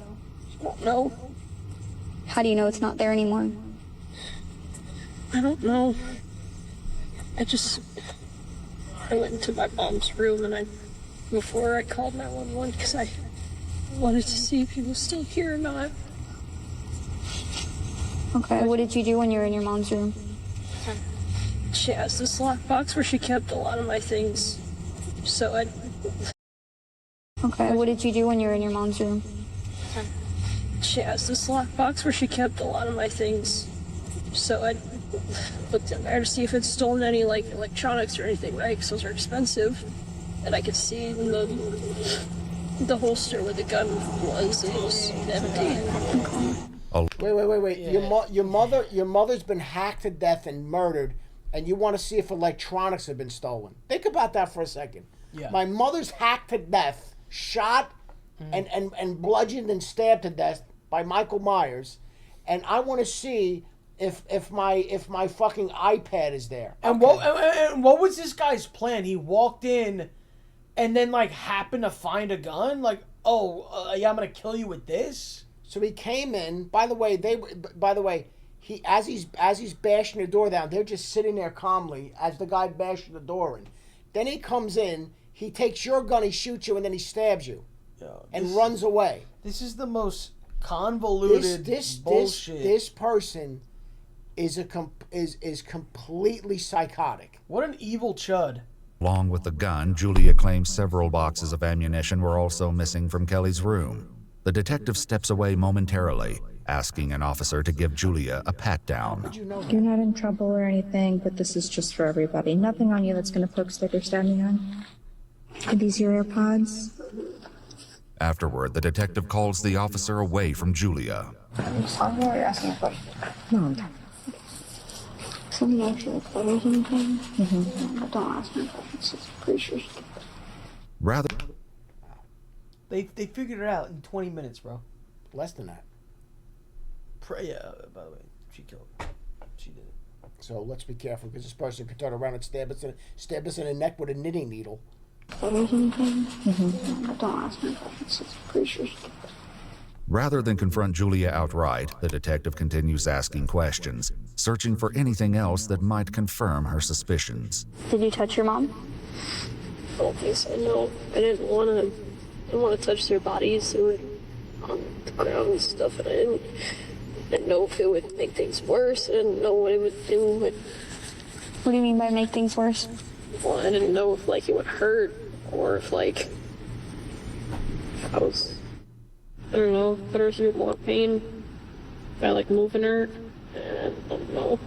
I don't know. How do you know it's not there anymore? I don't know. I went into my mom's room and before I called 911 because I wanted to see if he was still here or not. Okay, what did you do when you were in your mom's room? She has this lockbox where she kept a lot of my things. So I... Okay, what did you do when you were in your mom's room? She has this lockbox where she kept a lot of my things. So I looked in there to see if it's stolen any like electronics or anything, right? Because those are expensive. And I could see in the holster where the gun was, it was empty. Wait. Yeah. Your mother's been hacked to death and murdered, and you want to see if electronics have been stolen. Think about that for a second. Yeah. My mother's hacked to death, shot and bludgeoned and stabbed to death by Michael Myers, and I want to see if my fucking iPad is there. And what was this guy's plan? He walked in, and then like happened to find a gun. Like, yeah, I'm gonna kill you with this. So he came in. By the way, he as he's bashing the door down, they're just sitting there calmly as the guy bashing the door in. Then he comes in. He takes your gun. He shoots you, and then he stabs you, and runs away. This is the most convoluted bullshit. This person is completely psychotic. What an evil chud. Along with the gun, Julia claims several boxes of ammunition were also missing from Kelly's room. The detective steps away momentarily, asking an officer to give Julia a pat-down. You're not in trouble or anything, but this is just for everybody. Nothing on you that's going to poke, stick, or stab me on. Are these your AirPods? Afterward, the detective calls the officer away from Julia. I'm sorry, you're asking a question. No. Something actually close anything? Mm-hmm. Don't ask me questions. It's pretty sure. Rather... They figured it out in 20 minutes, bro. Less than that. Yeah, by the way, she killed him. She did it. So let's be careful, because this person could turn around and stab us in the neck with a knitting needle. Close anything? Mm-hmm. Don't ask me questions. It's pretty sure. Rather than confront Julia outright, the detective continues asking questions, searching for anything else that might confirm her suspicions. Did you touch your mom? I don't think so, no. I didn't want to touch their bodies. They were on the ground and stuff, and I didn't know if it would make things worse. I didn't know what it would do. What do you mean by make things worse? Well, I didn't know if, like, it would hurt, or if, like, I was, I don't know, put her through more pain by, like, moving her, and I don't know.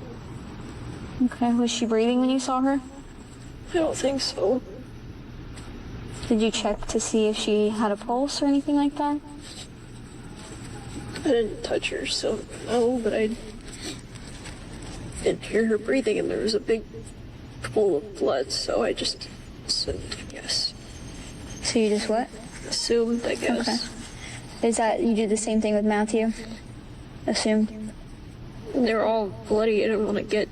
Okay, was she breathing when you saw her? I don't think so. Did you check to see if she had a pulse or anything like that? I didn't touch her, so no, but I didn't hear her breathing, and there was a big pool of blood, so I just assumed, yes. So you just what? Assumed, I guess. Okay. Is that, you did the same thing with Matthew? Assumed? They were all bloody. I didn't want to get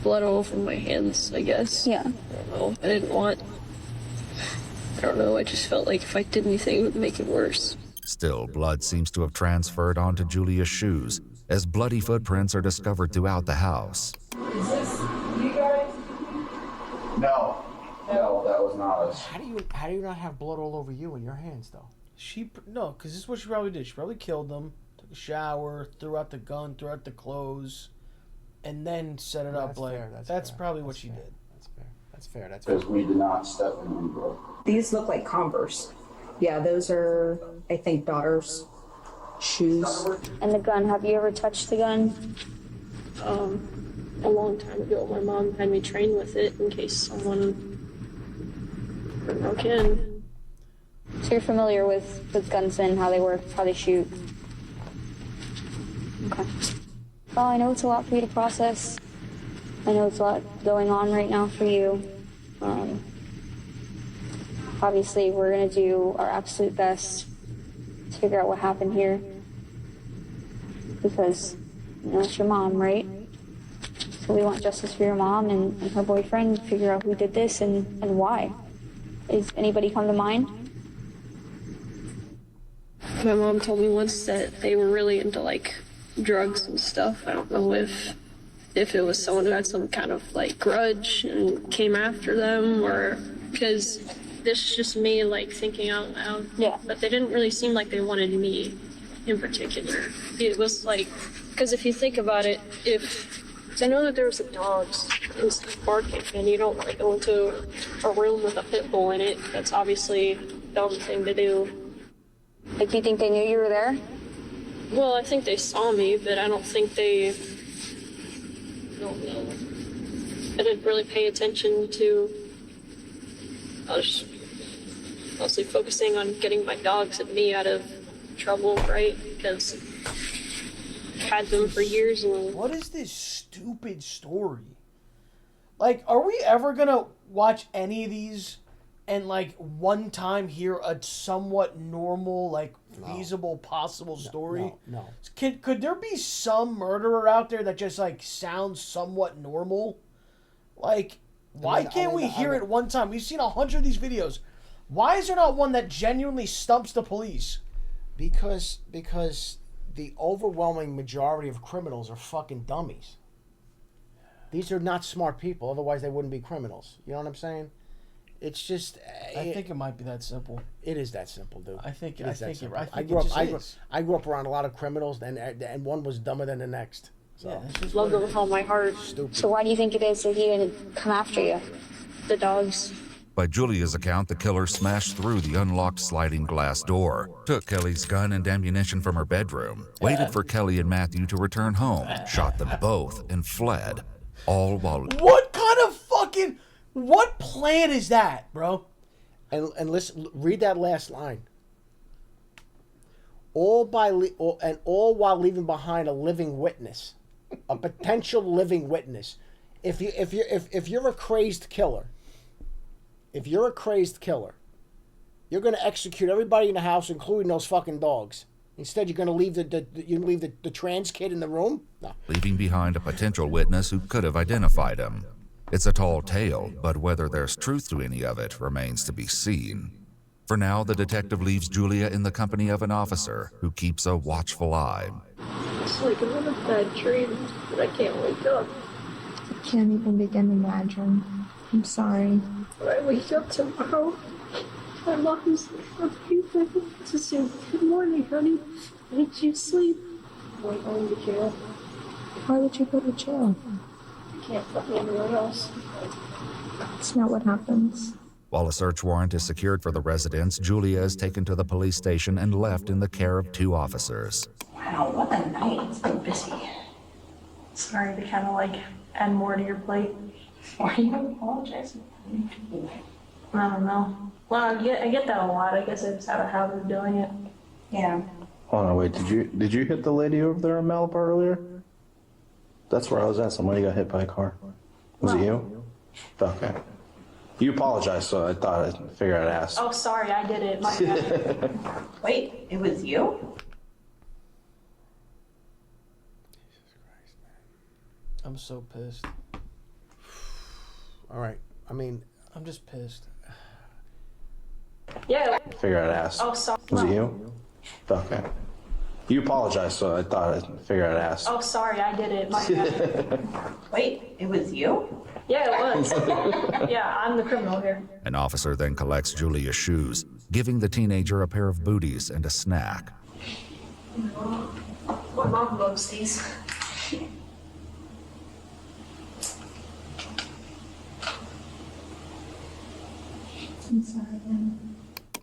blood all over my hands, I guess. Yeah. I don't know. I didn't want, I don't know, I just felt like if I did anything, it would make it worse. Still, blood seems to have transferred onto Julia's shoes, as bloody footprints are discovered throughout the house. Is this you guys? No, that was not us. How do you not have blood all over you and your hands, though? No, because this is what she probably did. She probably killed them, took a shower, threw out the gun, threw out the clothes, and then set it up like... That's probably what she did. That's fair. Because we did not step in any blood. These look like Converse. Yeah, those are, I think, daughter's shoes. And the gun, have you ever touched the gun? A long time ago, my mom had me train with it in case someone broke in. So you're familiar with guns and how they work, how they shoot? Okay. Well, I know it's a lot for you to process. I know it's a lot going on right now for you. Obviously, we're going to do our absolute best to figure out what happened here. Because, it's your mom, right? So we want justice for your mom and her boyfriend, figure out who did this and why. Is anybody come to mind? My mom told me once that they were really into, like, drugs and stuff. I don't know if it was someone who had some kind of, like, grudge and came after them, or because this is just me, like, thinking out loud. Yeah. But they didn't really seem like they wanted me in particular. It was like, because if you think about it, I know that there was dogs barking, and you don't want to go into a room with a pit bull in it. That's obviously a dumb thing to do. Like, do you think they knew you were there? Well, I think they saw me, but I don't think they... I don't know. I didn't really pay attention to... I was mostly focusing on getting my dogs and me out of trouble, right? Because I've had them for years and... What is this stupid story? Like, are we ever gonna watch any of these and like one time hear a somewhat normal, like feasible, possible story? No. Could there be some murderer out there that just like sounds somewhat normal? Like, why can't we hear it one time? We've seen 100 of these videos. Why is there not one that genuinely stumps the police? Because the overwhelming majority of criminals are fucking dummies. These are not smart people, otherwise they wouldn't be criminals. You know what I'm saying? It's just. I think it might be that simple. It is that simple, dude. I think it is that simple. I grew up around a lot of criminals, and one was dumber than the next. So. Yeah, love it with all my heart. Stupid. So why do you think it is that he didn't come after you? The dogs. By Julia's account, the killer smashed through the unlocked sliding glass door, took Kelly's gun and ammunition from her bedroom, waited for Kelly and Matthew to return home, shot them both, and fled. All while... What kind of fucking... What plan is that, bro? And listen, read that last line. All while leaving behind a living witness, a potential living witness. If you're a crazed killer, you're going to execute everybody in the house, including those fucking dogs. Instead, you're going to leave the trans kid in the room? No. Leaving behind a potential witness who could have identified him. It's a tall tale, but whether there's truth to any of it remains to be seen. For now, the detective leaves Julia in the company of an officer who keeps a watchful eye. It's like another bad dream, but I can't wake up. I can't even begin to imagine. I'm sorry. When I wake up tomorrow, my mom's to say, "Good morning, honey. Did you sleep?" I'm going to jail. Why would you go to jail? I can't put me anywhere else. It's not what happens. While a search warrant is secured for the residence, Julia is taken to the police station and left in the care of 2 officers. Wow, what a night. It's been busy. Sorry to kind of like add more to your plate. Why are you apologizing? I don't know. Well, I get that a lot. I guess I just have a habit of doing it. Yeah. Hold on, wait. Did you hit the lady over there in Malibu earlier? That's where I was at. Somebody got hit by a car. Was it you? Okay. You apologized, so I thought I figured I'd ask. Oh, sorry, I did it. My bad. Wait, it was you? I'm so pissed. All right. I mean, I'm just pissed. Yeah. Figured I'd ask. Oh, sorry. Was it you? Okay. You apologized, so I thought I figured I'd ask. Oh, sorry, I did it. My bad. Wait, it was you? Yeah, it was. Yeah, I'm the criminal here. An officer then collects Julia's shoes, giving the teenager a pair of booties and a snack. My mom loves these. I'm sorry, man.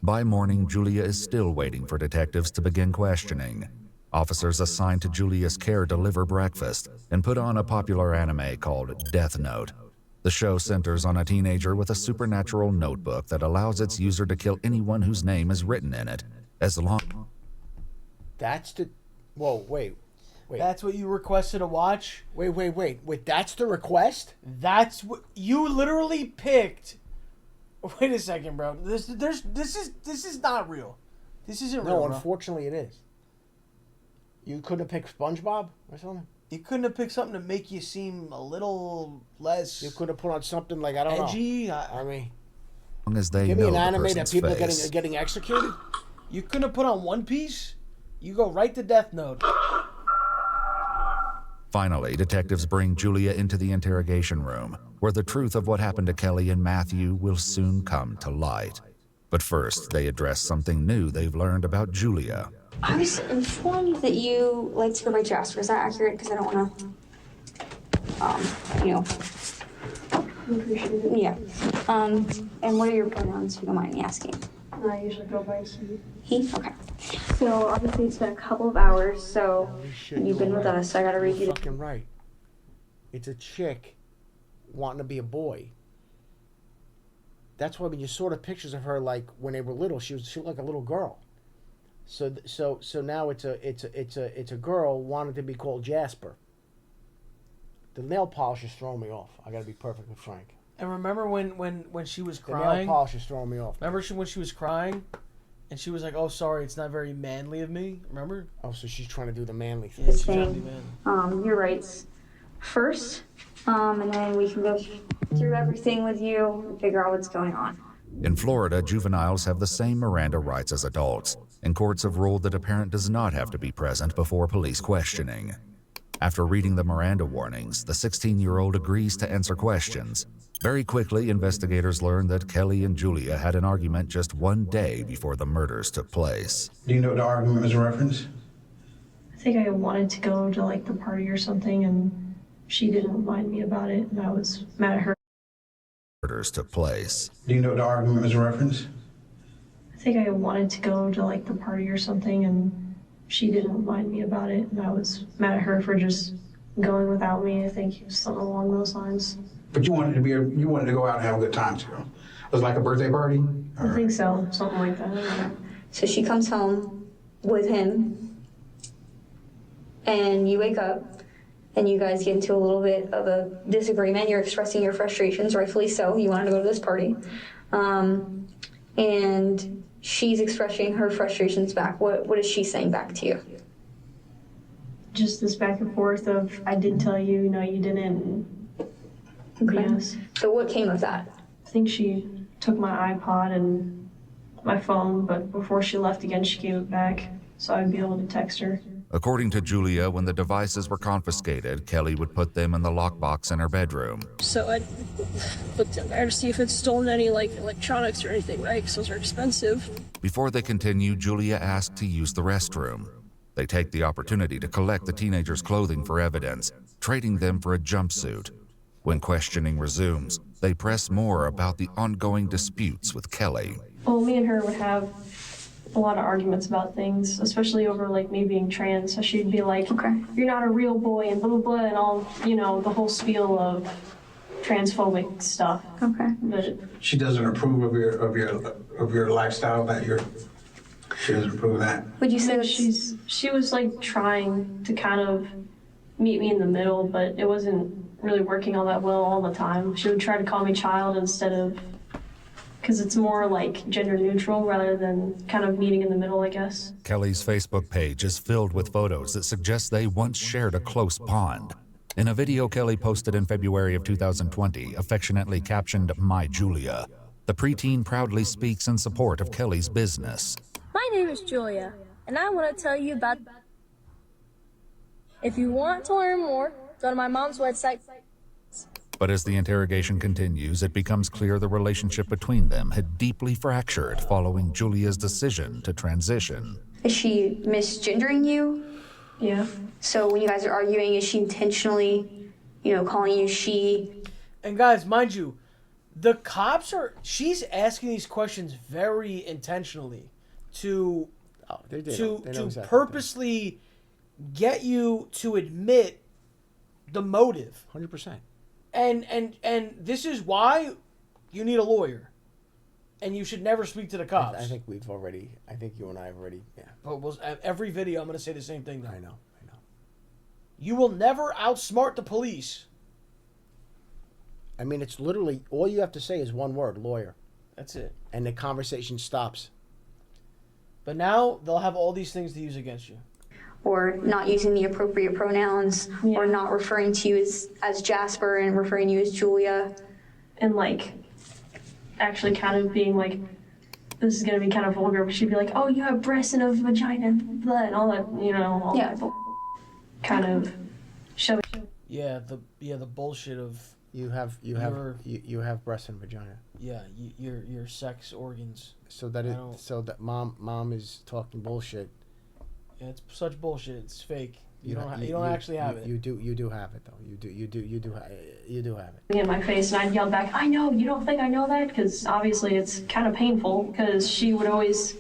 By morning, Julia is still waiting for detectives to begin questioning. Officers assigned to Julia's care deliver breakfast and put on a popular anime called Death Note. The show centers on a teenager with a supernatural notebook that allows its user to kill anyone whose name is written in it, as long... That's the... Whoa, wait. That's what you requested to watch? Wait, that's the request? That's what... You literally picked... Wait a second, bro. This is not real. This isn't real, No, bro. unfortunately it is. You couldn't have picked SpongeBob or something? You couldn't have picked something to make you seem a little less... You could have put on something like, I don't edgy. know. I mean... As long as they Give me know an the anime that person's people face. are getting executed? You couldn't have put on One Piece? You go right to Death Note. Finally, detectives bring Julia into the interrogation room, where the truth of what happened to Kelly and Matthew will soon come to light. But first, they address something new they've learned about Julia. I was informed that you like to go by Jasper. Is that accurate? Because I don't want to, Yeah. And what are your pronouns, if you don't mind me asking? I usually go by He? Okay. So obviously it's been a couple of hours, so you've been with us, so I gotta read you. Fucking right. It's a chick wanting to be a boy. That's why when you saw the pictures of her, like when they were little, she looked like a little girl. So now it's a girl wanting to be called Jasper. The nail polish is throwing me off. I gotta be perfectly frank. And remember when she was The nail crying? polish is throwing me off. Remember when she was crying, and she was like, "Oh, sorry, it's not very manly of me." Remember? Oh, so she's trying to do the manly thing. Yeah, she's trying to be manly. Your rights first, and then we can go through everything with you and figure out what's going on. In Florida, juveniles have the same Miranda rights as adults, and courts have ruled that a parent does not have to be present before police questioning. After reading the Miranda warnings, the 16-year-old agrees to answer questions. Very quickly, investigators learn that Kelly and Julia had an argument just one day before the murders took place. Do you know what the argument was a reference? I think I wanted to go to like the party or something, and she didn't remind me about it, and I was mad at her. Murders took place. Do you know what the argument was a reference? I think I wanted to go to like the party or something, and she didn't remind me about it, and I was mad at her for just going without me. I think something along those lines. But you wanted to go out and have a good time too. Was it like a birthday party? I think so, something like that. So she comes home with him, and you wake up, and you guys get into a little bit of a disagreement. You're expressing your frustrations, rightfully so. You wanted to go to this party. And she's expressing her frustrations back. What is she saying back to you? Just this back and forth of, I did tell you, no, you didn't. Okay. Yes. So what came of that? I think she took my iPod and my phone, but before she left again, she gave it back so I'd be able to text her. According to Julia, when the devices were confiscated, Kelly would put them in the lockbox in her bedroom. So I looked in there to see if it's stolen any like electronics or anything, right? Because those are expensive. Before they continue, Julia asked to use the restroom. They take the opportunity to collect the teenager's clothing for evidence, trading them for a jumpsuit. When questioning resumes, they press more about the ongoing disputes with Kelly. Well, me and her would have a lot of arguments about things, especially over like me being trans. So she'd be like, "Okay, you're not a real boy," and blah blah blah, and all, you know, the whole spiel of transphobic stuff. Okay. But She doesn't approve of your lifestyle. She doesn't approve of that. would you say that she was like trying to kind of meet me in the middle, but it wasn't really working all that well all the time. She would try to call me child instead of, because it's more like gender neutral rather than kind of meeting in the middle, I guess. Kelly's Facebook page is filled with photos that suggest they once shared a close bond. In a video Kelly posted in February of 2020, affectionately captioned, "My Julia," the preteen proudly speaks in support of Kelly's business. My name is Julia, and I want to tell you about... If you want to learn more, go to my mom's website. But as the interrogation continues, it becomes clear the relationship between them had deeply fractured following Julia's decision to transition. Is she misgendering you? Yeah. So when you guys are arguing, is she intentionally, calling you she? And guys, mind you, the cops she's asking these questions very intentionally to purposely get you to admit the motive. 100%. And this is why you need a lawyer. And you should never speak to the cops. I think you and I have already, yeah. But every video, I'm going to say the same thing now. I know. You will never outsmart the police. I mean, it's literally, all you have to say is one word, lawyer. That's it. And the conversation stops. But now they'll have all these things to use against you. Or not using the appropriate pronouns, or not referring to you as Jasper and referring to you as Julia. And like, actually kind of being like, this is going to be kind of vulgar, but she'd be like, "Oh, you have breasts and a vagina and blood," and all that, all that kind of showing. Yeah, the bullshit of you have breasts and vagina. Yeah, your sex organs. So that mom is talking bullshit. Yeah, it's such bullshit. It's fake. You don't actually have it. You do have it though. You do have it. In my face, and I'd yell back, "I know. You don't think I know that?" Because obviously it's kind of painful. Because she would always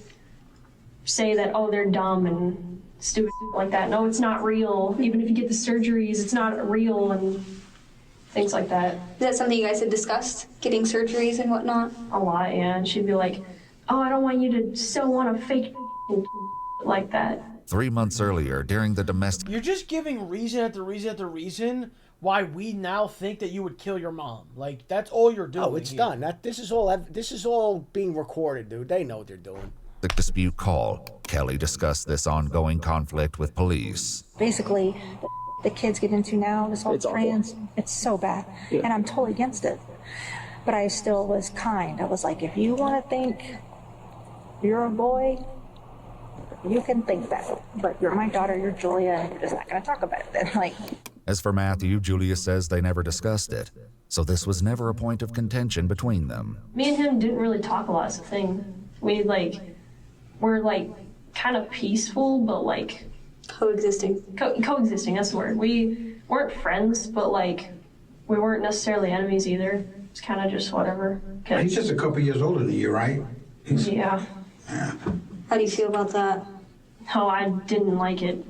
say that, "Oh, they're dumb and stupid like that." No, it's not real. Even if you get the surgeries, it's not real and things like that. Is that something you guys had discussed? Getting surgeries and whatnot? A lot, yeah. And she'd be like, "Oh, I don't want you to sew on a fake like that." 3 months earlier, during the domestic... You're just giving reason after reason after reason why we now think that you would kill your mom. Like, that's all you're doing. Oh, it's here. done. This is all being recorded, dude. They know what they're doing. The dispute call, Kelly discussed this ongoing conflict with police. Basically, the kids get into now, this whole trans, it's so bad. Yeah. And I'm totally against it. But I still was kind. I was like, if you want to think you're a boy, you can think that. But you're my daughter, you're Julia, and you're just not going to talk about it then. Like, As for Matthew, Julia says they never discussed it, so this was never a point of contention between them. Me and him didn't really talk a lot. It's the thing. We're kind of peaceful, but coexisting. Coexisting, that's the word. We weren't friends, but we weren't necessarily enemies either. It's kind of just whatever. He's just a couple years older than you, right? Yeah. How do you feel about that? Oh, I didn't like it.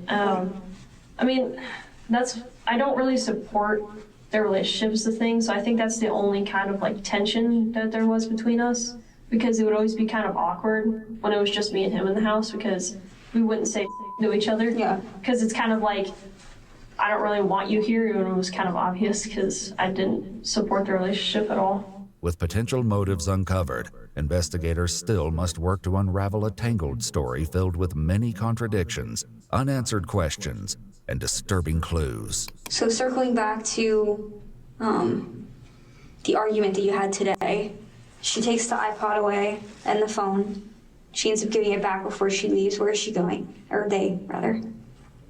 I don't really support their relationships, the thing, so I think that's the only kind of tension that there was between us, because it would always be kind of awkward when it was just me and him in the house, because we wouldn't say to each other. Yeah. Because it's kind of I don't really want you here, and it was kind of obvious because I didn't support the relationship at all. With potential motives uncovered, investigators still must work to unravel a tangled story filled with many contradictions, unanswered questions, and disturbing clues. So circling back to the argument that you had today, she takes the iPod away and the phone. She ends up giving it back before she leaves. Where is she going? Or they, rather.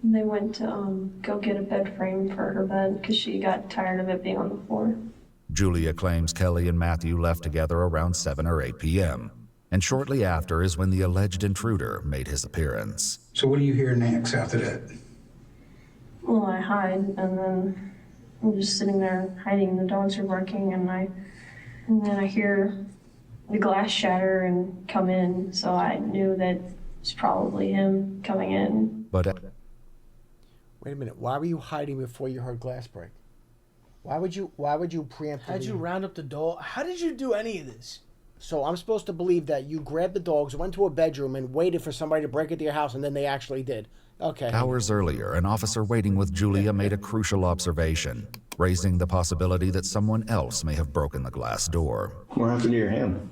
They went to go get a bed frame for her bed because she got tired of it being on the floor. Julia claims Kelly and Matthew left together around 7 or 8 p.m., and shortly after is when the alleged intruder made his appearance. So what do you hear next after that? Well, I hide, and then I'm just sitting there hiding, and the dogs are barking, and then I hear the glass shatter and come in, so I knew that it's probably him coming in. But wait a minute. Why were you hiding before you heard glass break? Why would you preemptively? How'd you round up the dog? How did you do any of this? So I'm supposed to believe that you grabbed the dogs, went to a bedroom, and waited for somebody to break into your house, and then they actually did. Okay. Hours earlier, an officer waiting with Julia made a crucial observation, raising the possibility that someone else may have broken the glass door. What happened to your hand?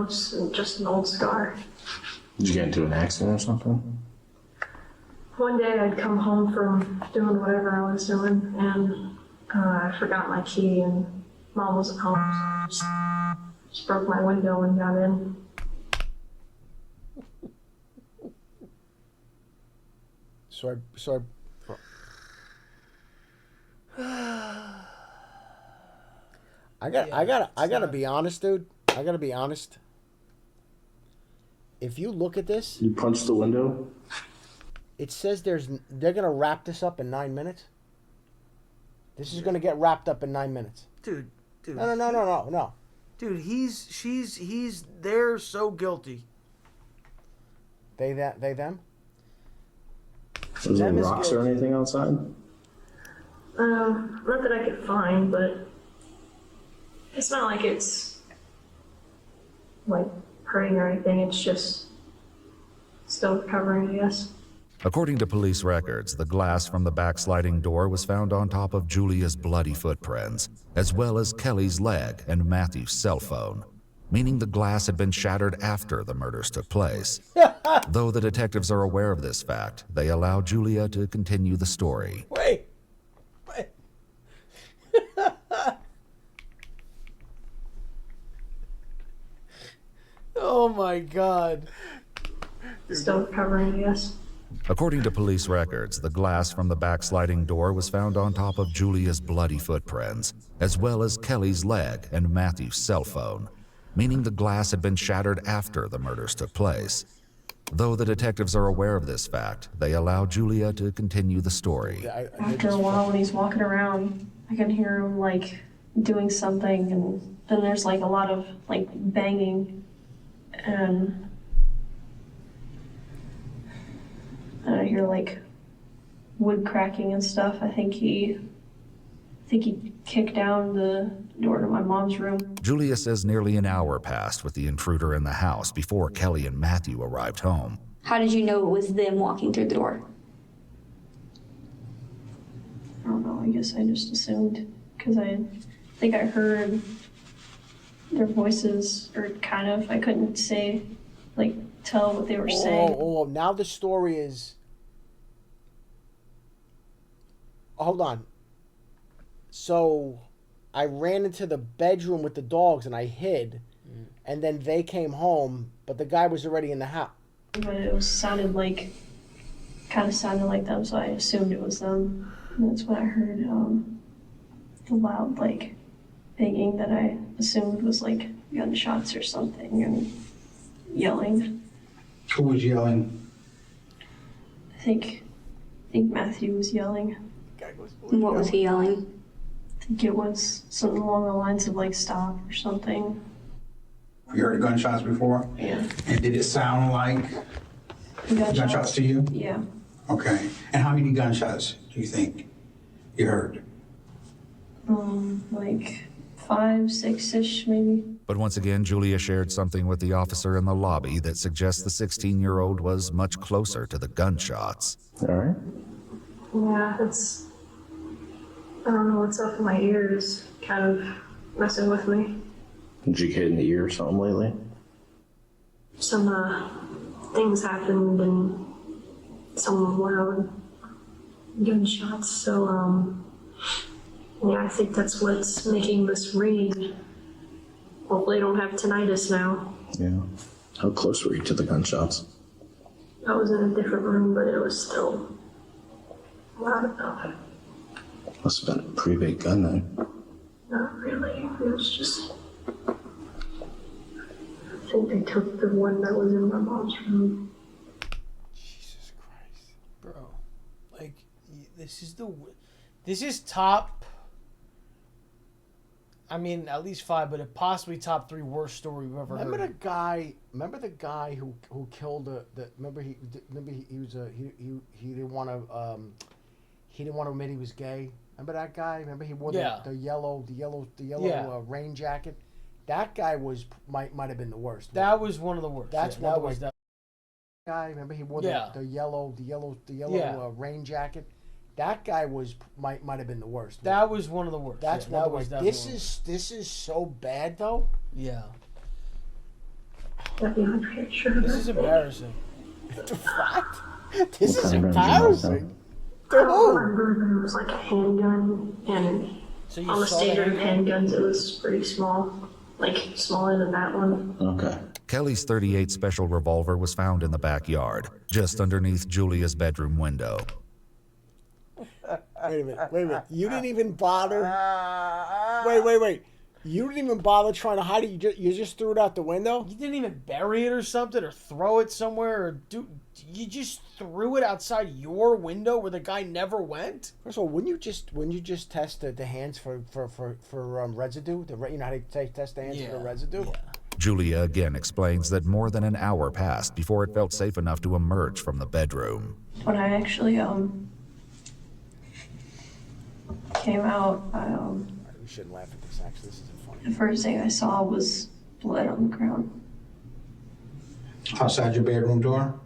Just an old scar. Did you get into an accident or something? One day I'd come home from doing whatever I was doing, and I forgot my key, and Mom wasn't home, so I just broke my window and got in. I gotta be honest, dude. I gotta be honest. If you look at this, you punched the window. It says they're gonna wrap this up in 9 minutes. This is gonna get wrapped up in 9 minutes. Dude. No. Dude, they're so guilty. They them? Is there rocks or anything outside? Not that I could find, but it's not like it's hurting or anything. It's just still recovering, I guess. According to police records, the glass from the backsliding door was found on top of Julia's bloody footprints, as well as Kelly's leg and Matthew's cell phone, meaning the glass had been shattered after the murders took place. Though the detectives are aware of this fact, they allow Julia to continue the story. Wait. Oh my God. Still recovering, yes. According to police records, the glass from the backsliding door was found on top of Julia's bloody footprints, as well as Kelly's leg and Matthew's cell phone, meaning the glass had been shattered after the murders took place. Though the detectives are aware of this fact, they allow Julia to continue the story. After a while, when he's walking around, I can hear him doing something, and then there's a lot of banging, and I hear wood cracking and stuff. I think he kicked down the door to my mom's room. Julia says nearly an hour passed with the intruder in the house before Kelly and Matthew arrived home. How did you know it was them walking through the door? I don't know, I guess I just assumed, because I think I heard their voices, or kind of, I couldn't say, like, tell what they were saying. Oh, now the story is... Hold on. So, I ran into the bedroom with the dogs and I hid, and then they came home, but the guy was already in the house. But it was sounded like, kind of sounded like them, so I assumed it was them. And that's when I heard the loud, like, banging that I assumed was, like, gunshots or something, and yelling. Who was yelling? I think Matthew was yelling. What was he yelling? I think it was something along the lines of, like, stop or something. You heard gunshots before? Yeah. And did it sound like gunshots to you? Yeah. Okay. And how many gunshots do you think you heard? Like 5, 6-ish maybe. But once again, Julia shared something with the officer in the lobby that suggests the 16-year-old was much closer to the gunshots. All right. Yeah, I don't know what's up in my ears, kind of messing with me. Did you get in the ear or something lately? Some things happened and some loud gunshots, so yeah, I think that's what's making this ring. Hopefully I don't have tinnitus now. Yeah. How close were you to the gunshots? I was in a different room, but it was still loud enough. Must have been a pretty big gun then. Not really, it was just... I think they took the one that was in my mom's room. Jesus Christ. Bro, like, this is top, I mean, at least 5, but it possibly top 3 worst story we've ever heard. Remember the guy who killed remember he was he didn't want to admit he was gay. Remember that guy? Remember he wore the yellow rain jacket. That guy might have been the worst. That was one of the worst. That's one of the worst. Guy. Remember he wore the yellow rain jacket. That guy might have been the worst. That was one of the worst. That's one of the worst. This is so bad though. Yeah. This is embarrassing. What? This is kind of embarrassing. I don't remember, but it was like a handgun, and so you on the saw the standard handgun? handguns, it was pretty small, like smaller than that one. Okay. Kelly's .38 special revolver was found in the backyard, just underneath Julia's bedroom window. Wait a minute. You didn't even bother. Wait. You didn't even bother trying to hide it. You just threw it out the window. You didn't even bury it or something, or throw it somewhere, or you just threw it outside your window where the guy never went. First of all, wouldn't you just test the hands for residue? You know how they test the hands for the residue? Yeah. Julia again explains that more than an hour passed before it felt safe enough to emerge from the bedroom. When I actually came out, We shouldn't laugh at this. Actually, this isn't funny. the first thing I saw was blood on the ground. Outside your bedroom door?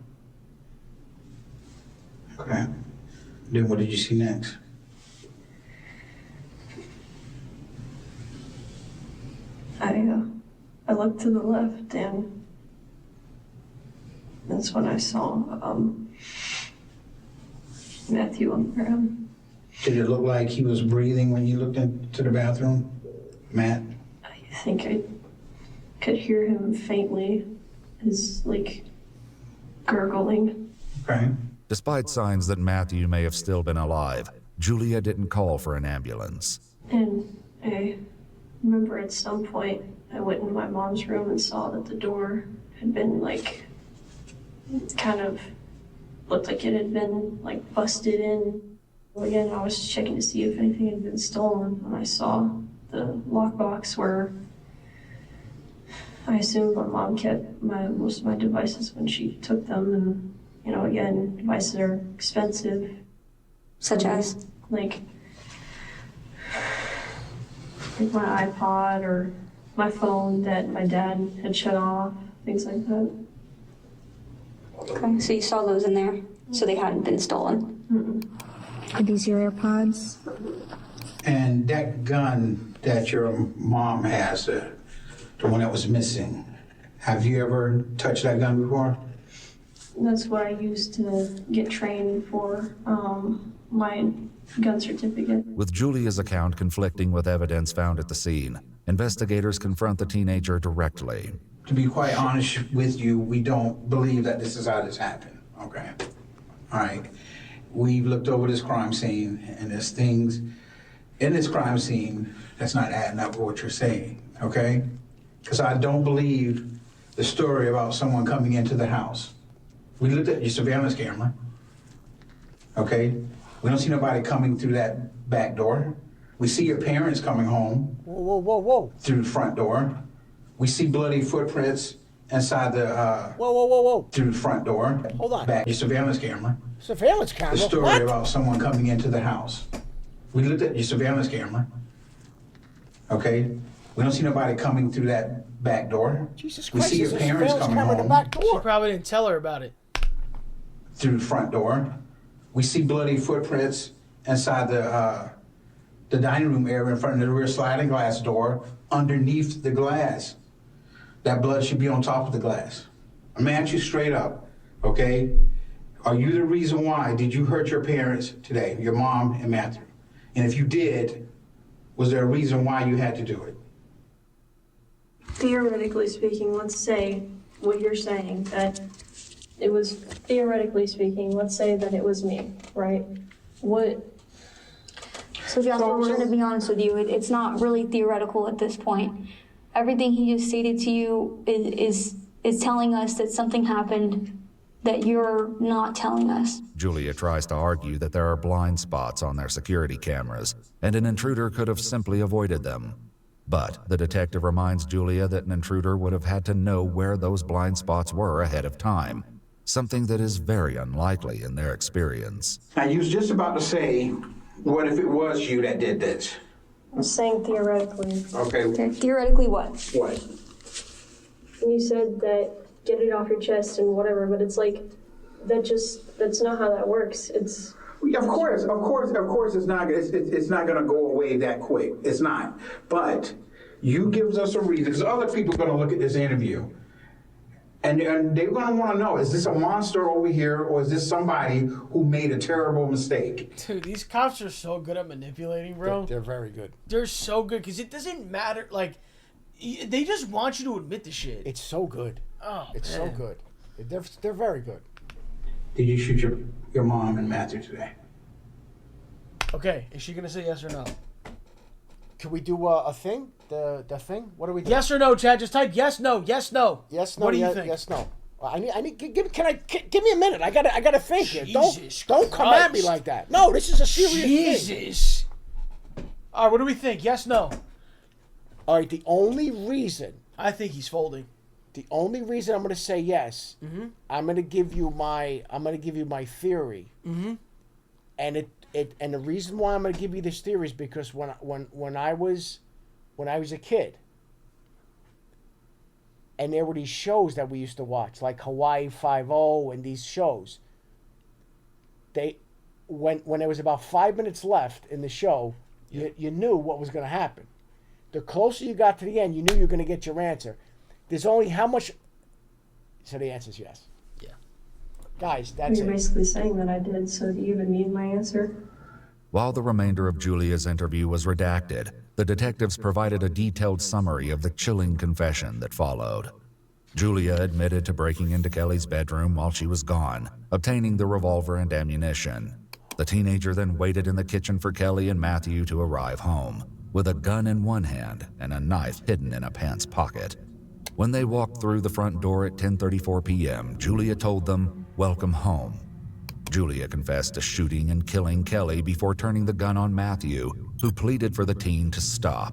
Okay. Then what did you see next? I looked to the left, and that's when I saw Matthew on the ground. Did it look like he was breathing when you looked into the bathroom, Matt? I think I could hear him faintly, his, like, gurgling. Okay. Despite signs that Matthew may have still been alive, Julia didn't call for an ambulance. And I remember at some point I went in my mom's room and saw that the door had been, like, kind of looked like it had been, like, busted in. Again, I was checking to see if anything had been stolen, and I saw the lockbox where I assumed my mom kept most of my devices when she took them, and, you know, again, devices are expensive. Such as? Like my iPod or my phone that my dad had shut off, things like that. Okay, so you saw those in there, so they hadn't been stolen. Mm-mm. Are these your AirPods? And that gun that your mom has, the one that was missing, have you ever touched that gun before? That's what I used to get trained for my gun certificate. With Julia's account conflicting with evidence found at the scene, investigators confront the teenager directly. To be quite honest with you, we don't believe that this is how this happened, okay? All right. We've looked over this crime scene, and there's things in this crime scene that's not adding up with what you're saying, okay? Because I don't believe the story about someone coming into the house. We looked at your surveillance camera, okay? We don't see nobody coming through that back door. We see your parents coming home. Whoa. Through the front door. We see bloody footprints inside the, Whoa. through the front door. Hold on. Back your surveillance camera. Surveillance camera? The story What? about someone coming into the house. We looked at your surveillance camera, okay? We don't see nobody coming through that back door. Jesus We Christ, see your there's a parents surveillance coming camera in the home back door. She probably didn't tell her about it. through the front door. We see bloody footprints inside the dining room area in front of the rear sliding glass door underneath the glass. That blood should be on top of the glass. I'm gonna ask you straight up, okay? Are you the reason why did you hurt your parents today, your mom and Matthew? And if you did, was there a reason why you had to do it? Theoretically speaking, let's say what you're saying, that it was, theoretically speaking, let's say that it was me, right? What? So Jasper, we're going to be honest with you. It's not really theoretical at this point. Everything he just stated to you is telling us that something happened that you're not telling us. Julia tries to argue that there are blind spots on their security cameras, and an intruder could have simply avoided them. But the detective reminds Julia that an intruder would have had to know where those blind spots were ahead of time, something that is very unlikely in their experience. Now, you was just about to say, what if it was you that did this? I'm saying theoretically. Okay. Theoretically what? What? You said that get it off your chest and whatever, but it's like, that's not how that works. It's... Of course, it's not going to go away that quick. It's not. But you gives us a reason, because other people are going to look at this interview, and they're going to want to know, is this a monster over here, or is this somebody who made a terrible mistake? Dude, these cops are so good at manipulating, bro. They're very good. They're so good, because it doesn't matter, like, they just want you to admit the shit. It's so good. Oh, it's man. so good. They're very good. Did you shoot your mom and Matthew today? Okay, is she gonna say yes or no? Can we do a thing? The thing? What do we do? Yes or no, Chad? Just type yes, no, yes, no. Yes, no. What do you think? Yes, no. I need. Give me a minute. I gotta think here. Jesus Don't come at me Christ. like that. No, this is a serious thing. Jesus. All right, what do we think? Yes, no. All right. The only reason I think he's folding. The only reason I'm gonna say yes, I'm gonna give you my theory, and and the reason why I'm gonna give you this theory is because when I was a kid, and there were these shows that we used to watch, like Hawaii Five-0 and these shows. When there was about 5 minutes left in the show, you knew what was gonna happen. The closer you got to the end, you knew you were gonna get your answer. There's only how much... So the answer is yes. Yeah. Guys, that's You're it. basically saying that I did, so do you even need my answer? While the remainder of Julia's interview was redacted, the detectives provided a detailed summary of the chilling confession that followed. Julia admitted to breaking into Kelly's bedroom while she was gone, obtaining the revolver and ammunition. The teenager then waited in the kitchen for Kelly and Matthew to arrive home, with a gun in one hand and a knife hidden in a pants pocket. When they walked through the front door at 10:34 p.m., Julia told them, "Welcome home." Julia confessed to shooting and killing Kelly before turning the gun on Matthew, who pleaded for the teen to stop.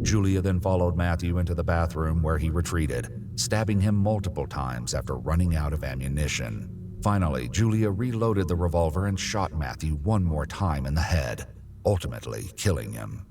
Julia then followed Matthew into the bathroom where he retreated, stabbing him multiple times after running out of ammunition. Finally, Julia reloaded the revolver and shot Matthew one more time in the head, ultimately killing him.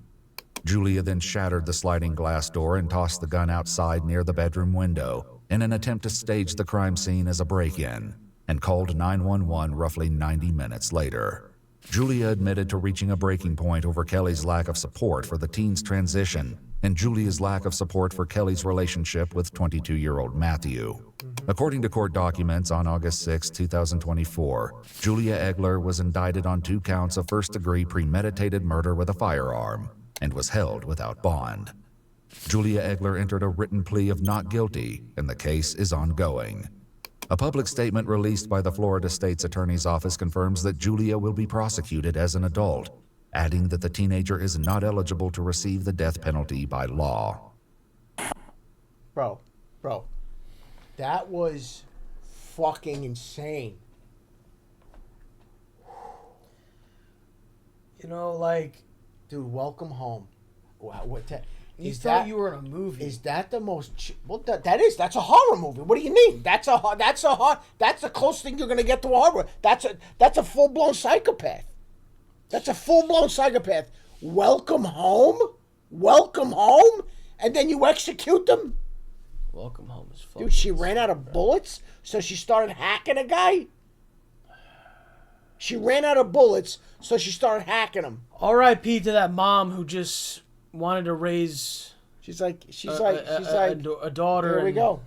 Julia then shattered the sliding glass door and tossed the gun outside near the bedroom window in an attempt to stage the crime scene as a break-in, and called 911 roughly 90 minutes later. Julia admitted to reaching a breaking point over Kelly's lack of support for the teen's transition and Julia's lack of support for Kelly's relationship with 22-year-old Matthew. According to court documents on August 6, 2024, Julia Egler was indicted on 2 counts of first-degree premeditated murder with a firearm and was held without bond. Julia Egler entered a written plea of not guilty, and the case is ongoing. A public statement released by the Florida State's Attorney's Office confirms that Julia will be prosecuted as an adult, adding that the teenager is not eligible to receive the death penalty by law. Bro, that was fucking insane. You know, like, dude, welcome home. Wow, you thought you were in a movie. Is that the most? Well, that's a horror movie. What do you mean? That's the closest thing you're gonna get to a horror. That's a full blown psychopath. That's a full blown psychopath. Welcome home, and then you execute them. Welcome home is fucking. Dude, she ran out of bullets, so she started hacking a guy. She ran out of bullets, so she started hacking him. R.I.P. to that mom who just wanted to raise. She's like a daughter. There we go.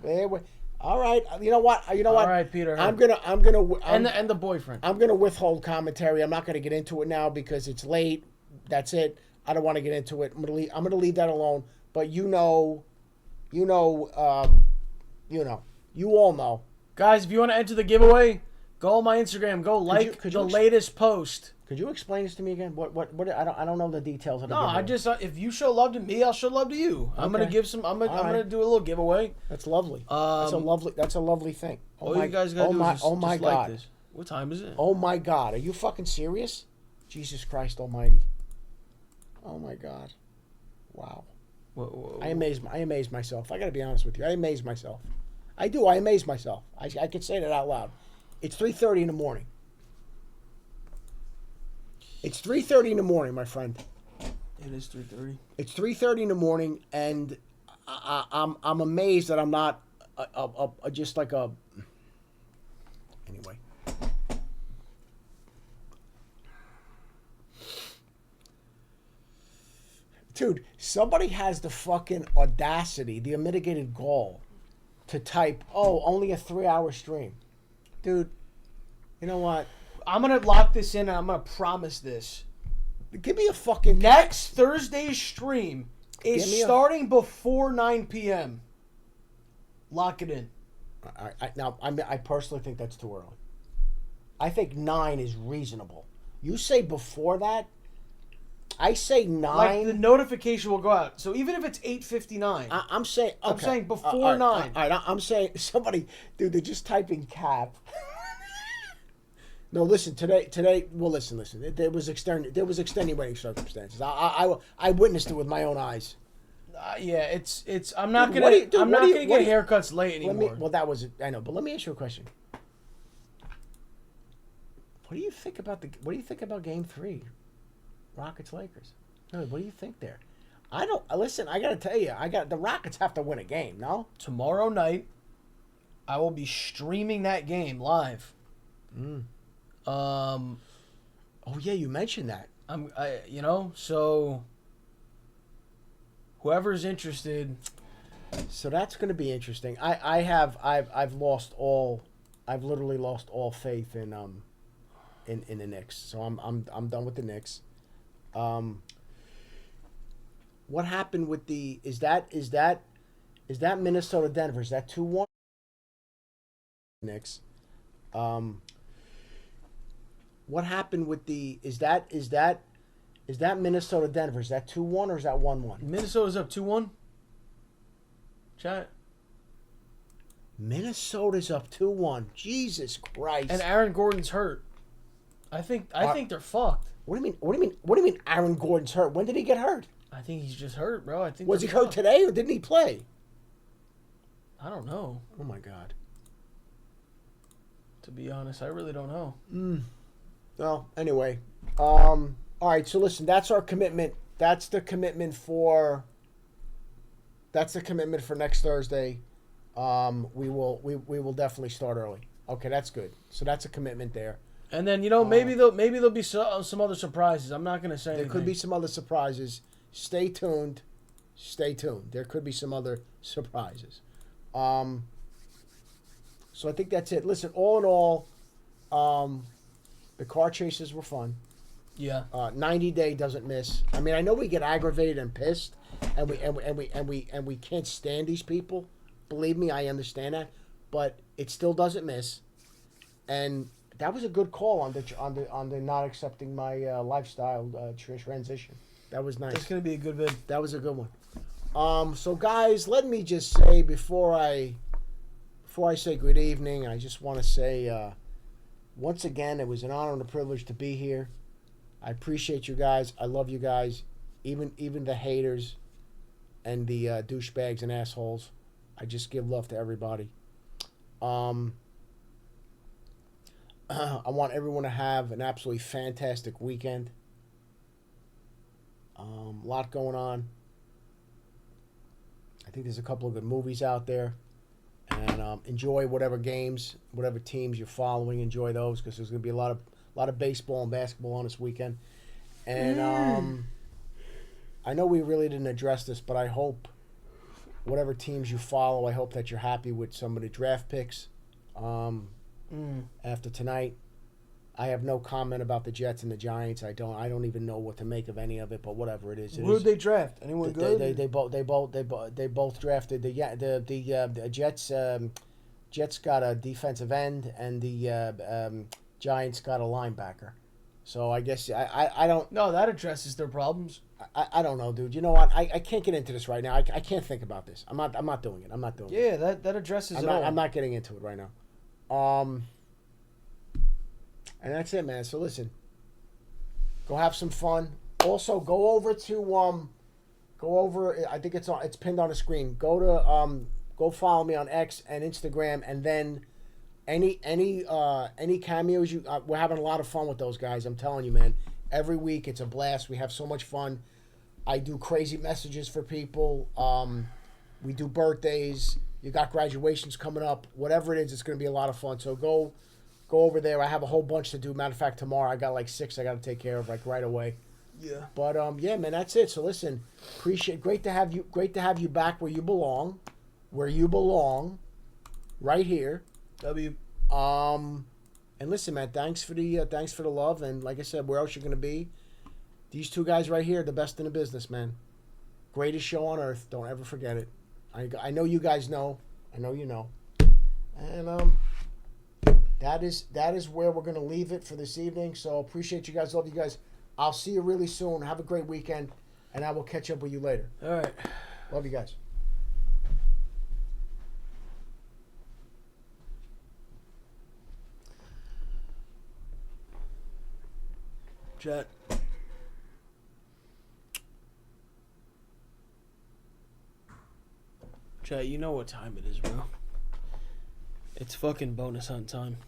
All right. You know what? All right, Peter. And the boyfriend. I'm gonna withhold commentary. I'm not gonna get into it now because it's late. That's it. I don't want to get into it. I'm gonna leave that alone. But you all know. Guys, if you want to enter the giveaway, go on my Instagram. Go the latest post. Could you explain this to me again? What? I don't know the details of the giveaway. I just if you show love to me, I'll show love to you. Okay. I'm gonna give some. I'm gonna do a little giveaway. That's lovely. That's a lovely thing. All you guys gotta do is just like this. What time is it? Oh my God! Are you fucking serious? Jesus Christ Almighty! Oh my God! Wow! Whoa. I amaze myself. I gotta be honest with you. I amaze myself. I do. I amaze myself. I could say that out loud. It's 3:30 in the morning. It's 3:30 in the morning, my friend. It is 3:30. It's 3:30 in the morning, and I'm amazed that I'm not just like a. Anyway. Dude, somebody has the fucking audacity, the unmitigated gall, to type, only a 3-hour stream. Dude, you know what? I'm going to lock this in and I'm going to promise this. Give me a fucking... Next Thursday's stream is starting before 9 p.m. Lock it in. I personally think that's too early. I think 9 is reasonable. You say before that? I say 9. Like the notification will go out. So even if it's 8:59, I'm saying. Okay. I'm saying before 9. All right, I'm saying somebody, dude. They're just typing cap. No, listen. Today. Well, listen. There was extenuating circumstances. I witnessed it with my own eyes. Yeah, it's. I'm not gonna get haircuts late anymore. That was. I know, but let me ask you a question. What do you think about Game 3? Rockets Lakers. Really, what do you think there? I gotta tell you, the Rockets have to win a game. No, tomorrow night, I will be streaming that game live. Oh yeah, you mentioned that. So whoever's interested. So that's gonna be interesting. I've literally lost all faith in the Knicks. So I'm done with the Knicks. What happened with the is that Minnesota Denver? Is that 2-1? Knicks. What happened with the is that Minnesota Denver? Is that 2-1 or is that 1-1? Minnesota's up 2-1. Chat. Minnesota's up 2-1. Jesus Christ. And Aaron Gordon's hurt. I think they're fucked. What do you mean Aaron Gordon's hurt? When did he get hurt? I think he's just hurt, bro. I think was he hurt today or didn't he play? I don't know. Oh my God. To be honest, I really don't know. Well, anyway. All right, so listen, that's our commitment. That's the commitment for next Thursday. We will definitely start early. Okay, that's good. So that's a commitment there. And then maybe there'll be some other surprises. I'm not gonna say there anything. could be some other surprises. Stay tuned. Stay tuned. There could be some other surprises. So I think that's it. Listen, all in all, the car chases were fun. Yeah. 90 Day doesn't miss. I mean, I know we get aggravated and pissed, and we can't stand these people. Believe me, I understand that, but it still doesn't miss. And that was a good call on the not accepting my lifestyle transition. That was nice. It's gonna be a good vid. That was a good one. So guys, let me just say before I say good evening, I just want to say once again, it was an honor and a privilege to be here. I appreciate you guys. I love you guys, even the haters and the douchebags and assholes. I just give love to everybody. I want everyone to have an absolutely fantastic weekend. A lot going on. I think there's a couple of good movies out there. And enjoy whatever games, whatever teams you're following. Enjoy those because there's going to be a lot of baseball and basketball on this weekend. And I know we really didn't address this, but I hope whatever teams you follow, I hope that you're happy with some of the draft picks after tonight. I have no comment about the Jets and the Giants. I don't even know what to make of any of it, but whatever it is. Who did they draft? Anyone good? They both drafted the Jets. Jets got a defensive end, and the Giants got a linebacker. So I guess I don't. No, that addresses their problems. I don't know, dude. You know what? I can't get into this right now. I can't think about this. I'm not doing it. I'm not doing it. Yeah, that addresses it all. I'm not getting into it right now. And that's it, man. So listen, go have some fun. Also, go over. I think it's pinned on the screen. Go follow me on X and Instagram, and then any cameos we're having a lot of fun with those guys. I'm telling you, man. Every week it's a blast. We have so much fun. I do crazy messages for people. We do birthdays. You got graduations coming up. Whatever it is, it's going to be a lot of fun. So go over there. I have a whole bunch to do. Matter of fact, tomorrow I got like 6 I got to take care of right away. Yeah. But yeah, man, that's it. So listen, great to have you back where you belong. Right here. And listen, man, thanks for the love, and like I said, where else you're gonna be? These two guys right here, the best in the business, man. Greatest show on earth. Don't ever forget it. I know you guys know. I know you know. And that is where we're gonna leave it for this evening. So appreciate you guys. Love you guys. I'll see you really soon. Have a great weekend, and I will catch up with you later. All right. Love you guys. Chat, you know what time it is, bro. It's fucking bonus hunt time.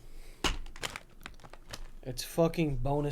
It's fucking bonus